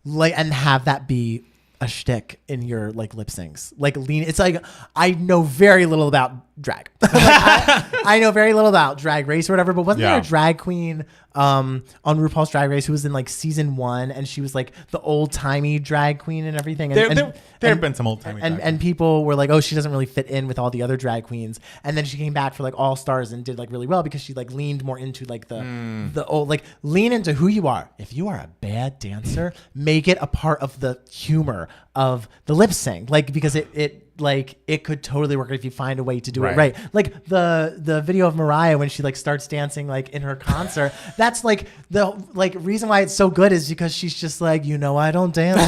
And have that be a shtick in your like lip syncs. Like lean. It's like, I know very little about drag. I know very little about Drag Race or whatever, but wasn't there a drag queen on RuPaul's Drag Race who was in like season 1, and she was like the old timey drag queen and everything. And there have been some old timey and people were like, oh, she doesn't really fit in with all the other drag queens. And then she came back for like All Stars and did like really well because she like leaned more into like the old, like lean into who you are. If you are a bad dancer, make it a part of the humor of the lip sync, like because it could totally work if you find a way to do it right. Like the video of Mariah when she like starts dancing like in her concert. That's like the like reason why it's so good is because she's just like, I don't dance,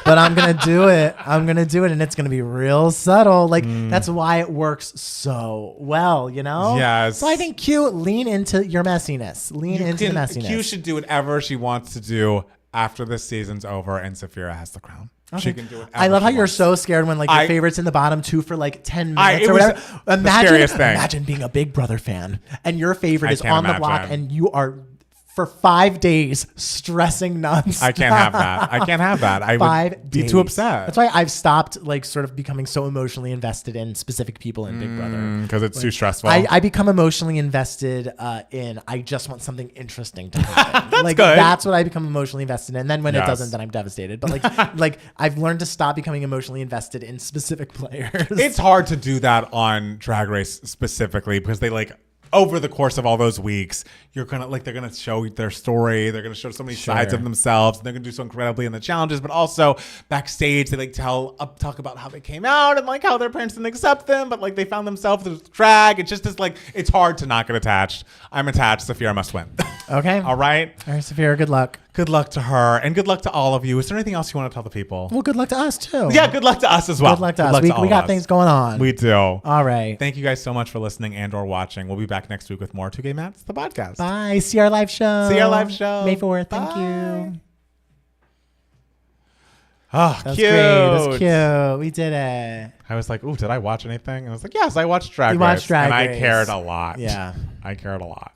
but I'm gonna do it. I'm gonna do it, and it's gonna be real subtle. Like that's why it works so well, Yes. So I think Q, lean into your messiness. Lean into the messiness. Q should do whatever she wants to do after this season's over, and Saphira has the crown. Okay. She can do it. I love how you're so scared when like your favorite's in the bottom 2 for like 10 minutes or whatever. Imagine being a Big Brother fan and your favorite is on the block and you are for 5 days stressing nonstop. I can't have that. I would be too upset. That's why I've stopped like sort of becoming so emotionally invested in specific people in Big Brother. Because it's too stressful. I become emotionally invested in I just want something interesting to happen. That's like good. That's what I become emotionally invested in. And then when it doesn't, then I'm devastated. But like I've learned to stop becoming emotionally invested in specific players. It's hard to do that on Drag Race specifically because they like over the course of all those weeks, you're gonna they're gonna show their story. They're gonna show so many sides of themselves. And they're gonna do so incredibly in the challenges, but also backstage they like talk about how they came out and like how their parents didn't accept them, but like they found themselves through drag. It's just like it's hard to not get attached. I'm attached. Saphira must win. Okay. All right. All right, Saphira. Good luck. Good luck to her, and good luck to all of you. Is there anything else you want to tell the people? Well, good luck to us too. Yeah, good luck to us as well. Good luck to us. We got things going on. We do. All right. Thank you guys so much for listening and or watching. We'll be back next week with more 2Gay Mats, the podcast. Bye. See our live show. See our live show. May 4th. Thank you. Oh, That's cute. great. That's cute. We did it. I was like, ooh, did I watch anything? And I was like, yes, I watched Drag Race. You watched Drag Race. And Race. I cared a lot. Yeah. I cared a lot.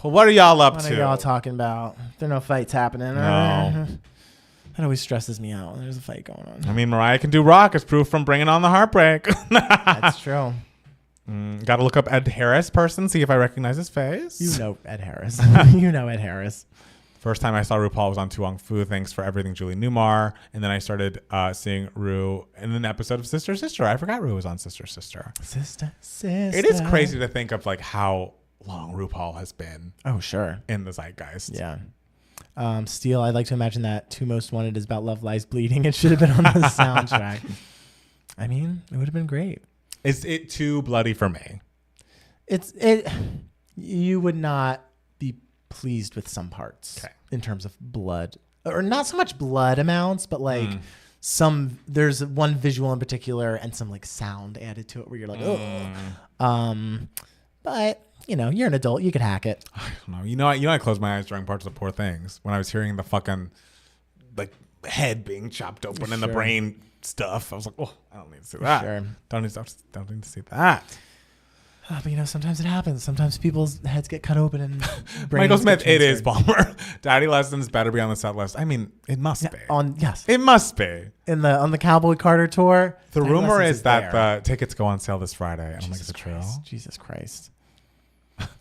What are y'all up What to? are y'all talking about? There are no fights happening. No. That always stresses me out when there's a fight going on. I mean, Mariah can do rock as proof from Bringing on the Heartbreak. That's true. Got to look up Ed Harris person, see if I recognize his face. You know Ed Harris. You know Ed Harris. First time I saw RuPaul was on Tu Wong Fu. Thanks for everything, Julie Newmar. And then I started seeing Ru in an episode of Sister Sister. I forgot Ru was on Sister Sister. Sister. It is crazy to think of like how long RuPaul has been. Oh, sure. In the zeitgeist. Yeah. Steele, I'd like to imagine that Two Most Wanted is about Love Lies Bleeding. It should have been on the soundtrack. I mean, it would have been great. Is it too bloody for me? You would not be pleased with some parts in terms of blood, or not so much blood amounts, but like there's one visual in particular and some like sound added to it where you're like, oh, but you know, you're an adult, you could hack it. I don't know. I closed my eyes during parts of Poor Things when I was hearing the fucking like head being chopped open and the brain stuff. I was like, oh, I don't need to see that. Sure. Don't need to see that. But you know, sometimes it happens. Sometimes people's heads get cut open and brains Michael Smith, get it is transferred. Palmer. Daddy Lessons better be on the set list. I mean, it must be. Yes. It must be. On the Cowboy Carter tour. The Daddy rumor Lessons is that there. the tickets go on sale this Friday. I don't think it's true. Jesus Christ.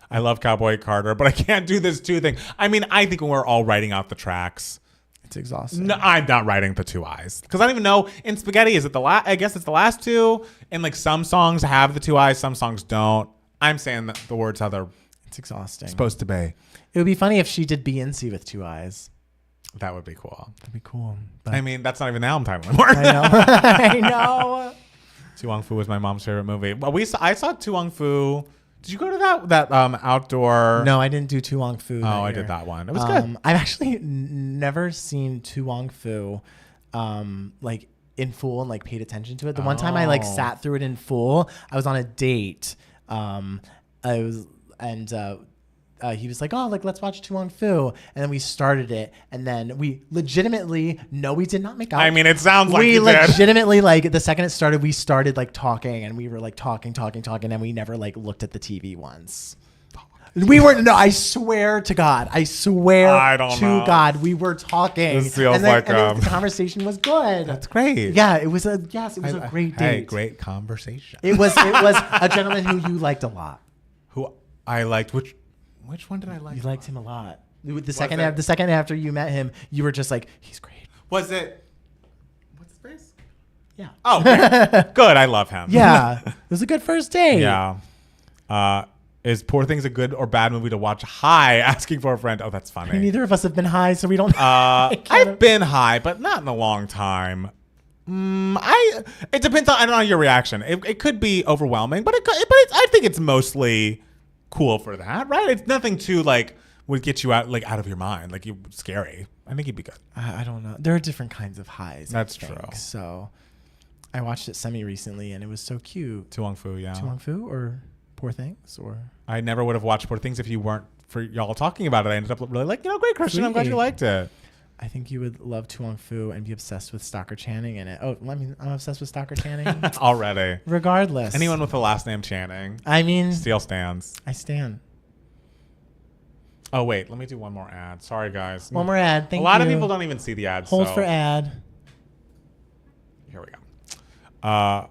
I love Cowboy Carter, but I can't do this two thing. I mean, I think when we're all writing out the tracks, it's exhausting. No, I'm not writing the two eyes because I don't even know. In Spaghetti, is it the last? I guess it's the last two. And like some songs have the two eyes, some songs don't. I'm saying that the words how they're It's exhausting. supposed to be. It would be funny if she did Beyonce with two eyes. That would be cool. That'd be cool. But I mean, that's not even the album title anymore. I know. I know. Tu Wong Fu was my mom's favorite movie. Well, I saw Tu Wong Fu. Did you go to that outdoor? No, I didn't do Tu Wong Fu. I did that one. It was good. I've actually never seen Tu Wong Fu, like in full and like paid attention to it. The one time I like sat through it in full, I was on a date. He was like, oh, like let's watch Tu Wong Fu, and then we started it, and then we legitimately we did not make out. I mean, it sounds like we you did. legitimately like the second it started, we started like talking, and we were like talking, and we never like looked at the TV once. We were I swear to God, I swear to God, we were talking. This feels and then, like and the conversation was good. That's great. Yeah, it was a great date. Hey, great conversation. It was a gentleman who you liked a lot. Who I liked. Which one did I like? You liked him a lot. The second after you met him, you were just like, he's great. Was it? What's his face? Yeah. Oh, okay. Good. I love him. Yeah. It was a good first date. Yeah. Is Poor Things a good or bad movie to watch high? Asking for a friend. Oh, that's funny. Neither of us have been high, so we don't. I've been high, but not in a long time. It depends on. I don't know your reaction. It could be overwhelming, but I think it's mostly cool for that, right? It's nothing too like would get you out of your mind, like you scary. I think you'd be good. I don't know. There are different kinds of highs. That's I think. true. So, I watched it recently, and it was so cute. Tu Wong Fu, yeah. Tu Wong Fu or Poor Things or. I never would have watched Poor Things if you weren't for y'all talking about it. I ended up really like, great, Christian. I'm glad you liked it. I think you would love Tu Wong Fu and be obsessed with Stockard Channing in it. Oh, I'm obsessed with Stockard Channing. Already. Regardless. Anyone with the last name Channing. I mean. Steele stands. I stand. Oh, wait. Let me do one more ad. Sorry, guys. One more ad. Thank you. A lot of people don't even see the ad. Hold for ad. Here we go.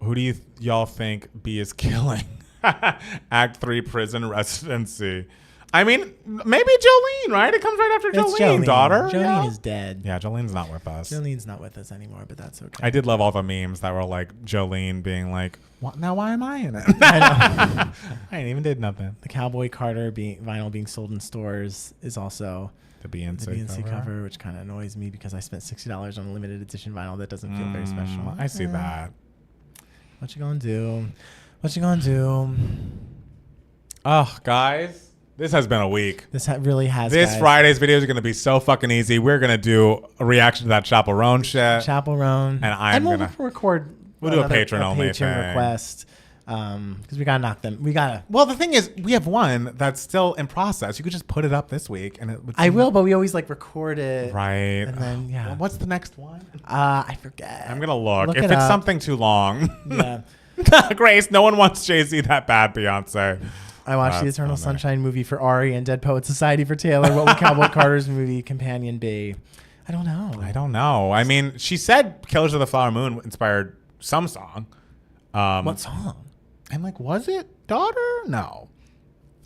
Who do y'all think B is killing? Act 3 prison residency. I mean, maybe Jolene, right? It comes right after Jolene, daughter. Jolene is dead. Yeah, Jolene's not with us. Jolene's not with us anymore, but that's okay. I did love all the memes that were like Jolene being like, "What? Now why am I in it?" I know. I ain't even did nothing. The Cowboy Carter vinyl being sold in stores is also the Beyonce cover, which kind of annoys me because I spent $60 on a limited edition vinyl that doesn't feel very special. I see that. What you gonna do? What you gonna do? Oh, guys. This has been a week. This really has. This Friday's videos are going to be so fucking easy. We're going to do a reaction to that Chaperone shit. Chaperone. And we'll record. We'll do a patron only thing. Request. Because we got to knock them. Well, the thing is, we have one that's still in process. You could just put it up this week. And it would. I will, but we always record it. Right. And then, yeah. Well, what's the next one? I forget. I'm going to look. If it's something too long. Yeah. Grace, no one wants Jay-Z that bad, Beyonce. I watched the Eternal Sunshine movie for Ari and Dead Poet Society for Taylor. What would Cowboy Carter's movie companion be? I don't know. I mean, she said Killers of the Flower Moon inspired some song. What song? I'm like, was it Daughter? No.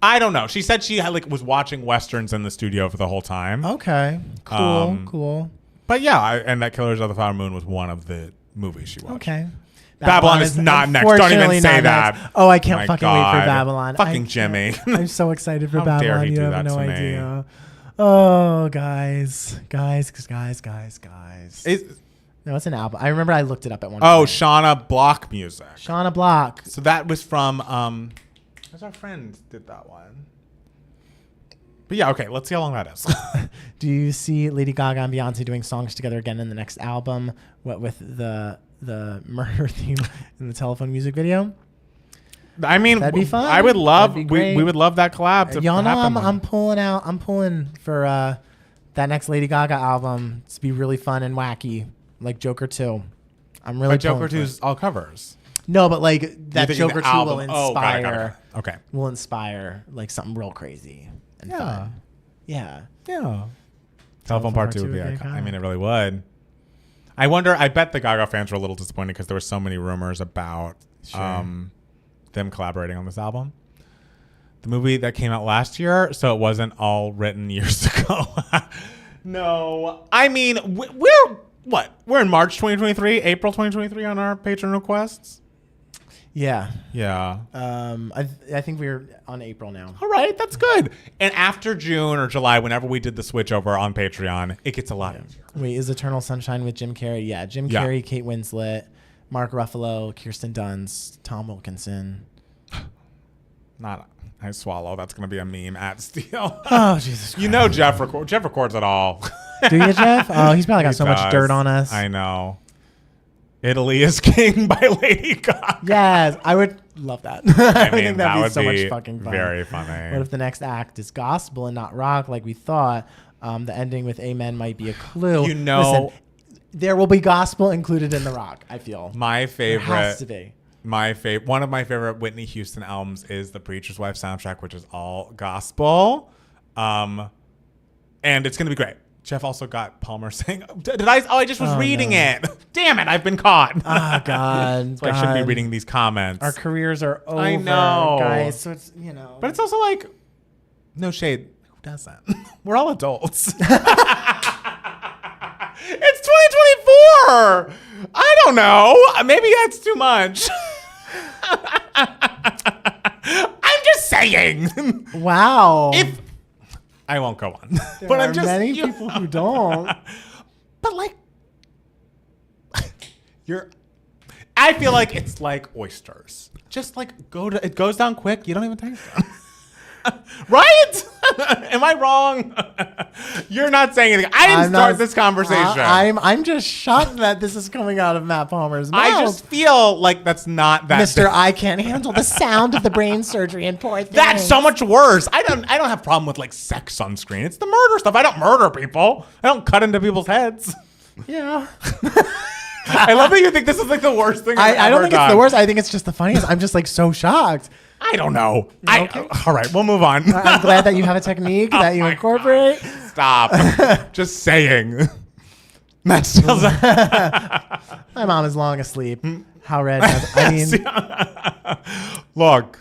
I don't know. She said she had, was watching Westerns in the studio for the whole time. Okay. Cool. But yeah, and that Killers of the Flower Moon was one of the movies she watched. Okay. Babylon is not next. Don't even say that. Next. Oh, I can't fucking wait for Babylon. Fucking Jimmy. I'm so excited for How Babylon. dare he You do have that no to me. idea. Oh, guys. No, it's an album. I remember I looked it up at one point. Oh, Shauna Block music. Shauna Block. So that was from, who's our friend did that one? But yeah, okay, let's see how long that is. Do you see Lady Gaga and Beyonce doing songs together again in the next album? What with the murder theme in the telephone music video? I mean, that'd be fun. I would love, That'd be great. we would love that collab to Y'all know happen. I'm pulling for that next Lady Gaga album to be really fun and wacky, like Joker 2. I'm really But Joker pulling 2 for is all covers. No, but like that thinking Joker the 2 album. will Oh, got it. inspire. Okay. Will inspire like something real crazy and fun. Yeah. Telephone Part 2 would be iconic. I mean, it really would. I wonder, I bet the Gaga fans were a little disappointed because there were so many rumors about them collaborating on this album. The movie that came out last year, so it wasn't all written years ago. No. I mean, we're in March 2023, April 2023 on our patron requests? Yeah. I think we're on April now. All right, that's good. And after June or July, whenever we did the switch over on Patreon, it gets a lot easier. Wait, is Eternal Sunshine with Jim Carrey? Yeah, Jim Carrey, Kate Winslet, Mark Ruffalo, Kirsten Dunst, Tom Wilkinson. I swallow. That's going to be a meme at Steele. Oh, Jesus Christ. You know Jeff records it all. Do you, Jeff? Oh, he's probably got so much dirt on us. I know. Italy is King by Lady Gaga. Yes, I would love that. I think that'd be so much fucking fun. Very funny. What if the next act is gospel and not rock like we thought? The ending with Amen might be a clue. Listen, there will be gospel included in the rock, I feel. My favorite. There has to be. One of my favorite Whitney Houston albums is the Preacher's Wife soundtrack, which is all gospel. And it's going to be great. Jeff also got Palmer saying, I just was reading it. Damn it, I've been caught. Oh, God. So I shouldn't be reading these comments. Our careers are over, I know. guys. So it's, But it's also like, no shade. Who doesn't? We're all adults. It's 2024. I don't know. Maybe that's too much. I'm just saying. Wow. I won't go on. But I'm just many people who don't. But like, I feel like it's like oysters. Just like it goes down quick. You don't even taste them. Right? Am I wrong? You're not saying anything. I didn't start this conversation. I'm just shocked that this is coming out of Matt Palmer's mouth. I just feel like that's not that. Mr. I can't handle the sound of the brain surgery and poor things. That's so much worse. I don't have a problem with like sex sunscreen. It's the murder stuff. I don't murder people. I don't cut into people's heads. Yeah. I love that you think this is like the worst thing I've I don't ever think done. it's the worst. I think it's just the funniest. I'm just like so shocked. I don't know. Okay. All right, we'll move on. I'm glad that you have a technique that you incorporate. God. Stop. Just saying. Matt Stills. My mom is long asleep. How red? I mean, look.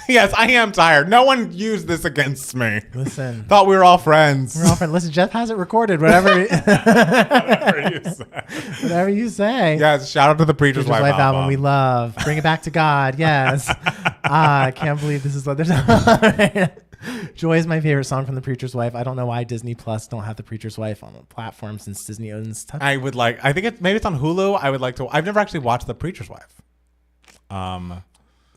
Yes, I am tired. No one used this against me. Listen. Thought we were all friends. We're all friends. Listen, Jeff has it recorded. Whatever you say. Whatever you say. Yes, shout out to the Preacher's Wife album. We love. Bring it back to God. Yes. I can't believe this is what there's. Joy is my favorite song from the Preacher's Wife. I don't know why Disney Plus don't have the Preacher's Wife on the platform since Disney owns. I think maybe it's on Hulu. I would like to. I've never actually watched the Preacher's Wife.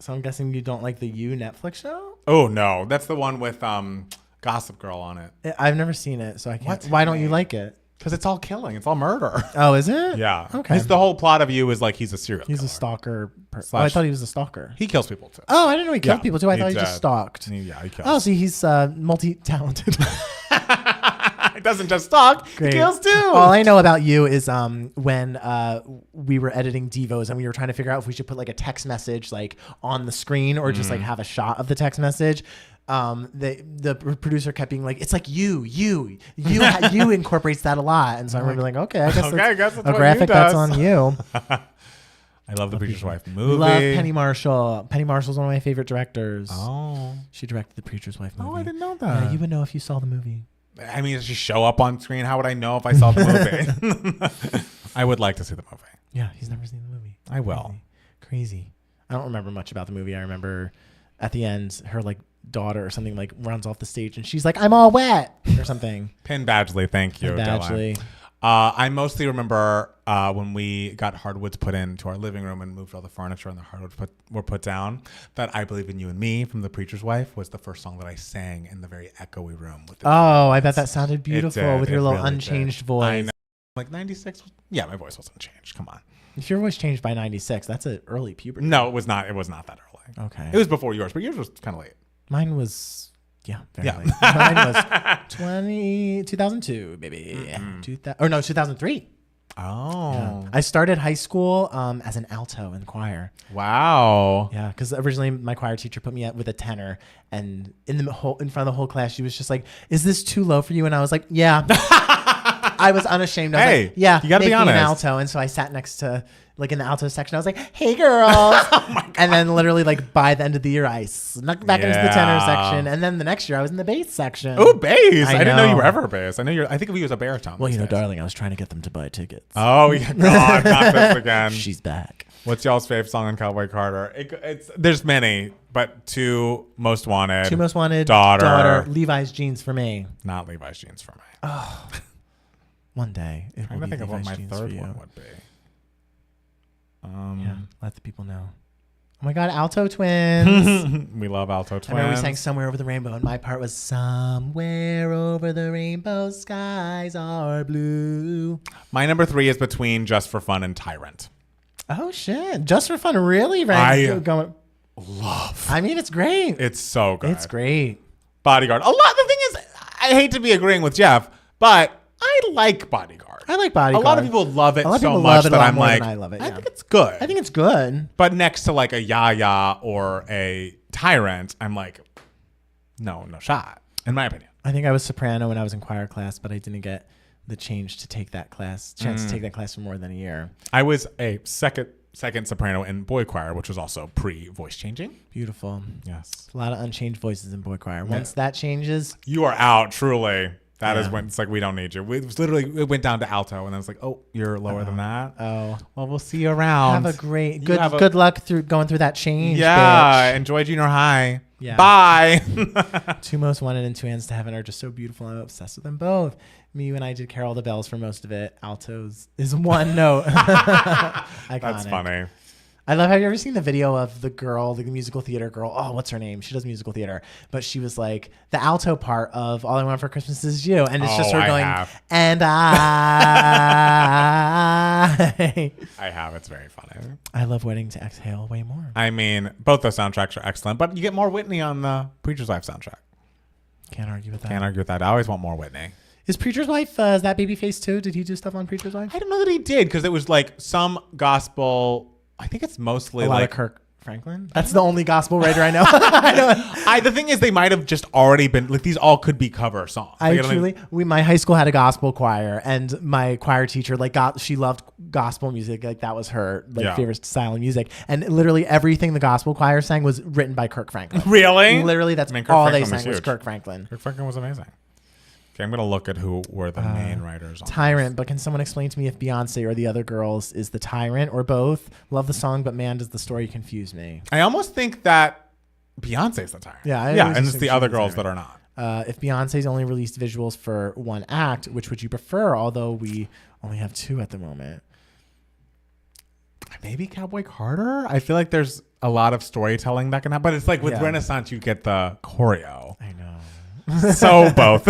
So I'm guessing you don't like the You Netflix show? Oh no, that's the one with Gossip Girl on it. I've never seen it, so I can't. Why don't you like it? Because it's all killing. It's all murder. Oh, is it? Yeah. Okay. The whole plot of You is like he's a serial killer. He's a stalker. I thought he was a stalker. He kills people too. Oh, I didn't know he killed people too. I thought he just stalked. Yeah, he kills. Oh, see, he's multi-talented. He doesn't just talk, Great. he kills too. All I know about you is when we were editing Devos and we were trying to figure out if we should put like a text message like on the screen or just like have a shot of the text message. The producer kept being like, it's like you incorporates that a lot. And so I remember like, okay, I guess that's a graphic that's on you. I love The Preacher's Wife movie. Love Penny Marshall. Penny Marshall's one of my favorite directors. Oh. She directed The Preacher's Wife movie. Oh, I didn't know that. Yeah, you would know if you saw the movie. I mean, does she show up on screen? How would I know if I saw the movie? I would like to see the movie. Yeah, he's never seen the movie. I will. Crazy. I don't remember much about the movie. I remember at the end, her like daughter or something like runs off the stage and she's like, I'm all wet or something. Pin Badgley, thank you. Pin Badgley. I mostly remember when we got hardwoods put into our living room and moved all the furniture and the hardwoods were put down, that I Believe in You and Me from The Preacher's Wife was the first song that I sang in the very echoey room. With the I bet that sounded beautiful with your little really unchanged voice. I know. Like 96? Yeah, my voice wasn't changed. Come on. If your voice changed by 96, that's an early puberty. No, it was not. It was not that early. Okay. It was before yours, but yours was kind of late. Mine was, very late. Mine was 2002, baby. 2003. Oh. Yeah. I started high school as an alto in choir. Wow. Yeah, because originally my choir teacher put me with a tenor, and in front of the whole class, she was just like, "Is this too low for you?" And I was like, "Yeah." I was unashamed. I was like, "Yeah, you gotta be honest." An alto, and so I sat next to like in the alto section. I was like, "Hey, girls!" Oh my God. And then literally like by the end of the year, I snuck back into the tenor section, and then the next year I was in the bass section. Oh, bass! I didn't know you were know. ever a bass. I think of you as a baritone. Well, darling, I was trying to get them to buy tickets. Oh, yeah. God, not this again. She's back. What's y'all's favorite song on Cowboy Carter? There's many, but two most wanted. Daughter. Levi's jeans for me. Not Levi's jeans for me. Oh. One day. I'm trying to think of what my third one would be. Yeah, let the people know. Oh my God, alto twins. We love alto twins. I remember we sang Somewhere Over the Rainbow, and my part was Somewhere Over the Rainbow, skies are blue. My number 3 is between Just for Fun and Tyrant. Oh, shit. Just for Fun, really? Love. I mean, it's great. It's so good. It's great. Bodyguard. The thing is, I hate to be agreeing with Jeff, but I like Bodyguard. I like Bodyguard. A lot of people love it so much that I'm like, I love it. I think it's good. I think it's good. But next to like a Yaya or a Tyrant, I'm like, no shot, in my opinion. I think I was soprano when I was in choir class, but I didn't get the chance to take that class for more than a year. I was a second soprano in boy choir, which was also pre-voice changing. Beautiful. Yes. A lot of unchanged voices in boy choir. Once that changes, you are out, truly. That is when it's like, we don't need you. It went down to alto, and I was like, oh, you're lower than that? Oh. Well, we'll see you around. Have a great, good luck through going through that change, Yeah, bitch. enjoy junior high. Yeah. Bye. Two Most Wanted and Two Hands to Heaven are just so beautiful. I'm obsessed with them both. Me and I did Carol the Bells for most of it. Altos is one note. That's funny. I love. Have you ever seen the video of the girl, the musical theater girl? Oh, what's her name? She does musical theater, but she was like the alto part of "All I Want for Christmas Is You," and it's just her going, "And I." I have. It's very funny. I love "Waiting to Exhale" way more. I mean, both those soundtracks are excellent, but you get more Whitney on the Preacher's Wife soundtrack. Can't argue with that. I always want more Whitney. Is Preacher's Wife, is that Babyface too? Did he do stuff on Preacher's Wife? I don't know that he did, because it was like some gospel. I think it's mostly a lot like of Kirk Franklin. That's the only gospel writer I know. The thing is, they might have just already been like, these all could be cover songs. My high school had a gospel choir, and my choir teacher she loved gospel music. Like that was her favorite style of music. And literally everything the gospel choir sang was written by Kirk Franklin. Really? Literally, that's all they sang was Kirk Franklin. Kirk Franklin was amazing. Okay, I'm going to look at who were the main writers on Tyrant, but can someone explain to me if Beyonce or the other girls is the tyrant or both? Love the song, but man, does the story confuse me. I almost think that Beyonce's the tyrant. Yeah, and it's the other girls that are not. If Beyonce's only released visuals for one act, which would you prefer? Although we only have 2 at the moment. Maybe Cowboy Carter? I feel like there's a lot of storytelling that can happen, but it's like with Renaissance, you get the choreo. I know. So both.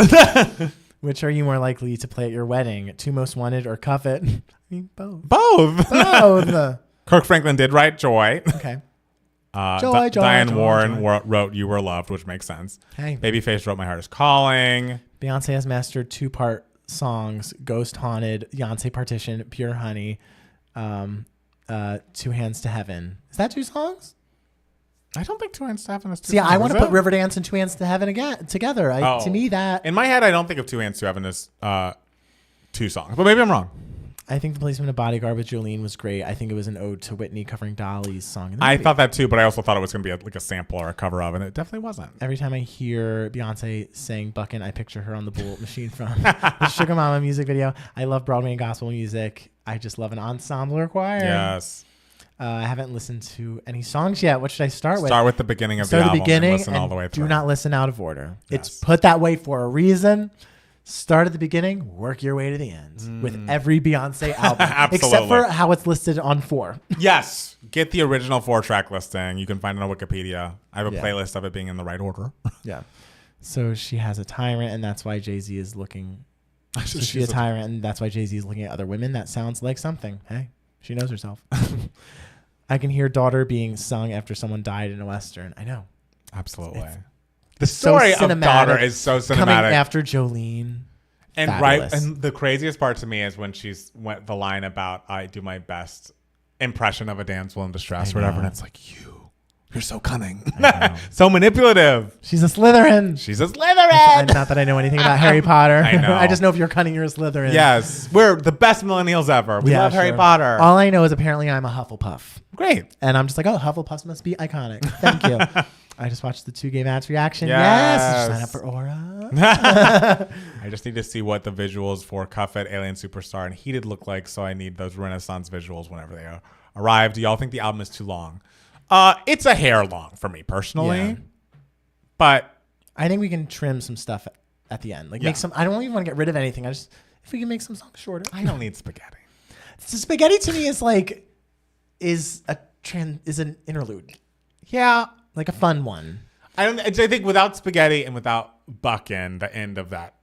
Which are you more likely to play at your wedding? 2 Most Wanted or Cuff It? I mean, both. Both. Both. Kirk Franklin did write Joy. Okay. Joy, Diane joy, Warren joy. wrote "You Were Loved," which makes sense. Hey. Babyface wrote "My Heart Is Calling." Beyonce has mastered 2-part songs: "Ghost Haunted," Beyonce Partition, "Pure Honey," "Two Hands to Heaven." Is that 2 songs? I don't think "Two Hands to Heaven" is 2 See, songs. I want Is to put it? "Riverdance" and "Two Hands to Heaven" again together. To me, that in my head, I don't think of "Two Hands to Heaven" as 2 songs, but maybe I'm wrong. I think the placement of "Bodyguard" with Jolene was great. I think it was an ode to Whitney covering Dolly's song. I thought that too, but I also thought it was going to be like a sample or a cover of, and it definitely wasn't. Every time I hear Beyonce saying "Buckin'," I picture her on the Bullet Machine from the Sugar Mama music video. I love Broadway and gospel music. I just love an ensemble or choir. Yes. I haven't listened to any songs yet. What should I start with? Start with the beginning of the album and listen all the way through. Do not listen out of order. Yes. It's put that way for a reason. Start at the beginning, work your way to the end with every Beyonce album. Absolutely. Except for how it's listed on 4. Yes. Get the original 4-track listing. You can find it on Wikipedia. I have a playlist of it being in the right order. Yeah. So she has a tyrant, and that's why Jay-Z is looking. So she's a tyrant, and that's why Jay-Z is looking at other women. That sounds like something. Hey, she knows herself. I can hear "Daughter" being sung after someone died in a Western. I know. Absolutely. The story of "Daughter" is so cinematic. Coming after Jolene. And Fabulous. and the craziest part to me is when she's went the line about "I do my best impression of a damsel in distress" or whatever, and it's like, you're so cunning, so manipulative. She's a Slytherin. She's a Slytherin. Not that I know anything about Harry Potter. I know. I just know if you're cunning, you're a Slytherin. Yes, we're the best millennials ever. We love Harry Potter. All I know is apparently I'm a Hufflepuff. Great. And I'm just like, oh, Hufflepuffs must be iconic. Thank you. I just watched the 2 Gay Mats reaction. Yes. Sign up for Aura. I just need to see what the visuals for Cuff It, Alien Superstar, and Heated look like, so I need those Renaissance visuals whenever they arrive. Do y'all think the album is too long? It's a hair long for me personally, but I think we can trim some stuff at the end. Like make some. I don't even want to get rid of anything. If we can make some songs shorter. I don't need spaghetti. So spaghetti to me is an interlude. Yeah, like a fun one. I think without spaghetti and without Buckin, the end of that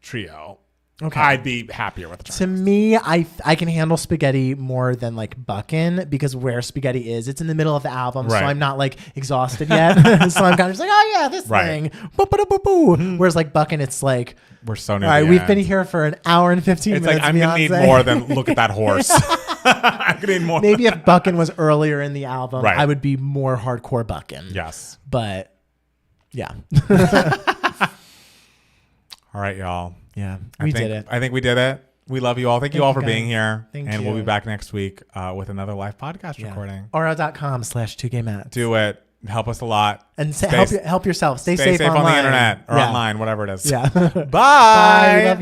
trio, I'd be happier with the To me, I can handle spaghetti more than like Buckin because where spaghetti is, it's in the middle of the album, so I'm not like exhausted yet. So I'm kind of just like, oh yeah, this thing. Whereas like Buckin, it's like we're so near. All right, we've been here for an hour and 15 minutes. It's like I'm gonna need more than look at that horse. I'm gonna need more. Maybe if Buckin was earlier in the album, I would be more hardcore Buckin. Yes, but yeah. All right, y'all. Yeah, we did it. I think we did it. We love you all. Thank you all for being here. Thank and you. we'll be back next week with another live podcast recording. Aura.com/2gaymats. Do it. Help us a lot. And help yourself. Stay safe on the online. internet or online, whatever it is. Yeah. Bye. Bye. We love you.